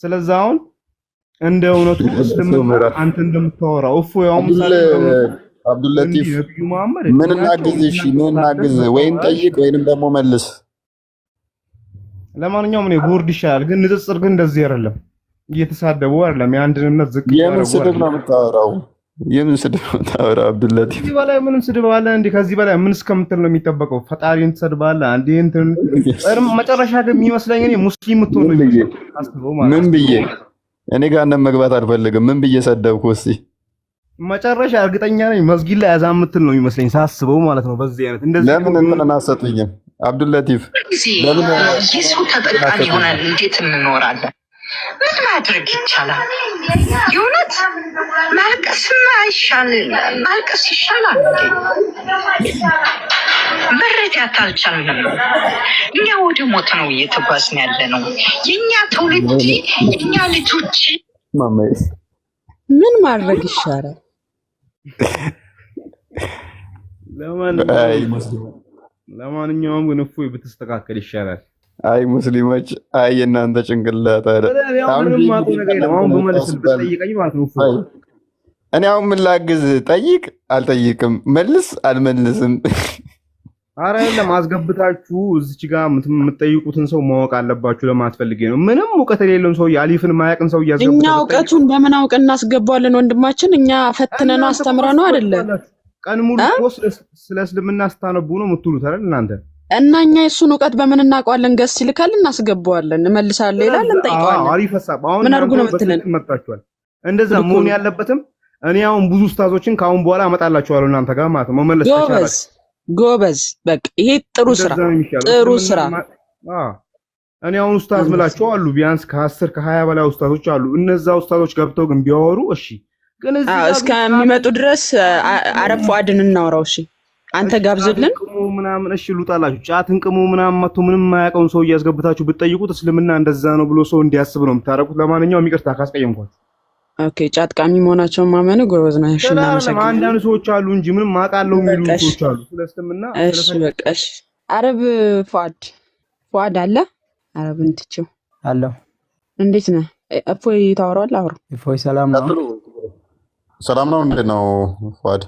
ስለዚህ አሁን እንደ እውነቱ እስልምና አንተ እንደምታወራው እፎ ያው ምሳሌ አብዱልለጢፍ ምን እናግዝ? እሺ ምን እናግዝ? ወይም ጠይቅ ወይንም ደግሞ መልስ። ለማንኛውም እኔ ቦርድ ይሻላል፣ ግን ንጽጽር ግን እንደዚህ አይደለም። እየተሳደቡ አይደለም፣ የአንድን እምነት ዝቅ የምን ስድብ ነው የምታወራው? የምን ስድብ ነው የምታወራው አብዱልለጢፍ? ከዚህ በላይ ምንም ስድብ አለ እንዴ? ከዚህ በላይ ምን እስከምትል ነው የሚጠበቀው? ፈጣሪን ትሰድባለህ አንዴ እንትን መጨረሻ ግን የሚመስለኝ እኔ ሙስሊም ምትሆን ነው አስበው ማለት ምን ብዬ እኔ ጋር መግባት አልፈልግም። ምን ብዬ ሰደብኩ? እስቲ መጨረሻ እርግጠኛ ነኝ መስጊድ ላይ ያዛ ምትል ነው የሚመስለኝ ሳስበው ማለት ነው። በዚህ አይነት እንደዚህ ለምን እንትን አሰጡኝም? አብዱልለጢፍ ለምን የሰው ተጠቃሚ ሆነን እንዴት እንኖራለን? ምን ማድረግ ይቻላል? የእውነት ማልቀስማ ማልቀስ ይሻላል እንዴ? መረዳት አልቻልንም። እኛ ወደ ሞት ነው እየተጓዝን ያለ ነው። የኛ ትውልድ የኛ ልጆች ምን ማድረግ ይሻላል? ለማንኛውም ግን እፎይ ብትስተካከል ይሻላል። አይ ሙስሊሞች፣ አይ የእናንተ ጭንቅላት አይደል? እኔ አሁን ምን ላግዝ? ጠይቅ አልጠይቅም፣ መልስ አልመልስም። አረ የለም አስገብታችሁ እዚች ጋር የምትጠይቁትን ሰው ማወቅ አለባችሁ ለማለት ፈልጌ ነው። ምንም እውቀት የሌለውን ሰው አሊፍን ማያቅን ሰው እያስገባችሁ እኛ እውቀቱን በምን አውቅ እናስገባዋለን? ወንድማችን እኛ ፈትነነው አስተምረነው አይደለ? ቀን ሙሉ እኮ ስለ እስልምና ስታነቡ ነው የምትሉት አይደል እናንተ? እና እኛ የሱን እውቀት በምን እናውቀዋለን? ገስ ይልካል፣ እናስገባዋለን፣ እንመልሳለን ይላል፣ እንጠይቀዋለን። አሪፍ ሐሳብ። አሁን ምን አድርጉ ነው የምትለን? መጣችኋል። እንደዛ መሆን ያለበትም እኔ አሁን ብዙ ኡስታዞችን ካሁን በኋላ አመጣላችኋለሁ እናንተ ጋር ማለት ነው። መመለስ ተቻላችሁ። ጎበዝ፣ በቃ ይሄ ጥሩ ስራ ጥሩ ስራ። እኔ አሁን ኡስታዝ ምላቸው አሉ፣ ቢያንስ ከ10 ከ20 በላይ ኡስታዞች አሉ። እነዛ ኡስታዞች ገብተው ግን ቢያወሩ እሺ፣ ግን እስከሚመጡ ድረስ አረብ ፉአድን እናወራው። እሺ አንተ ጋብዝልን ምናምን እሺ ሉጣላችሁ። ጫትን ቅሙ ምናምን መጥቶ ምንም የማያውቀውን ሰው እያስገብታችሁ ብትጠይቁት እስልምና እንደዛ ነው ብሎ ሰው እንዲያስብ ነው የምታደርጉት። ለማንኛውም ይቅርታ ካስቀየምኳችሁ። ኦኬ ጫት ቃሚ መሆናቸውን ማመን ጎበዝ ነው። እሺ እናመሰግናለን። አንዳንድ ሰዎች አሉ እንጂ ምንም ማቃለው የሚሉ ሰዎች አሉ ስለ እስልምና። እሺ በቃ እሺ። አረብ ፉአድ አለ? አረብን ትቼው አለው። እንዴት ነህ? እፎይ ታወራለህ? አውራ። እፎይ ሰላም ነው? ሰላም ነው። እንዴት ነው ፉአድ?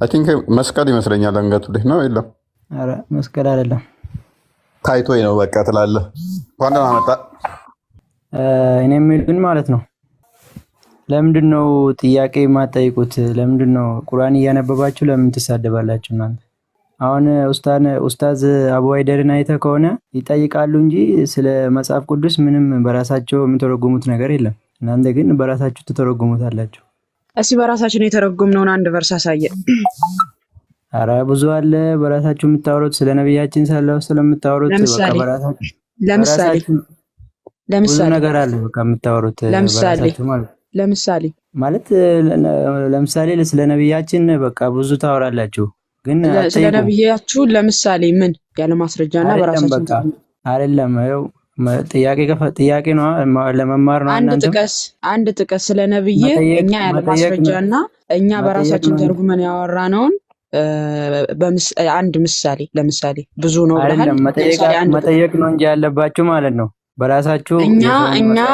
አይ ቲንክ መስቀል ይመስለኛል አንገቱ ላይ ነው። የለም ኧረ መስቀል አይደለም ታይቶኝ ነው በቃ ትላለህ። እንኳን ደህና መጣ። እኔ የምልህ ማለት ነው ለምንድን ነው ጥያቄ የማትጠይቁት? ለምንድን ነው ቁርአን እያነበባችሁ ለምን ትሳደባላችሁ እናንተ? አሁን ኡስታዝ አቡ አይደርን አይተህ ከሆነ ይጠይቃሉ እንጂ ስለ መጽሐፍ ቅዱስ ምንም በራሳቸው የሚተረጉሙት ነገር የለም። እናንተ ግን በራሳችሁ ትተረጉሙታላችሁ። እስኪ በራሳችን የተረጎምነውን አንድ ቨርስ አሳየን። ኧረ ብዙ አለ በራሳችሁ የምታወሩት ስለ ነብያችን ሰለላሁ ስለምታወሩት በቃ በራሳችሁ ለምሳሌ ነገር አለ በቃ የምታወሩት በራሳችሁ ማለት ለምሳሌ ስለ ነብያችን በቃ ብዙ ታወራላችሁ፣ ግን ስለ ነብያችሁ ለምሳሌ ምን ያለ ማስረጃና በራሳችን አይደለም። ያው ጥያቄ ነው ለመማር ነው። አንድ ጥቀስ ስለ ነብይ እኛ ያለ ማስረጃና እኛ በራሳችን ተርጉመን ያወራነውን አንድ ምሳሌ ለምሳሌ ብዙ ነው ብለሃል። መጠየቅ ነው እንጂ ያለባችሁ ማለት ነው። በራሳችሁ እኛ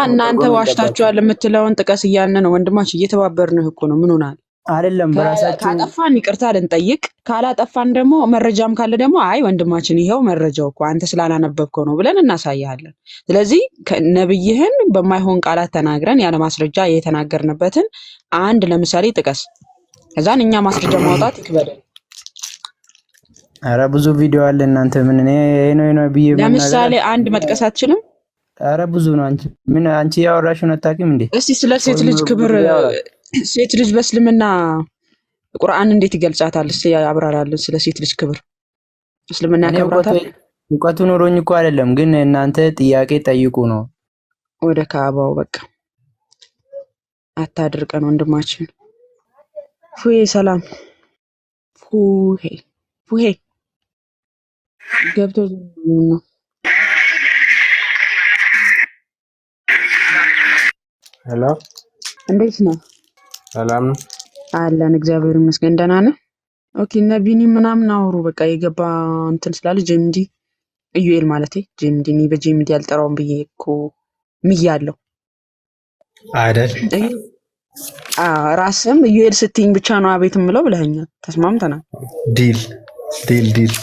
እናንተ ዋሽታችኋል የምትለውን ጥቀስ እያልን ነው ወንድማችን፣ እየተባበርንህ እኮ ነው። ምን ሆናል? አይደለም በራሳችሁ ካጠፋን ይቅርታ ልንጠይቅ፣ ካላጠፋን ደግሞ መረጃም ካለ ደግሞ አይ ወንድማችን ይሄው መረጃው እኮ አንተ ስላላነበብከው ነው ብለን እናሳያለን። ስለዚህ ነብይህን በማይሆን ቃላት ተናግረን ያለ ማስረጃ የተናገርንበትን አንድ ለምሳሌ ጥቀስ፣ ከዛን እኛ ማስረጃ ማውጣት ይክበደን። ኧረ ብዙ ቪዲዮ አለ እናንተ ምን ነው ብዬ ለምሳሌ አንድ መጥቀስ አትችልም? ኧረ ብዙ ነው። አንቺ ያወራሽውን አታውቂም እንዴ? እስቲ ስለ ሴት ልጅ ክብር፣ ሴት ልጅ በእስልምና ቁርአን እንዴት ይገልጻታል? እስቲ ያብራራልን ስለ ሴት ልጅ ክብር። እስልምና ያከብራታል? እውቀቱ ኖሮኝ እኮ አይደለም፣ ግን እናንተ ጥያቄ ጠይቁ ነው። ወደ ካባው በቃ አታድርቀን ወንድማችን። ፉዬ ሰላም ፉሄ ገብቶ ነው። ሄሎ እንዴት ነው? ሰላም ነው አለን፣ እግዚአብሔር ይመስገን። ደህና ነህ? ኦኬ። እና ቢኒ ምናምን አውሩ በቃ የገባ እንትን ስላለ ጄምዲ ኢዩኤል ማለት ጄምዲ፣ እኔ በጄምዲ አልጠራውም ብዬ እኮ ምያለሁ። አይደል? ራስም ዩኤል ስትይኝ ብቻ ነው አቤት የምለው ብለኸኛል። ተስማምተናል። ዲል ዲል ዲል።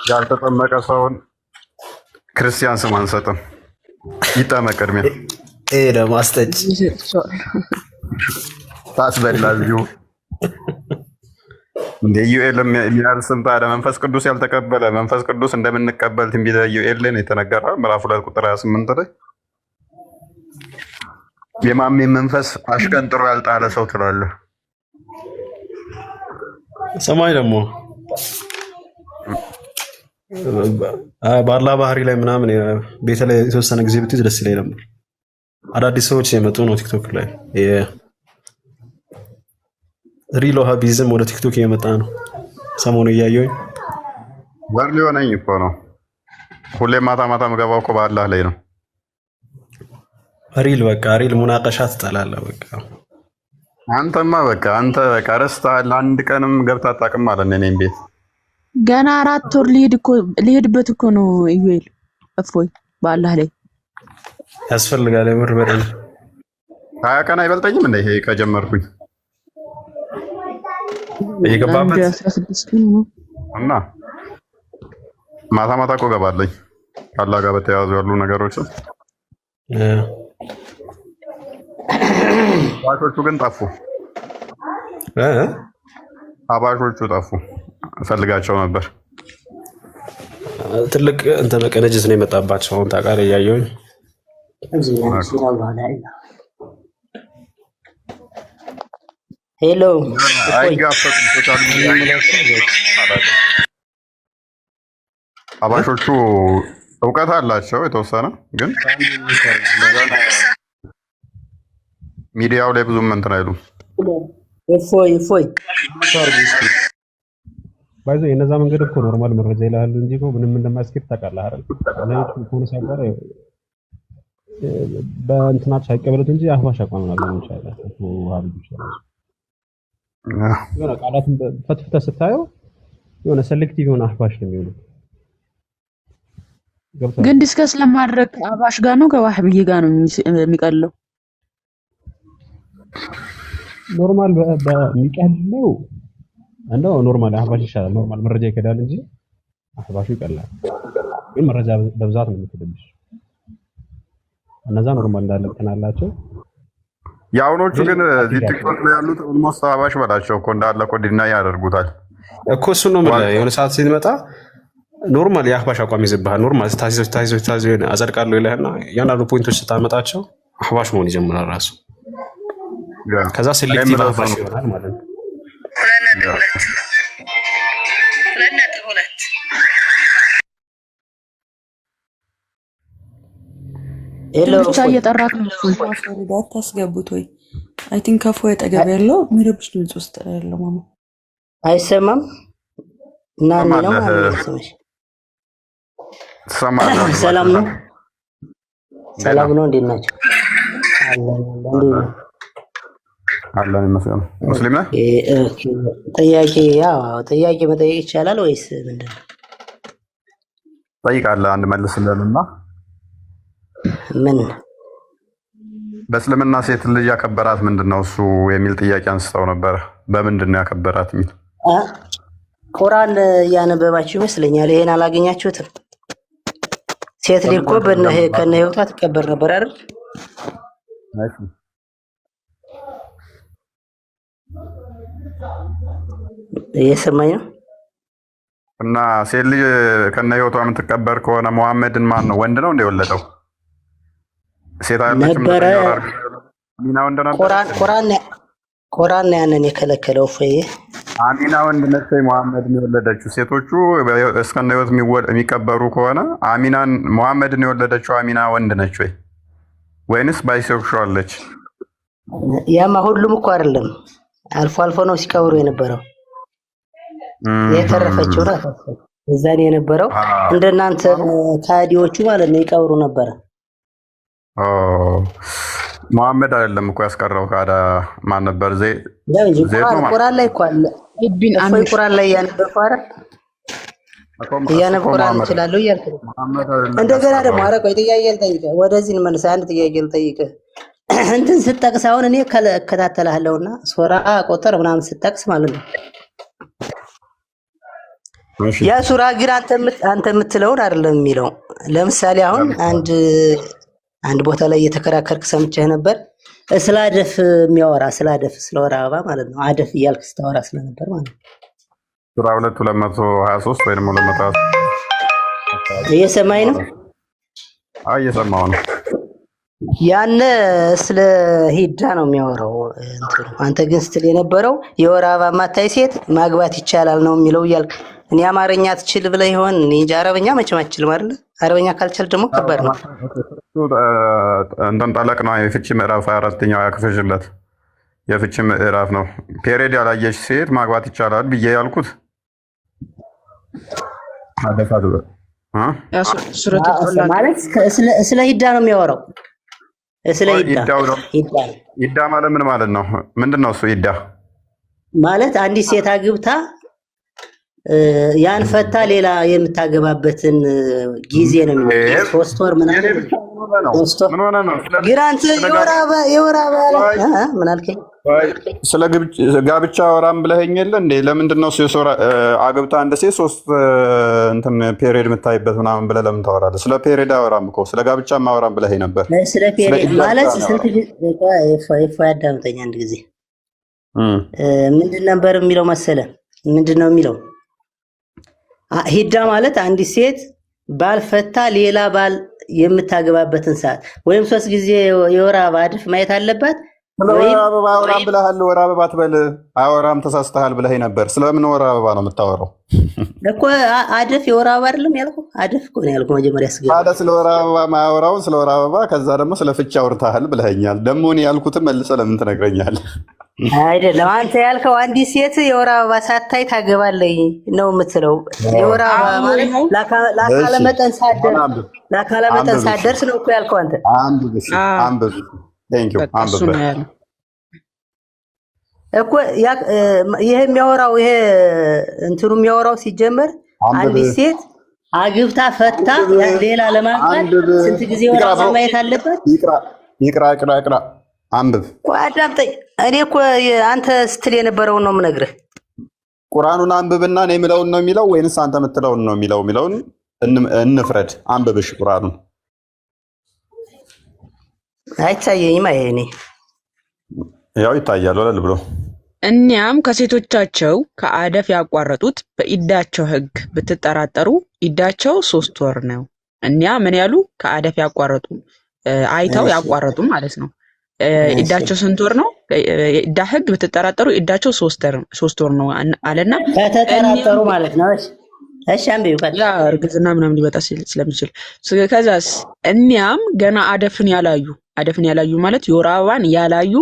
ያልተጠመቀ ሰውን ክርስቲያን ስም አንሰጥም። ይጠመቅ ቅድሚያ። ይሄ ደግሞ አስጠጭ ታስበላዚሁ እንደ ዩኤል የሚያል ስም ታዲያ መንፈስ ቅዱስ ያልተቀበለ መንፈስ ቅዱስ እንደምንቀበል ትንቢተ ዩኤልን የተነገረው ምዕራፍ 2 ቁጥር 28 ላይ የማሜ መንፈስ አሽቀንጥሮ ያልጣለ ሰው ትላለህ። ሰማይ ደግሞ ባላ ባህሪ ላይ ምናምን ቤተ ላይ የተወሰነ ጊዜ ብትይዝ ደስ ይለኝ ነበር። አዳዲስ ሰዎች የመጡ ነው ቲክቶክ ላይ ሪል ወሃቢዝም ወደ ቲክቶክ እየመጣ ነው። ሰሞኑ እያየሁኝ ወር ሊሆነኝ እኮ ነው። ሁሌ ማታ ማታ ምገባው እኮ በአላህ ላይ ነው። ሪል በቃ ሪል ሙናቀሻ ትጠላለህ። በቃ አንተማ በቃ አንተ በቃ ረስተሃል። አንድ ቀንም ገብተህ አታውቅም ማለት ነው እኔም ቤት ገና 4 ወር ሊሄድበት እኮ ነው ዩኤል። እፎይ በአላህ ላይ ያስፈልጋል። የምር በደንብ 20 ቀን አይበልጠኝም እንደ ይሄ ከጀመርኩኝ እየገባበት 16 ቀን ነው እና ማታ ማታ እኮ ገባለኝ ከአላህ ጋር በተያያዙ ያሉ ነገሮችን አባሾቹ ግን ጠፉ። አባሾቹ ጠፉ። እፈልጋቸው ነበር። ትልቅ እንትን ቅንጅት ነው የመጣባቸው። አሁን ታውቃለህ እያየሁኝ ሄሎ አይጋፈጥም። ሶሻል ሚዲያ አባሾቹ እውቀት አላቸው የተወሰነ ግን ሚዲያው ላይ ብዙም እንትን አይሉም። እፎይ ባይዞ የነዛ መንገድ እኮ ኖርማል መረጃ ይላሉ እንጂ እኮ ምንም እንደማያስኬድ ታውቃለህ አይደል? ለኔት ኮን ሳይቀር በእንትናቸው አይቀበሉት እንጂ አህባሽ አቋም ነው ማለት ይችላል። ወሃቢ ይችላል። የሆነ ቃላትን ፈትፍተህ ስታየው የሆነ ሴሌክቲቭ የሆነ አህባሽ ነው የሚሆነው። ግን ዲስከስ ለማድረግ አህባሽ ጋር ነው ከዋህብይ ጋር ነው የሚቀለው። ኖርማል በሚቀለው እንደው ኖርማል አህባሽ ይሻላል። ኖርማል መረጃ ይከዳል እንጂ አህባሹ ይቀላል። ግን መረጃ በብዛት ነው የምትደብሽ። እነዛ ኖርማል እንዳለ ተናላቸው። ያውኖቹ ግን እዚህ ቲክቶክ ላይ ያሉት ኦልሞስት አህባሽ በላቸው እኮ እንዳለ እኮ ዲና ያደርጉታል እኮ። እሱ ነው ማለት የሆነ ሰዓት ሲመጣ ኖርማል የአህባሽ አቋም ይዘብሃል። ኖርማል ታዚዞች አጸድቃለሁ ይለህና እያንዳንዱ ፖይንቶች ስታመጣቸው አህባሽ መሆን ይጀምራል ራሱ። ከዛ ሴሌክቲቭ አህባሽ ይሆናል ማለት ነው። 2.2 ሄሎ ብቻ እየጠራክ ነው ፎርዳት ታስገቡት ወይ? አይ ቲንክ ከፎ ያጠገብ ያለው ምርብሽ ድምጽ ውስጥ ያለው ማማ አይሰማም እና ነው ማለት ነው። ሰላም ነው። ሰላም ነው። እንዴት ናቸው? አላህ ይመስገን። ሙስሊም ነህ? ጥያቄ መጠየቅ ይቻላል ወይስ ምንድን ነው? ጠይቃለህ። አንድ መልስልንና ምን በእስልምና ሴት ልጅ ያከበራት ምንድን ነው እሱ የሚል ጥያቄ አንስተው ነበረ። በምንድን ነው ያከበራት የሚል ቁርአን እያነበባችሁ ይመስለኛል። ይሄን አላገኛችሁትም? ሴት ልጅ እኮ ከነ ህይወቷ ትከበር ነበር አይደል? እየሰማኝ ነው። እና ሴት ልጅ ከነ ህይወቷ የምትቀበር ከሆነ መሐመድን ማን ነው ወንድ ነው እንደወለደው? ሴት አይደለችም አሚና ወንድ ነበር። ቁርአን ያንን የከለከለው ፈይ አሚና ወንድ ነች መሐመድን የወለደችው። ሴቶቹ እስከነ ህይወት የሚቀበሩ ከሆነ አሚናን መሐመድን የወለደችው አሚና ወንድ ነች ወይ ወይንስ ባይሴክሹዋል ነች? ያማ ሁሉም እኮ አይደለም፣ አልፎ አልፎ ነው ሲቀብሩ የነበረው። የተረፈችው ናት እዛኔ የነበረው። እንደናንተ ካዲዎቹ ማለት ነው ይቀብሩ ነበረ። መሐመድ አይደለም እኮ ያስቀረው። ካዳ ማን ነበር? ቁርአን ላይ እኮ አለ። ቁርአን ላይ እያነበብኩ አይደል? እያነበብኩ ቁርአን እችላለሁ እያልኩ እንደገና ደግሞ ኧረ ቆይ ጥያቄ ልጠይቅህ። ወደዚህ እንመልስ። አንድ ጥያቄ ልጠይቅህ። እንትን ስጠቅስ አሁን እኔ እከታተልሃለሁና ሱራ ቁጥር ምናምን ስጠቅስ ማለት ነው ያ ሱራ ግን አንተ የምትለውን አይደለም የሚለው። ለምሳሌ አሁን አንድ ቦታ ላይ እየተከራከርክ ሰምቼህ ነበር። ስለ አደፍ የሚያወራ ስለ ወር አበባ ማለት ነው። አደፍ እያልክ ስታወራ ስለነበር ማለት ነው። ሱራ 223 ወይም 223 እየሰማኝ ነው? አይ እየሰማሁ ነው። ያነ ስለ ሂዳ ነው የሚያወራው እንትኑ። አንተ ግን ስትል የነበረው የወር አበባ ማታይ ሴት ማግባት ይቻላል ነው የሚለው እያልክ እኔ አማርኛ ትችል ብለህ ይሆን? እኔ አረበኛ መቼም አትችልም አይደል? አረበኛ ካልቻል ደግሞ ከባድ ነው። እንትን ጠለቅ ነው። የፍቺ ምዕራፍ 24ኛው ያክፍሽለት የፍቺ ምዕራፍ ነው። ፔሬድ ያላየች ሴት ማግባት ይቻላል ብዬ ያልኩት አደፋዱ ማለት ስለ ሂዳ ነው የሚያወራው። ስለ ሂዳ ማለት ምን ማለት ነው? ምንድን ነው እሱ? ሂዳ ማለት አንዲት ሴት አግብታ ያን ፈታ ሌላ የምታገባበትን ጊዜ ነው የሚለው። 3 ወር ምናምን ግን አንተ የወር አበባ ምን አልከኝ? ስለ ጋብቻ ወራም ብለኸኝ የለ እንዴ? ለምንድን ነው እሱ አግብታ አንድ ሴት 3 እንትን ፔሪድ የምታይበት ምናምን ብለህ ለምን ታወራለህ? ስለ ፔሪድ አወራም እኮ ስለ ጋብቻ ማወራም ብለኸኝ ነበር። ስለ ፔሪድ ማለት ስንት ጊዜ ያዳምጠኝ አንድ ጊዜ ምንድን ነበር የሚለው መሰለ? ምንድን ነው የሚለው? ሂዳ ማለት አንዲት ሴት ባል ፈታ ሌላ ባል የምታገባበትን ሰዓት ወይም 3 ጊዜ የወር አበባ አድፍ ማየት አለባት። ወር አበባ አወራም ብለሃል። ወር አበባ አትበል። አወራም ተሳስተሃል ብለኸኝ ነበር። ስለምን ወር አበባ ነው የምታወራው እኮ? አደፍ የወር አበባ አይደለም ያልኩህ? አደፍ እኮ ነው ያልኩህ መጀመሪያ ስገባ። ታዲያ ስለ ወር አበባ ማያወራውን ስለ ወር አበባ ከዛ ደግሞ ስለ ፍቺ አውርተሃል ብለኸኛል። ደግሞ እኔ ያልኩትን መልሰህ ለምን ትነግረኛለህ? አይደለም አንተ ያልከው አንዲት ሴት የወር አበባ ሳታይ ታገባለች ነው የምትለው። የወር አበባ ማለት ለአካለ መጠን ሳትደርስ ነው እኮ ያልከው አንተ። አንብብ እኮ ይሄ የሚያወራው ይሄ እንትኑ የሚያወራው ሲጀመር አንዲት ሴት አግብታ ፈታ ሌላ ለማግባት ስንት ጊዜ ወር አበባ ማየት አለበት? ይቅራ አንብብ። አዳምጠኝ። እኔ እኮ አንተ ስትል የነበረውን ነው የምነግርህ። ቁርአኑን አንብብና እኔ የምለውን ነው የሚለው ወይንስ አንተ የምትለውን ነው የሚለው? የሚለውን እንፍረድ። አንብብሽ ቁርአኑን። አይታየኝም። እኔ ያው ይታያል ወለል ብሎ እኒያም ከሴቶቻቸው ከአደፍ ያቋረጡት በኢዳቸው ሕግ ብትጠራጠሩ ኢዳቸው 3 ወር ነው። እኒያ ምን ያሉ ከአደፍ ያቋረጡ አይተው ያቋረጡ ማለት ነው። ኢዳቸው ስንት ወር ነው? ኢዳ ሕግ ብትጠራጠሩ ኢዳቸው 3 ወር ነው አለና ከተጠራጠሩ ማለት ነው። እሺ አንብዩ ያ እርግዝና ምናምን ሊመጣ ስለሚችል ከዛስ እኒያም ገና አደፍን ያላዩ ማለት የወር አበባን ያላዩ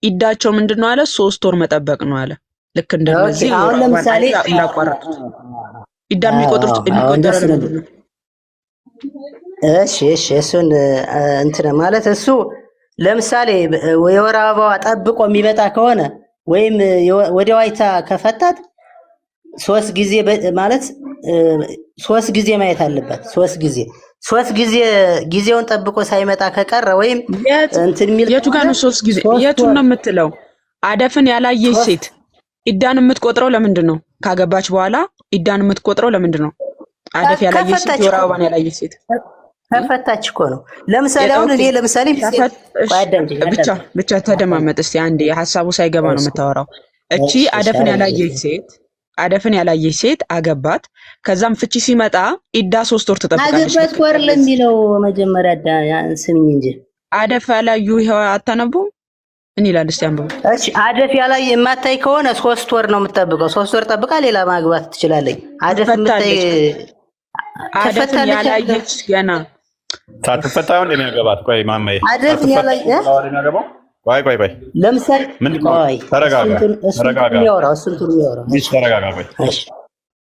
ኢዳቸው ምንድነው አለ? 3 ወር መጠበቅ ነው አለ። ልክ እንደዚህ አሁን ለምሳሌ እንዳቋረጡት ኢዳ የሚቆጥሩት ነው። እሺ እሱን እንትን ማለት እሱ ለምሳሌ የወር አበባዋ ጠብቆ የሚመጣ ከሆነ ወይም ወዲያው አይታ ከፈታት 3 ጊዜ ማለት 3 ጊዜ ማየት አለባት። 3 ጊዜ ጊዜውን ጠብቆ ሳይመጣ ከቀረ ወይም እንትን የሚል የቱ ጋር ነው 3 ጊዜ? የቱን ነው የምትለው? አደፍን ያላየች ሴት ኢዳን የምትቆጥረው ለምንድን ነው? ካገባች በኋላ ኢዳን የምትቆጥረው ለምንድን ነው? አደፍ ያላየች ሴት የወር አበባን ያላየች ሴት ከፈታች እኮ ነው። ለምሳሌ አሁን እኔ ለምሳሌ ብቻ ተደማመጥ እስቲ አንዴ። ሀሳቡ ሳይገባ ነው የምታወራው። እቺ አደፍን ያላየች ሴት አገባት። ከዛም ፍቺ ሲመጣ ኢዳ 3 ወር ትጠብቃለች። አገባት ወር ለሚለው መጀመሪያ ስምኝ እንጂ አደፍ ያላዩ ይሄው አታነቡም? ምን ይላል እስቲ አንብቡ። እሺ አደፍ ያላይ የማታይ ከሆነ 3 ወር ነው የምትጠብቀው። 3 ወር ጠብቃ ሌላ ማግባት ትችላለች። አደፍ የምታይ አደፍን ያላየች ገና ሳትፈታ ነው የሚያገባት። ቆይ ማማዬ አደፍ ያላይ ቆይ ለምሳሌ ተረጋጋ።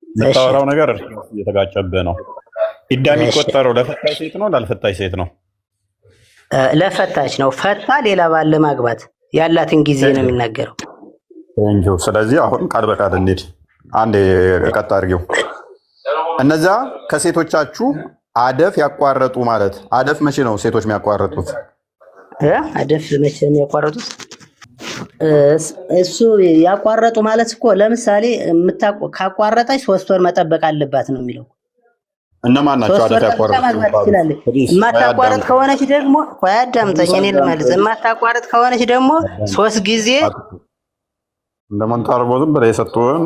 የምታወራው ነገር እየተጋጨብህ ነው። ኢዳ የሚቆጠረው ለፈታች ሴት ነው ላልፈታች ሴት ነው? ለፈታች ነው። ፈታ ሌላ ባለ ማግባት ያላትን ጊዜ ነው የሚናገረው። ስለዚህ አሁን ቃል በቃል እንሂድ። አንዴ ቀጥ አድርጌው። እነዚያ ከሴቶቻችሁ አደፍ ያቋረጡ ማለት አደፍ መቼ ነው ሴቶች የሚያቋርጡት? አደፍ መቼ ነው ያቋረጡት? እሱ ያቋረጡ ማለት እኮ ለምሳሌ ካቋረጠች 3 ወር መጠበቅ አለባት ነው የሚለው። እነማን ናቸው አደፍ ያቋረጡ? የማታቋረጥ ከሆነች ደግሞ ቆይ አዳምጠኝ፣ እኔ ልመልስ። የማታቋረጥ ከሆነች ደግሞ 3 ጊዜ እንደማንታርቦ ዝም ብለህ የሰጡን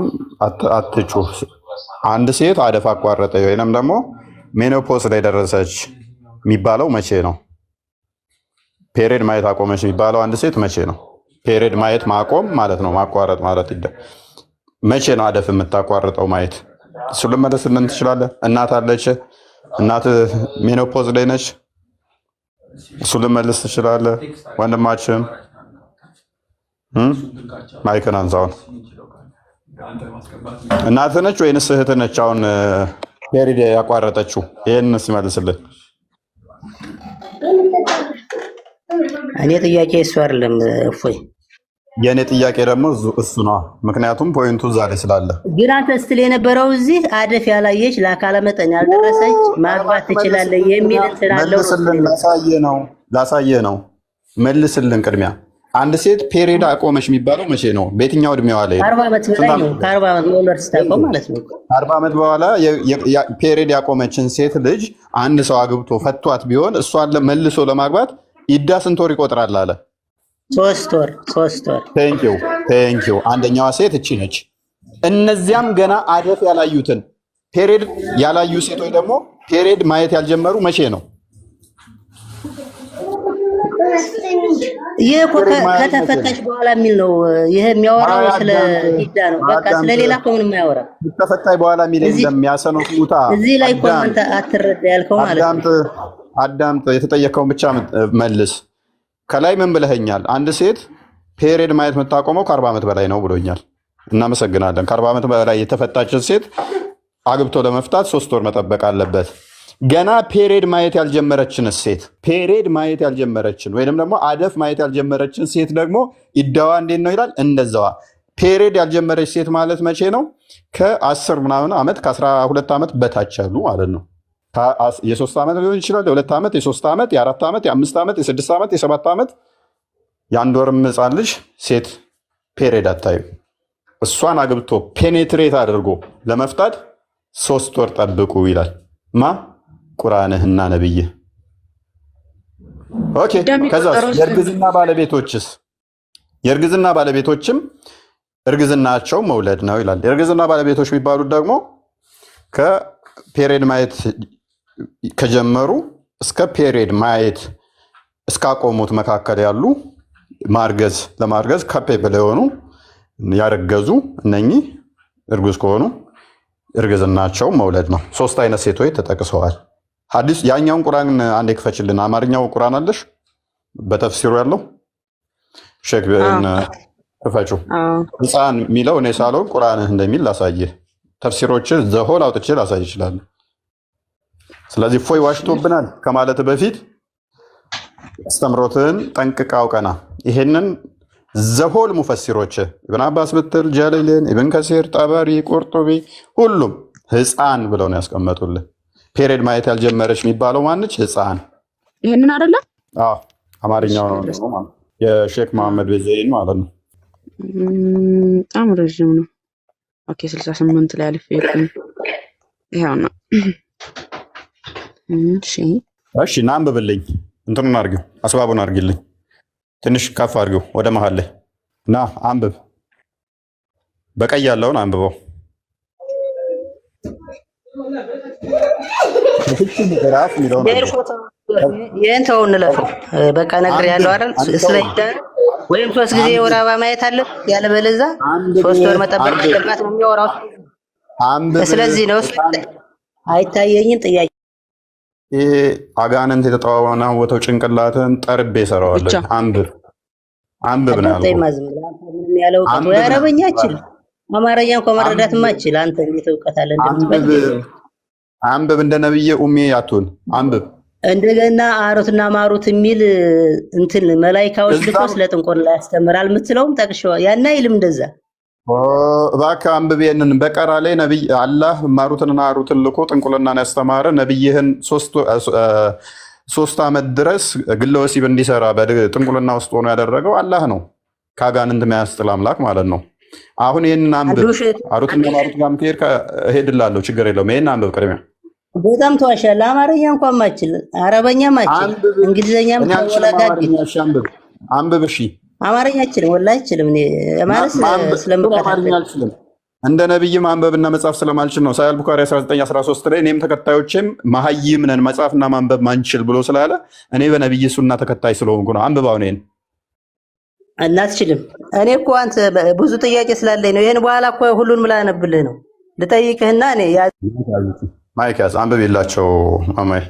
አትጩህ። አንድ ሴት አደፍ አቋረጠ ወይንም ደግሞ ሜኖፖዝ ላይ ደረሰች የሚባለው መቼ ነው? ፔሪድ ማየት አቆመች የሚባለው አንድ ሴት መቼ ነው? ፔሪድ ማየት ማቆም ማለት ነው፣ ማቋረጥ ማለት መቼ ነው አደፍ የምታቋርጠው ማየት? እሱ ልመለስልን ትችላለህ? እናት አለች፣ እናት ሜኖፖዝ ላይ ነች፣ እሱ ልመልስ ትችላለህ? ወንድማችን ማይክን አንሳውን። እናት ነች ወይንስ እህት ነች? አሁን ፔሪድ ያቋረጠችው ይሄን ሲመልስልን። እኔ ጥያቄ እሱ አይደለም እፎይ፣ የእኔ ጥያቄ ደግሞ እሱ ነው። ምክንያቱም ፖይንቱ ዛሬ ስላለ። ግን አንተ ስትል የነበረው እዚህ አደፍ ያላየች ለአካለ መጠን ያልደረሰች ማግባት ትችላለህ የሚል እንትን አለው። ላሳየ ነው። መልስልን ቅድሚያ። አንድ ሴት ፔሪድ አቆመች የሚባለው መቼ ነው? በየትኛው እድሜዋ ላይ? 40 ዓመት በላይ ነው። ከ40 ዓመት መውለድ ስታቆም ማለት ነው። 40 ዓመት በኋላ ፔሪድ ያቆመችን ሴት ልጅ አንድ ሰው አግብቶ ፈቷት ቢሆን እሷን መልሶ ለማግባት ኢዳ ስንት ወር ይቆጥራል አለ? 3 ወር። ቴንኪው። አንደኛዋ ሴት እቺ ነች። እነዚያም ገና አደፍ ያላዩትን ፔሪድ ያላዩ ሴቶች ደግሞ ፔሪድ ማየት ያልጀመሩ መቼ ነው? ይሄ ከተፈታሽ በኋላ የሚል ነው። ይሄ የሚያወራው ስለ ኢዳ ነው። በቃ ስለሌላ እኮ ምንም አያወራም። ከተፈታሽ በኋላ የሚል እንደሚያሰነው ሙታ እዚህ ላይ እኮ አንተ አትረዳ ያልከው ማለት ነው። አዳምጥ፣ የተጠየቀውን ብቻ መልስ። ከላይ ምን ብለኸኛል? አንድ ሴት ፔሪድ ማየት የምታቆመው ከ40 ዓመት በላይ ነው ብሎኛል። እናመሰግናለን። ከ40 ዓመት በላይ የተፈታችን ሴት አግብቶ ለመፍታት 3 ወር መጠበቅ አለበት። ገና ፔሪድ ማየት ያልጀመረችን ሴት ፔሪድ ማየት ያልጀመረችን ወይንም ደግሞ አደፍ ማየት ያልጀመረችን ሴት ደግሞ ኢዳዋ እንዴት ነው ይላል? እንደዛዋ። ፔሪድ ያልጀመረች ሴት ማለት መቼ ነው? ከ10 ምናምን ዓመት ከ12 ዓመት በታች ያሉ ማለት ነው። የ3 ዓመት ሊሆን ይችላል፣ የ2 ዓመት፣ የ3 ዓመት፣ የ4 ዓመት፣ የ5 ዓመት፣ የ6 ዓመት፣ የ7 ዓመት የአንድ ወርም ሕፃን ልጅ ሴት ፔሪድ አታዩ። እሷን አግብቶ ፔኔትሬት አድርጎ ለመፍታት 3 ወር ጠብቁ ይላል ማ ቁርአንህና ነብይህ። ኦኬ። ከዛ የእርግዝና ባለቤቶችስ? የእርግዝና ባለቤቶችም እርግዝናቸው መውለድ ነው ይላል። የእርግዝና ባለቤቶች የሚባሉት ደግሞ ከፔሪድ ማየት ከጀመሩ እስከ ፔሪድ ማየት እስካቆሙት መካከል ያሉ ለማርገዝ ካፔብል የሆኑ ያረገዙ እነኚህ እርጉዝ ከሆኑ እርግዝናቸው መውለድ ነው። 3 አይነት ሴቶች ተጠቅሰዋል። ሐዲስ ያኛውን ቁርአን አንዴ ክፈችልን። አማርኛው ቁርአን አለሽ በተፍሲሩ ያለው ሼክ ክፈችው። ሕፃን የሚለው እኔ ሳለው ቁርአን እንደሚል ላሳየህ። ተፍሲሮችን ዘሆል አውጥቼ ላሳይ ይችላል። ስለዚህ እፎይ ዋሽቶብናል ከማለት በፊት አስተምሮትን ጠንቅቃ አውቀና ይሄንን ዘሆል ሙፈሲሮች ኢብን አባስ ብትል ጀሊልን፣ ኢብን ከሲር፣ ጠበሪ፣ ቁርጡቢ ሁሉም ሕፃን ብለው ነው ያስቀመጡልን። ፔሪድ ማየት ያልጀመረች የሚባለው ማነች? ሕፃን። ይሄንን አይደለ? አዎ አማርኛው ነው ማለት የሼክ መሐመድ ቤዘይን ማለት ነው። በጣም ረዥም ነው። ኦኬ 68 ላይ አልፌ ይሄው ነው። እሺ ና አንብብልኝ። እንትኑን አድርጊው፣ አስባቡን አድርጊልኝ። ትንሽ ከፍ አድርጊው ወደ መሀል ላይ ና አንብብ። በቀይ ያለውን አንብበው። ይህን ተው እንለፈው። በቃ ነገር ያለው አይደል? ስለይዳር ወይም 3 ጊዜ የወር አበባ ማየት አለ፣ ያለበለዚያ 3 ወር መጠበቅ አለባት ነው የሚያወራው። ስለዚህ ነው አይታየኝም ጥያቄ። ይሄ አጋንንት የተጠዋወተው ጭንቅላትን ጠርቤ ሰራዋለሁ። አንብብ ነው ያለው። አረበኛ አችል አማርኛ እንኳን መረዳት ማችል አንተ እንዴት እውቀት አለ? አንብብ እንደ ነብዬ ኡሚ አቱን አንብብ። እንደገና አሩትና ማሩት የሚል እንትን መላኢካዎች ልኮ ስለ ጥንቆላ ያስተምራል የምትለውም ጠቅሼዋ ያን አይልም እንደዛ። እባክህ አንብብ። ይሄንን በቀራ ላይ ነብይ አላህ ማሩትንና አሩትን ልኮ ጥንቆላን ያስተማረ ነብይህን 3 ዓመት ድረስ ግለ ወሲብ እንዲሰራ በጥንቁልና ውስጥ ሆኖ ያደረገው አላህ ነው። ከአጋንንት የሚያስጥል አምላክ ማለት ነው። አሁን ይህንን አንብብ። አሩትና ማሩት ጋር ምትሄድ እሄድላለሁ፣ ችግር የለውም። ይህን አንብብ ቅድሚያ። በጣም ተዋሻለህ። አማርኛ እንኳን ማችል፣ አረበኛ ማችል፣ እንግሊዘኛም ተወላጋጅ አንብብ። እሺ አማርኛ አችልም፣ ወላሂ አችልም። እኔ ማለት ስለምከታተል አልችልም። እንደ ነብይ ማንበብና መጻፍ ስለማልችል ነው። ሳሂህ ቡኻሪ 1913 ላይ እኔም ተከታዮችም መሀይም ነን መጻፍና ማንበብ ማንችል ብሎ ስላለ እኔ በነብይ ሱና ተከታይ ስለሆንኩ ነው። አንብባው ነን እናትችልም። እኔ እኮ አንተ ብዙ ጥያቄ ስላለኝ ነው። ይሄን በኋላ እኮ ሁሉንም ላነብልህ ነው ልጠይቅህና እኔ ማይክ ያዝ አንብብላቸው ማማይ።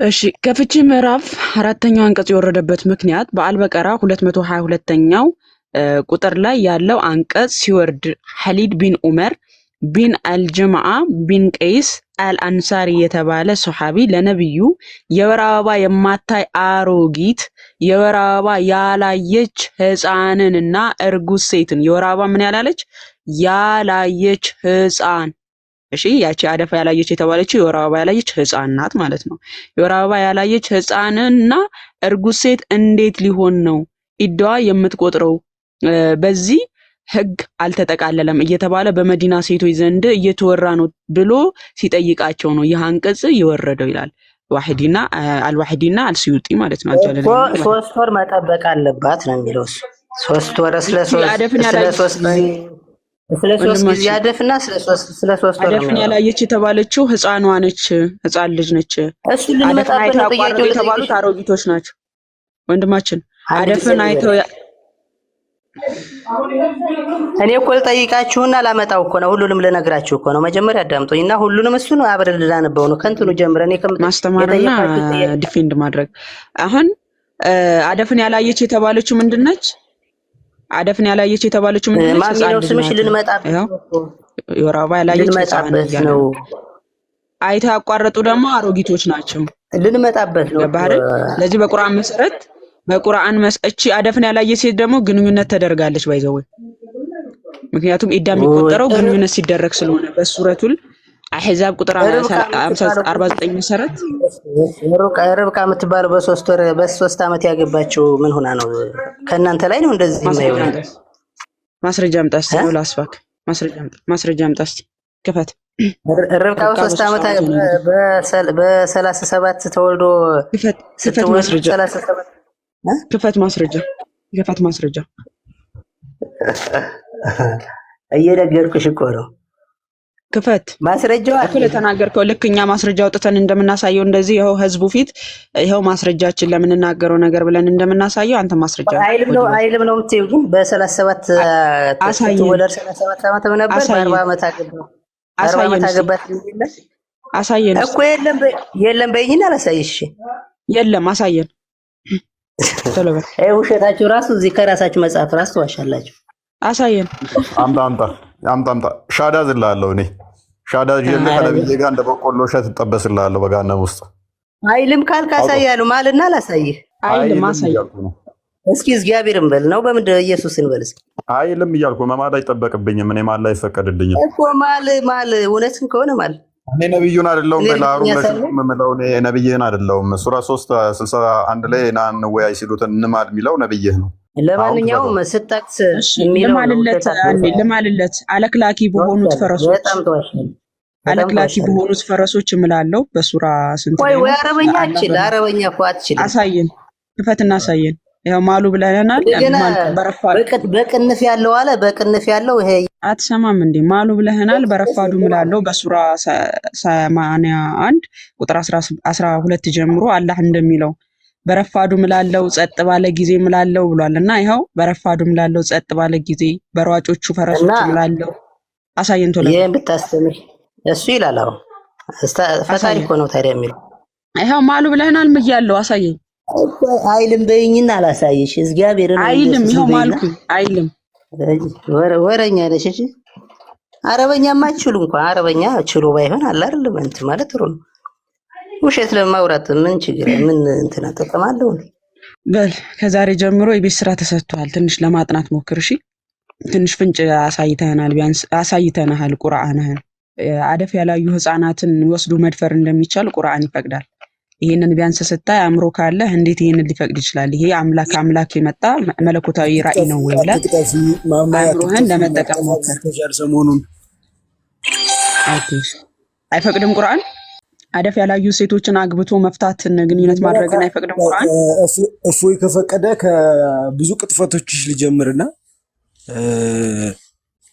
እሺ ከፍቺ ምዕራፍ 4ኛው አንቀጽ የወረደበት ምክንያት በአልበቀራ 222ኛው ቁጥር ላይ ያለው አንቀጽ ሲወርድ ሐሊድ ቢን ዑመር ቢን አልጀማዓ ቢን ቀይስ አልአንሳሪ የተባለ ሱሐቢ ለነብዩ የወር አበባ የማታይ አሮጊት የወር አበባ ያላየች ህፃንንና እርጉዝ ሴትን የወር አበባ ምን ያላለች ያላየች ህፃን እሺ ያቺ አደፋ ያላየች የተባለችው የወር አበባ ያላየች ህፃን ናት ማለት ነው። የወር አበባ ያላየች ህፃንና እርጉዝ ሴት እንዴት ሊሆን ነው ኢዳዋ የምትቆጥረው? በዚህ ህግ አልተጠቃለለም እየተባለ በመዲና ሴቶች ዘንድ እየተወራ ነው ብሎ ሲጠይቃቸው ነው ይህ አንቀጽ የወረደው ይላል ዋሂዲና አልዋሂዲና አልሲዩጢ ማለት ነው። አልጀለለ 3 ወር መጠበቅ አለባት ነው የሚለው። 3 ወር ስለ 3 ጊዜ አደፍና ስለ 3 ወር አደፍን ያላየች የተባለችው ህፃኗ ነች፣ ህፃን ልጅ ነች። እሱ ልንመጣበት ነው ጥያቄው። የተባሉት አሮጊቶች ናቸው ወንድማችን። አደፍን አይተው እኔ እኮ ልጠይቃችሁና ላመጣው እኮ ነው፣ ሁሉንም ልነግራችሁ እኮ ነው። መጀመሪያ አዳምጡኝና ሁሉንም እሱ ነው አብረን ልናነበው ነው። ከንቱኑ ጀምረን ማስተማርና ዲፌንድ ማድረግ። አሁን አደፍን ያላየች የተባለችው ምንድነች? አደፍን ያላየች የተባለችው ምንድነች? ማሚው ስምሽ ልንመጣበት ነው። የወር አበባ ያላየች ነው። አይተው ያቋረጡ ደግሞ አሮጊቶች ናቸው። ልንመጣበት ነው። ለዚህ በቁርአን መሰረት በቁርአን እቺ አደፍን ያላየች ሴት ደግሞ ግንኙነት ተደርጋለች ባይዘው። ምክንያቱም ኢዳ የሚቆጠረው ግንኙነት ሲደረግ ስለሆነ በሱረቱል አህዛብ ቁጥር 49 መሰረት ርብቃ የምትባለው በ3 ዓመት ያገባችው ምን ሆና ነው? ከእናንተ ላይ ነው እንደዚህ የማይሆን ማስረጃ አምጣ እስቲ ነው ላስፋክ። ማስረጃ አምጣ እስቲ ክፈት። ርብቃ በ3 ዓመት በ37 ተወልዶ ስትወልድ 37 ክፈት ማስረጃ እየነገርኩሽ እኮ ነው። ክፈት ማስረጃው እኮ ለተናገርከው ልክ እኛ ማስረጃ አውጥተን እንደምናሳየው እንደዚህ ይኸው ህዝቡ ፊት ይኸው ማስረጃችን ለምንናገረው ነገር ብለን እንደምናሳየው አንተ ማስረጃ አይልም ነው የምትይው። ግን በ37 ወደ 37 ዓመት ነበር በ40 ዓመት አገባው 40 ዓመት አገባት ይላል። አሳየን እኮ የለም በይኝና አላሳይሽ። የለም አሳየን። ተለበ ውሸታችሁ ራሱ እዚህ ከራሳችሁ መጽሐፍ ራሱ ዋሻላችሁ። አሳየን። አምጣ ሻዳ ዝላለሁ እኔ ሻዳ ይዤልህ ከነብዬ ጋር እንደ በቆሎ እሸት እጠበስልሃለሁ በጋነም ውስጥ። አይልም ካልክ አሳያለሁ ማልና አላሳይህ። አይልም አሳይ። እስኪ እግዚአብሔርን በል ነው በምንድን ኢየሱስን በል እስኪ። አይልም እያልኩ መማል አይጠበቅብኝም። እኔ ማል አይፈቀድልኝም እኮ ማል እውነትን ከሆነ ማል እኔ ነብዩን አይደለሁም ለላሩም ለሽም የምለው እኔ ነብይህን አይደለሁም። ሱራ 3:61 ላይ ና እንወያይ ሲሉት እንማል የሚለው ነብይህ ነው። ለማንኛውም ስታክስ የሚለው ለማልለት አለክላኪ በሆኑት ፈረሶች አለክላኪ በሆኑት ፈረሶች እምላለው በሱራ ስንት ወይ አረበኛ አትችል አረበኛ እኮ አትችል። አሳየን ክፈትና አሳየን። ያው ማሉ ብለናል። በቅንፍ ያለው አለ በቅንፍ ያለው ይሄ አትሰማም እንዴ? ማሉ ብለናል። በረፋዱ ምላለው በሱራ 81 ቁጥር 12 ጀምሮ አላህ እንደሚለው በረፋዱ ምላለው ጸጥ ባለ ጊዜ ምላለው ብሏልና ይሄው በረፋዱ ምላለው ጸጥ ባለ ጊዜ በሯጮቹ ፈረሶች ምላለው አሳየን። ቶሎ ይሄን ብታስተምር እሱ ይላል። አሁን ፈጣሪ እኮ ነው ታዲያ የሚለው። ይሄው ማሉ ብለናል ምያለው አሳየኝ። አይልም በይኝና አላሳይሽ። እግዚአብሔርን አይልም ይሄው ማልኩ አይልም። ወረኛ ነሽ እሺ። አረበኛማ አትችሉ እንኳን አረበኛ ችሎ ባይሆን አለ አይደለም እንት ማለት ጥሩ ነው። ውሸት ለማውራት ምን ችግር ምን እንትና ተጠማለው እንዴ? በል ከዛሬ ጀምሮ የቤት ስራ ተሰጥቷል። ትንሽ ለማጥናት ሞክር እሺ። ትንሽ ፍንጭ አሳይተናል፣ ቢያንስ አሳይተናል። ቁርአንህን አደፍ ያላዩ ህፃናትን ወስዶ መድፈር እንደሚቻል ቁርአን ይፈቅዳል። ይሄንን ቢያንስ ስታይ አእምሮ ካለ እንዴት ይሄንን ሊፈቅድ ይችላል? ይሄ አምላክ የመጣ መለኮታዊ ራእይ ነው ወይ ብለህ አእምሮህን ለመጠቀም ሞክር። ሰሞኑን አይፈቅድም ቁርአን። አደፍ ያላዩ ሴቶችን አግብቶ መፍታትን ግንኙነት ማድረግን አይፈቅድም ቁርአን። እፎይ ከፈቀደ ከብዙ ቅጥፈቶችሽ ልጀምርና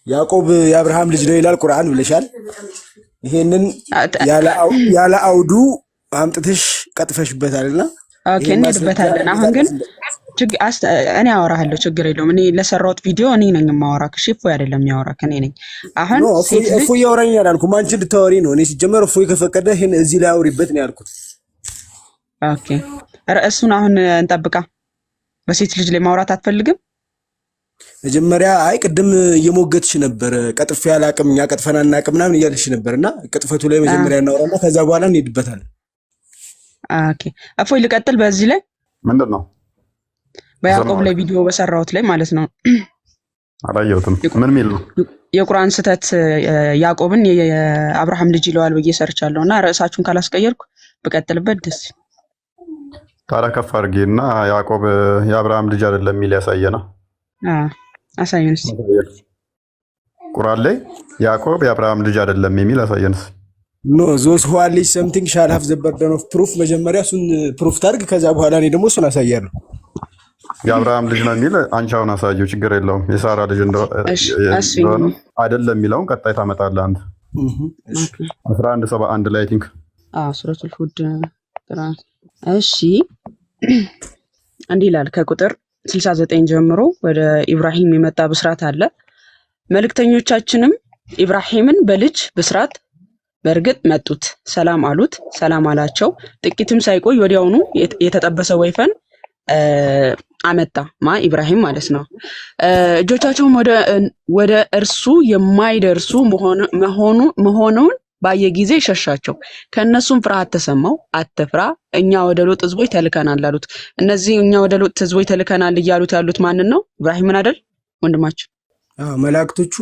ያዕቆብ የአብርሃም ልጅ ነው ይላል ቁርአን ብለሻል። ይሄንን ያለ አውዱ አምጥተሽ ቀጥፈሽበታልና ኦኬ እንሄድበታለን። አሁን ግን እኔ አወራለሁ፣ ችግር የለውም። እኔ ለሰራሁት ቪዲዮ እኔ ነኝ የማወራክ፣ እሺ እፎይ አይደለም የሚያወራክ፣ እኔ ነኝ። አሁን እፎይ ያወራኝ አላልኩም፣ አንቺ እንድታወሪ ነው። እኔ ሲጀመር እፎይ ከፈቀደ ይሄን እዚህ ላይ አውሪበት ነው ያልኩት። ኦኬ ርዕሱን አሁን እንጠብቃ። በሴት ልጅ ላይ ማውራት አትፈልግም? መጀመሪያ አይ ቅድም እየሞገትሽ ነበር፣ ቀጥፌ አላቅም፣ እኛ ቀጥፈን አናቅም ምናምን እያልሽ ነበርና ቅጥፈቱ ላይ መጀመሪያ እናወራና ከዛ በኋላ እንሄድበታለን። ኦኬ እፎይ ልቀጥል። በዚህ ላይ ምንድነው በያዕቆብ ላይ ቪዲዮ በሰራሁት ላይ ማለት ነው። አላየሁትም። ምን ሚል ነው? የቁርአን ስህተት ያዕቆብን የአብርሃም ልጅ ይለዋል ብዬ ሰርቻለሁና ርዕሳችሁን ካላስቀየርኩ ብቀጥልበት ደስ ታዲያ ከፍ አድርጌና ያዕቆብ የአብርሃም ልጅ አይደለም የሚል ያሳየና አሳየን እስኪ። ቁርአን ላይ ያዕቆብ የአብርሃም ልጅ አይደለም የሚል አሳየንስ። ኖ ዞስ who are something shall have the burden of proof። መጀመሪያ እሱን ፕሩፍ ታርግ፣ ከዛ በኋላ እኔ ደግሞ እሱን አሳያለሁ። የአብርሃም ልጅ ነው የሚል አንቺ አሁን አሳየው፣ ችግር የለውም። የሳራ ልጅ እንደሆነ አይደለም የሚለውን ቀጣይ ታመጣለህ አንተ። 1171 ላይ ቲንክ ሱረቱል ሁድ። እሺ እንዲህ ይላል ከቁጥር 69 ጀምሮ ወደ ኢብራሂም የመጣ ብስራት አለ። መልእክተኞቻችንም ኢብራሂምን በልጅ ብስራት በእርግጥ መጡት፣ ሰላም አሉት፣ ሰላም አላቸው። ጥቂትም ሳይቆይ ወዲያውኑ የተጠበሰ ወይፈን አመጣ፣ ኢብራሂም ማለት ነው። እጆቻቸውም ወደ እርሱ የማይደርሱ መሆኑን ባየ ጊዜ ሸሻቸው። ከእነሱም ፍርሃት ተሰማው። አትፍራ፣ እኛ ወደ ሎጥ ህዝቦች ተልከናል አሉት። እነዚህ እኛ ወደ ሎጥ ህዝቦች ተልከናል እያሉት ያሉት ማንን ነው? ኢብራሂምን አይደል ወንድማቸው? መላእክቶቹ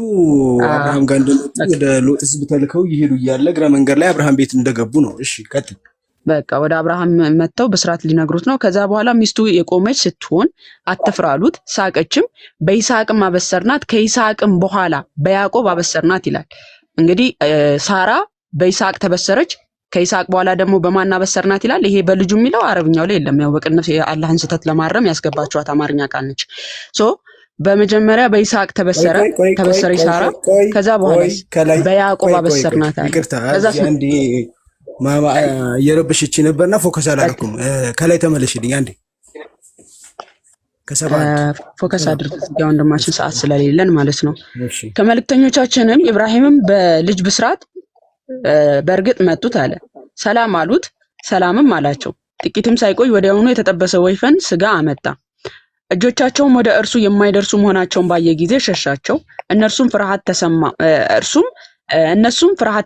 አብርሃም ጋር እንደመጡ ወደ ሎጥ ህዝብ ተልከው ይሄዱ እያለ እግረ መንገድ ላይ አብርሃም ቤት እንደገቡ ነው። እሺ ቀጥል። በቃ ወደ አብርሃም መጥተው በስርዓት ሊነግሩት ነው። ከዛ በኋላ ሚስቱ የቆመች ስትሆን አትፍራ አሉት፣ ሳቀችም። በይስሐቅም አበሰርናት፣ ከይስሐቅም በኋላ በያዕቆብ አበሰርናት ይላል። እንግዲህ ሳራ በይስሐቅ ተበሰረች፣ ከይስሐቅ በኋላ ደግሞ በማን አበሰርናት ይላል። ይሄ በልጁ የሚለው አረብኛው ላይ የለም። ያው በቅንፍ የአላህን ስህተት ለማረም ያስገባችኋት አማርኛ ቃል ነች። በመጀመሪያ በይስሐቅ ተበሰረች ሳራ። ከዛ በኋላ በያዕቆብ አበሰርናት አለ። ከዛ አንዴ ማማ እየረበሸች ነበርና ፎከስ አላደረኩም። ከላይ ተመለሽልኝ አንዴ ፎከስ አድርግ ወንድማችን፣ ሰዓት ስለሌለን ማለት ነው። ከመልእክተኞቻችንም ኢብራሂምም በልጅ ብስራት በእርግጥ መጡት አለ፣ ሰላም አሉት፣ ሰላምም አላቸው። ጥቂትም ሳይቆይ ወዲያውኑ የተጠበሰ ወይፈን ስጋ አመጣ። እጆቻቸውም ወደ እርሱ የማይደርሱ መሆናቸውን ባየ ጊዜ ሸሻቸው። እነሱም ፍርሃት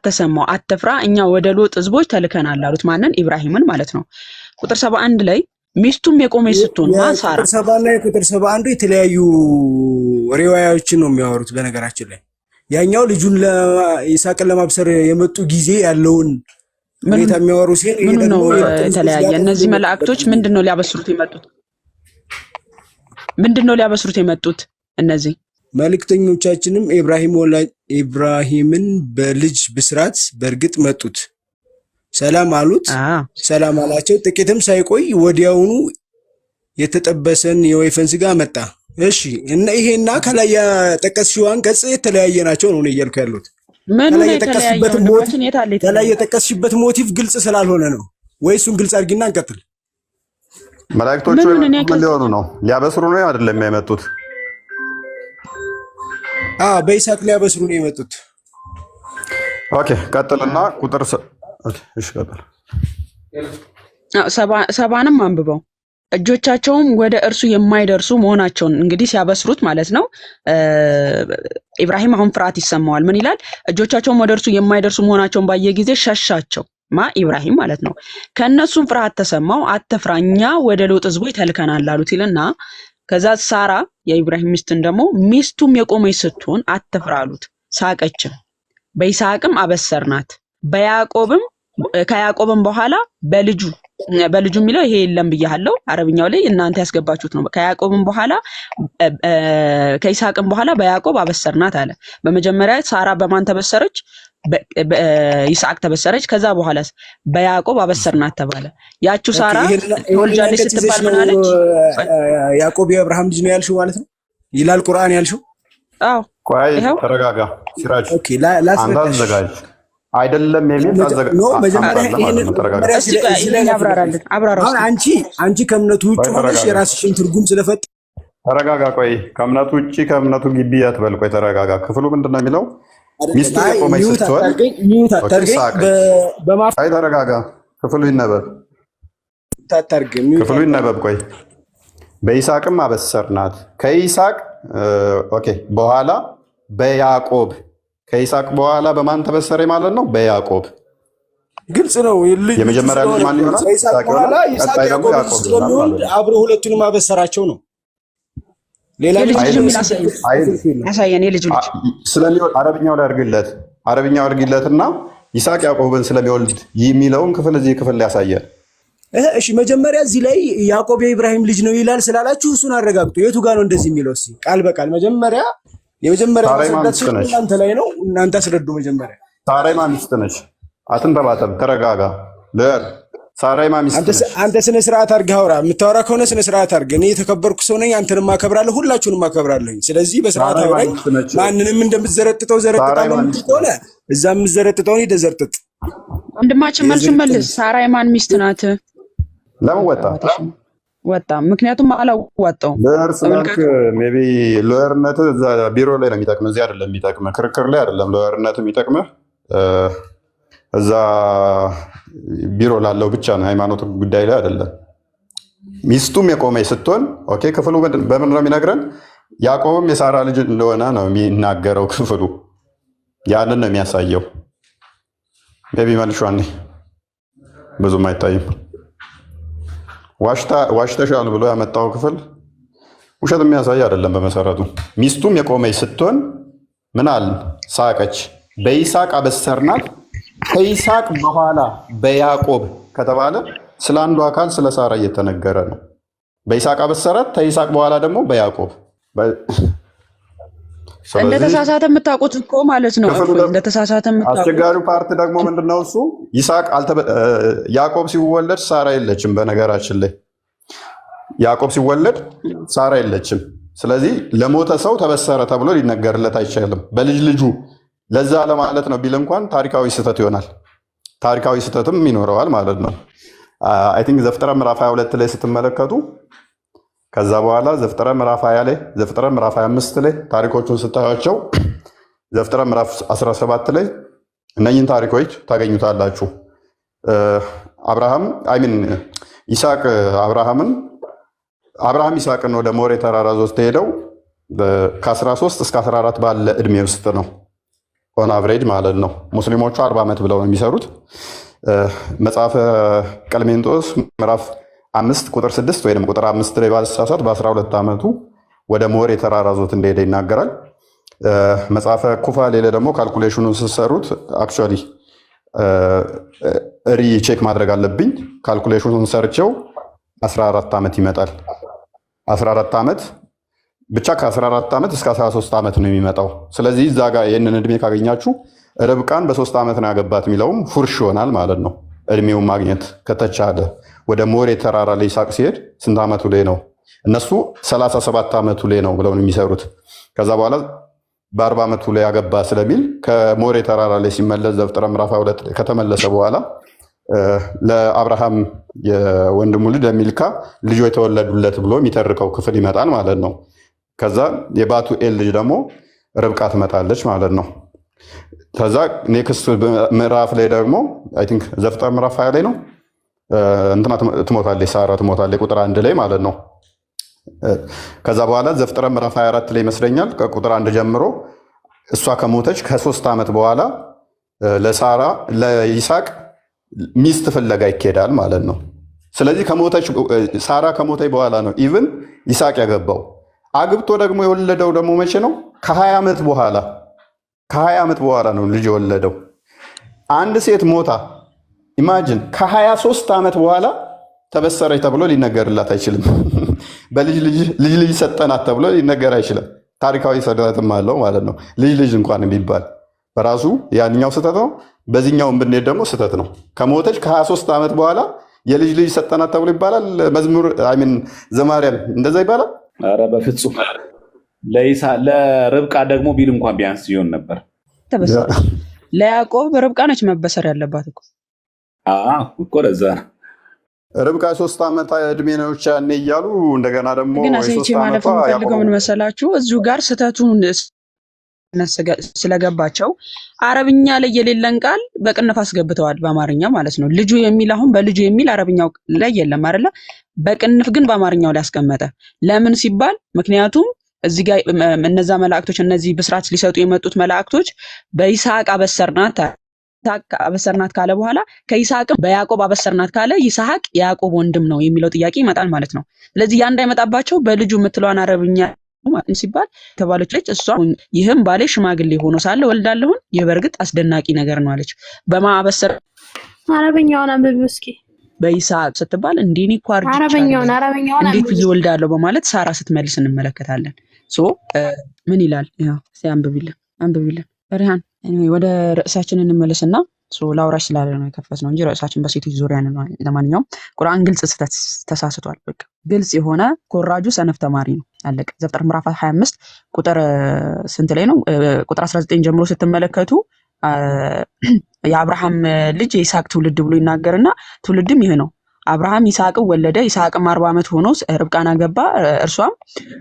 ተሰማው። አትፍራ፣ እኛ ወደ ሎጥ ህዝቦች ተልከናል አሉት። ማንን? ኢብራሂምን ማለት ነው። ቁጥር 71 ላይ ሚስቱም የቆመች ስትሆን ሳራ። ቁጥር 70 ላይ ቁጥር 71 የተለያዩ ሪዋያዎችን ነው የሚያወሩት። በነገራችን ላይ ያኛው ልጁን ይስሐቅን ለማብሰር የመጡ ጊዜ ያለውን ሁኔታ የሚያወሩ ሲሆን ይሄ ደግሞ የተለያየ። እነዚህ መላእክቶች ምንድነው ሊያበስሩት የመጡት? ምንድነው ሊያበስሩት የመጡት? እነዚህ መልእክተኞቻችንም ኢብራሂምን በልጅ ብስራት በእርግጥ መጡት፣ ሰላም አሉት፣ ሰላም አላቸው። ጥቂትም ሳይቆይ ወዲያውኑ የተጠበሰን የወይፈን ስጋ መጣ። እሺ እና ይሄና ከላይ የጠቀስሽው አንቀጽ የተለያየ ናቸው ነው እያልኩ ያሉት። ከላይ የጠቀስሽበት ሞቲቭ ግልጽ ስላልሆነ ነው ወይ? እሱን ግልጽ አድርጊና እንቀጥል። መላእክቶቹ ምን ሊሆኑ ነው? ሊያበስሩ ነው አይደለም የመጡት? በይስሐቅ ሊያበስሩ ነው የመጡት። ኦኬ ቀጥልና ቁጥር እሺ ቀጥል። ሰባንም አንብበው። እጆቻቸውም ወደ እርሱ የማይደርሱ መሆናቸውን እንግዲህ ሲያበስሩት ማለት ነው። ኢብራሂም አሁን ፍርሃት ይሰማዋል። ምን ይላል? እጆቻቸውም ወደ እርሱ የማይደርሱ መሆናቸውን ባየ ጊዜ ሸሻቸው። ኢብራሂም ማለት ነው። ከእነሱም ፍርሃት ተሰማው። አትፍራ፣ እኛ ወደ ሎጥ ህዝቦች ተልከናል አሉት ይልና ከዛ ሳራ የኢብራሂም ሚስትን ደግሞ ሚስቱም የቆመች ስትሆን አትፍራ አሉት፣ ሳቀችም። በይስሐቅም አበሰርናት፣ ከያዕቆብም በኋላ በልጁ በልጁ የሚለው ይሄ የለም ብያለሁ። አረብኛው ላይ እናንተ ያስገባችሁት ነው። ከያዕቆብም በኋላ ከይስሐቅም በኋላ በያዕቆብ አበሰርናት አለ። በመጀመሪያ ሳራ በማን ተበሰረች? በይስሐቅ ተበሰረች። ከዛ በኋላ በያዕቆብ አበሰርናት ተባለ። ያቺው ሳራ ትወልጃለች ስትባል ምን አለች? ያዕቆብ የአብርሃም ልጅ ነው ያልሽው ማለት ነው ይላል ቁርአን ያልሽው? አዎ ቆይ ተረጋጋ ሲራጅ አንተ አዘጋጅ አይደለም የሚል አንቺ ከእምነቱ ውጭ ሆነሽ የራስሽን ትርጉም ስለፈጥ ተረጋጋ። ቆይ ከእምነቱ ውጭ ከእምነቱ ግቢ አትበል። ቆይ ተረጋጋ። ክፍሉ ምንድን ነው የሚለው? ሚስቱ የቆመች ስትሆን አይ ተረጋጋ። ክፍሉ ይነበብ፣ ክፍሉ ይነበብ። ቆይ በይስሐቅም አበሰርናት ከይስሐቅ በኋላ በያዕቆብ ከይስሐቅ በኋላ በማን ተበሰረ ማለት ነው? በያዕቆብ ግልጽ ነው። የመጀመሪያ ልጅ ማን ይሆናል? ይስሐቅ በኋላ ይስሐቅ ያዕቆብ ስለሚወልድ አብሮ ሁለቱንም አበሰራቸው ነው። ሌላ ልጅ ያሳየን የልጅ ልጅ ስለሚወልድ አረብኛው ላይ አድርጊለትና ይስሐቅ ያዕቆብን ስለሚወልድ የሚለውን ክፍል እዚህ ክፍል ላይ ያሳያል። እሺ መጀመሪያ እዚህ ላይ ያዕቆብ የኢብራሂም ልጅ ነው ይላል ስላላችሁ እሱን አረጋግጡ። የቱ ጋር ነው እንደዚህ የሚለው? እስኪ ቃል በቃል የመጀመሪያ ማስረዳት እናንተ ላይ ነው። እናንተ አስረዱ መጀመሪያ። ሳራይማ ሚስት ነች። አትንተባተብ፣ ተረጋጋ። ሳራይማ ሚስት ነች። አንተ ስነ ስርዓት አድርገህ አውራ። የምታወራ ከሆነ ስነ ስርዓት አድርገህ። እኔ የተከበርኩ ሰው ነኝ። አንተንም አከብራለሁ፣ ሁላችሁንም አከብራለሁ። ስለዚህ በስርዓት አውራኝ። ማንንም እንደምትዘረጥጠው ዘረጥጣለሁ ከሆነ እዛ የምትዘረጥጠውን ሂደህ ዘርጥጥ። ወንድማችን መልሱን መልስ። ሳራይማን ሚስት ናት። ለምን ወጣ? ምክንያቱም አላዋጣውም። ሜይ ቢ ሎየርነት ቢሮ ላይ ነው የሚጠቅምህ፣ እዚህ አይደለም የሚጠቅምህ። ክርክር ላይ አይደለም ሎየርነት የሚጠቅምህ፣ እዛ ቢሮ ላለው ብቻ ነው፣ ሃይማኖት ጉዳይ ላይ አይደለም። ሚስቱም የቆመች ስትሆን ክፍሉ በምን ነው የሚነግረን? ያዕቆብም የሳራ ልጅ እንደሆነ ነው የሚናገረው ክፍሉ። ያንን ነው የሚያሳየው። ሜይ ቢ መልሿን ብዙም አይታይም። ዋሽተሻል ብሎ ያመጣው ክፍል ውሸት የሚያሳይ አይደለም። በመሰረቱ ሚስቱም የቆመች ስትሆን ምናል ሳቀች። በይስሐቅ አበሰርናት ከይስሐቅ በኋላ በያዕቆብ ከተባለ ስለ አንዱ አካል ስለ ሳራ እየተነገረ ነው። በይስሐቅ አበሰራት፣ ከይስሐቅ በኋላ ደግሞ በያዕቆብ። እንደተሳሳተ የምታውቁት እኮ ማለት ነው። እንደተሳሳተ የምታውቁት አስቸጋሪው ፓርት ደግሞ ምንድነው? እሱ ያዕቆብ ሲወለድ ሳራ የለችም። በነገራችን ላይ ያዕቆብ ሲወለድ ሳራ የለችም። ስለዚህ ለሞተ ሰው ተበሰረ ተብሎ ሊነገርለት አይቻልም። በልጅ ልጁ ለዛ ለማለት ነው ቢል እንኳን ታሪካዊ ስህተት ይሆናል። ታሪካዊ ስህተትም ይኖረዋል ማለት ነው። አይ ቲንክ ዘፍጥረት ምዕራፍ 22 ላይ ስትመለከቱ ከዛ በኋላ ዘፍጥረት ምዕራፍ 20 ላይ ዘፍጥረት ምዕራፍ 25 ላይ ታሪኮቹን ስታዩቸው ዘፍጥረት ምዕራፍ 17 ላይ እነኝህን ታሪኮች ታገኙታላችሁ። አብርሃም ይስሐቅን ወደ ሞሬ ተራራ ዞት ሄደው ከ13 እስከ 14 ባለ እድሜ ውስጥ ነው ኦን አቨሬጅ ማለት ነው። ሙስሊሞቹ 40 ዓመት ብለው ነው የሚሰሩት። መጽሐፈ ቀለሜንጦስ ምዕራፍ 5 ቁጥር 6 ወይም ቁጥር 5 ላይ ባልሳሳት በ12 ዓመቱ ወደ ሞሬ ተራራ ዞት እንደሄደ ይናገራል። መጽሐፈ ኩፋሌ ላይ ደግሞ ካልኩሌሽኑን ስትሰሩት አክቹዋሊ ቼክ ማድረግ አለብኝ። ካልኩሌሽኑን ሰርቸው 14 ዓመት ይመጣል። 14 ዓመት ብቻ ከ14 ዓመት እስከ 13 ዓመት ነው የሚመጣው። ስለዚህ እዛ ጋር ይህንን እድሜ ካገኛችሁ ርብቃን በ3 ዓመት ነው ያገባት የሚለውም ፉርሽ ይሆናል ማለት ነው። እድሜውን ማግኘት ከተቻለ ወደ ሞሬ ተራራ ላይ ይስሐቅ ሲሄድ ስንት ዓመቱ ላይ ነው? እነሱ 37 ዓመቱ ላይ ነው ብለው ነው የሚሰሩት። ከዛ በኋላ በ40 ዓመቱ ላይ ያገባ ስለሚል ከሞሬ ተራራ ላይ ሲመለስ ዘፍጥረት ምዕራፍ 22 ከተመለሰ በኋላ ለአብርሃም የወንድሙ ልጅ ለሚልካ ልጆች የተወለዱለት ብሎ የሚተርከው ክፍል ይመጣል ማለት ነው። ከዛ የባቱኤል ልጅ ደግሞ ርብቃ ትመጣለች ማለት ነው። ከዛ ኔክስት ምዕራፍ ላይ ደግሞ አይ ቲንክ ዘፍጥረት ምዕራፍ 20 ላይ ነው እንትና ትሞታለች፣ ሳራ ትሞታለች ቁጥር 1 ላይ ማለት ነው። ከዛ በኋላ ዘፍጥረት ምዕራፍ 24 ላይ ይመስለኛል ከቁጥር 1 ጀምሮ እሷ ከሞተች ከ3 ዓመት በኋላ ለይስሐቅ ሚስት ፍለጋ ይኬዳል ማለት ነው። ስለዚህ ሳራ ከሞተች በኋላ ነው ኢቭን ይስሐቅ ያገባው። አግብቶ ደግሞ የወለደው ደግሞ መቼ ነው? ከ20 ዓመት በኋላ ነው ልጅ የወለደው። አንድ ሴት ሞታ ኢማጂን ከ23 ዓመት በኋላ ተበሰረች ተብሎ ሊነገርላት አይችልም። በልጅ ልጅ ሰጠናት ተብሎ ሊነገር አይችልም። ታሪካዊ ሰደትም አለው ማለት ነው። ልጅ እንኳን የሚባል በራሱ ያንኛው ስህተት ነው። በዚህኛውም ብንሄድ ደግሞ ስህተት ነው። ከሞተች ከ23 ዓመት በኋላ የልጅ ሰጠናት ተብሎ ይባላል። መዝሙር ዘማርያም እንደዛ ይባላል? ኧረ በፍጹም። ለርብቃ ደግሞ ቢል እንኳን ቢያንስ ይሆን ነበር። ለያዕቆብ ርብቃ ነች መበሰር ያለባት እኮ ለዛ ነው። ርብቃ 3 ዓመት እድሜ ነች ያኔ እያሉ እንደገና ደግሞ ግን አሰይቼ ማለፍ የምፈልገው ምን መሰላችሁ? እዚሁ ጋር ስህተቱን ስለገባቸው አረብኛ ላይ የሌለን ቃል በቅንፍ አስገብተዋል፣ በአማርኛ ማለት ነው። ልጁ የሚል አሁን በልጁ የሚል አረብኛው ላይ የለም አይደለ? በቅንፍ ግን በአማርኛው ላይ አስቀመጠ። ለምን ሲባል ምክንያቱም እዚህ ጋር እነዛ መላእክቶች እነዚህ ብስራት ሊሰጡ የመጡት መላእክቶች በይስሐቅ አበሰርናት ካለ በኋላ ከይስሐቅም በያዕቆብ አበሰርናት ካለ ይስሐቅ የያዕቆብ ወንድም ነው የሚለው ጥያቄ ይመጣል ማለት ነው። ስለዚህ ያ እንዳይመጣባቸው በልጁ የምትለዋን አረብኛ ሲባል ተባለች ልጅ እሷ ይህም ባሌ ሽማግሌ ሆኖ ሳለ ወልዳለሁን፣ ይህ በእርግጥ አስደናቂ ነገር ነው አለች። በማበሰር አረበኛውን አንብቢው እስኪ። በይስሐቅ ስትባል እንዴ እኮ አረበኛውን እንዴት ብዬ ወልዳለሁ በማለት ሳራ ስትመልስ እንመለከታለን። ምን ይላል? ያው አንብቢልን ሪሃን። ወደ ርዕሳችን እንመለስና ላውራሽ ስላለ ነው የከፈትነው እንጂ ርዕሳችን በሴቶች ዙሪያ ነው። ለማንኛውም ቁርአን ግልጽ ስህተት ተሳስቷል። በቃ ግልጽ የሆነ ኮራጁ ሰነፍ ተማሪ ነው። አለቀ። ዘፍጥረት ምዕራፍ 25 ቁጥር ስንት ላይ ነው? ቁጥር 19 ጀምሮ ስትመለከቱ የአብርሃም ልጅ የይስሐቅ ትውልድ ብሎ ይናገርና ትውልድም ይህ ነው። አብርሃም ይስሐቅን ወለደ። ይስሐቅም 40 ዓመት ሆኖ ርብቃን አገባ። እርሷም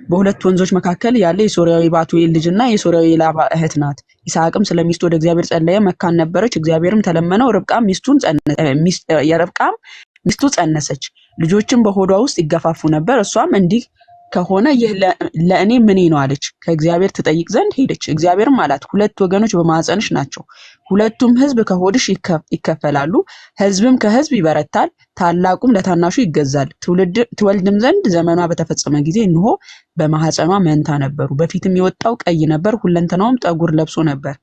በሁለት ወንዞች መካከል ያለ የሶርያዊ ባቱኤል ልጅና የሶርያዊ ላባ እህት ናት። ይስሐቅም ስለሚስቱ ወደ እግዚአብሔር ጸለየ፣ መካን ነበረች። እግዚአብሔርም ተለመነው። ርብቃም ሚስቱ ጸነሰች፣ ልጆችም በሆዷ ውስጥ ይገፋፉ ነበር። እሷም እንዲህ ከሆነ ይህ ለእኔ ምኔ ነው አለች። ከእግዚአብሔር ትጠይቅ ዘንድ ሄደች። እግዚአብሔርም አላት፣ ሁለት ወገኖች በማኅፀንሽ ናቸው፣ ሁለቱም ሕዝብ ከሆድሽ ይከፈላሉ። ሕዝብም ከሕዝብ ይበረታል፣ ታላቁም ለታናሹ ይገዛል። ትወልድም ዘንድ ዘመኗ በተፈጸመ ጊዜ እንሆ በማኅፀኗ መንታ ነበሩ። በፊትም የወጣው ቀይ ነበር፣ ሁለንተናውም ጠጉር ለብሶ ነበር።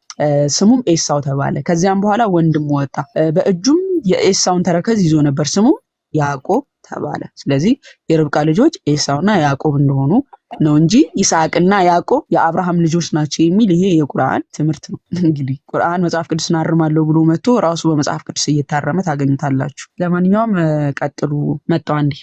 ስሙም ኤሳው ተባለ። ከዚያም በኋላ ወንድሙ ወጣ፣ በእጁም የኤሳውን ተረከዝ ይዞ ነበር፣ ስሙም ያዕቆብ ተባለ። ስለዚህ የርብቃ ልጆች ኤሳውና ያዕቆብ እንደሆኑ ነው እንጂ ይስሐቅና ያዕቆብ የአብርሃም ልጆች ናቸው የሚል ይሄ የቁርአን ትምህርት ነው። እንግዲህ ቁርአን መጽሐፍ ቅዱስን አርማለሁ ብሎ መጥቶ ራሱ በመጽሐፍ ቅዱስ እየታረመ ታገኙታላችሁ። ለማንኛውም ቀጥሉ። መጣው አንዴ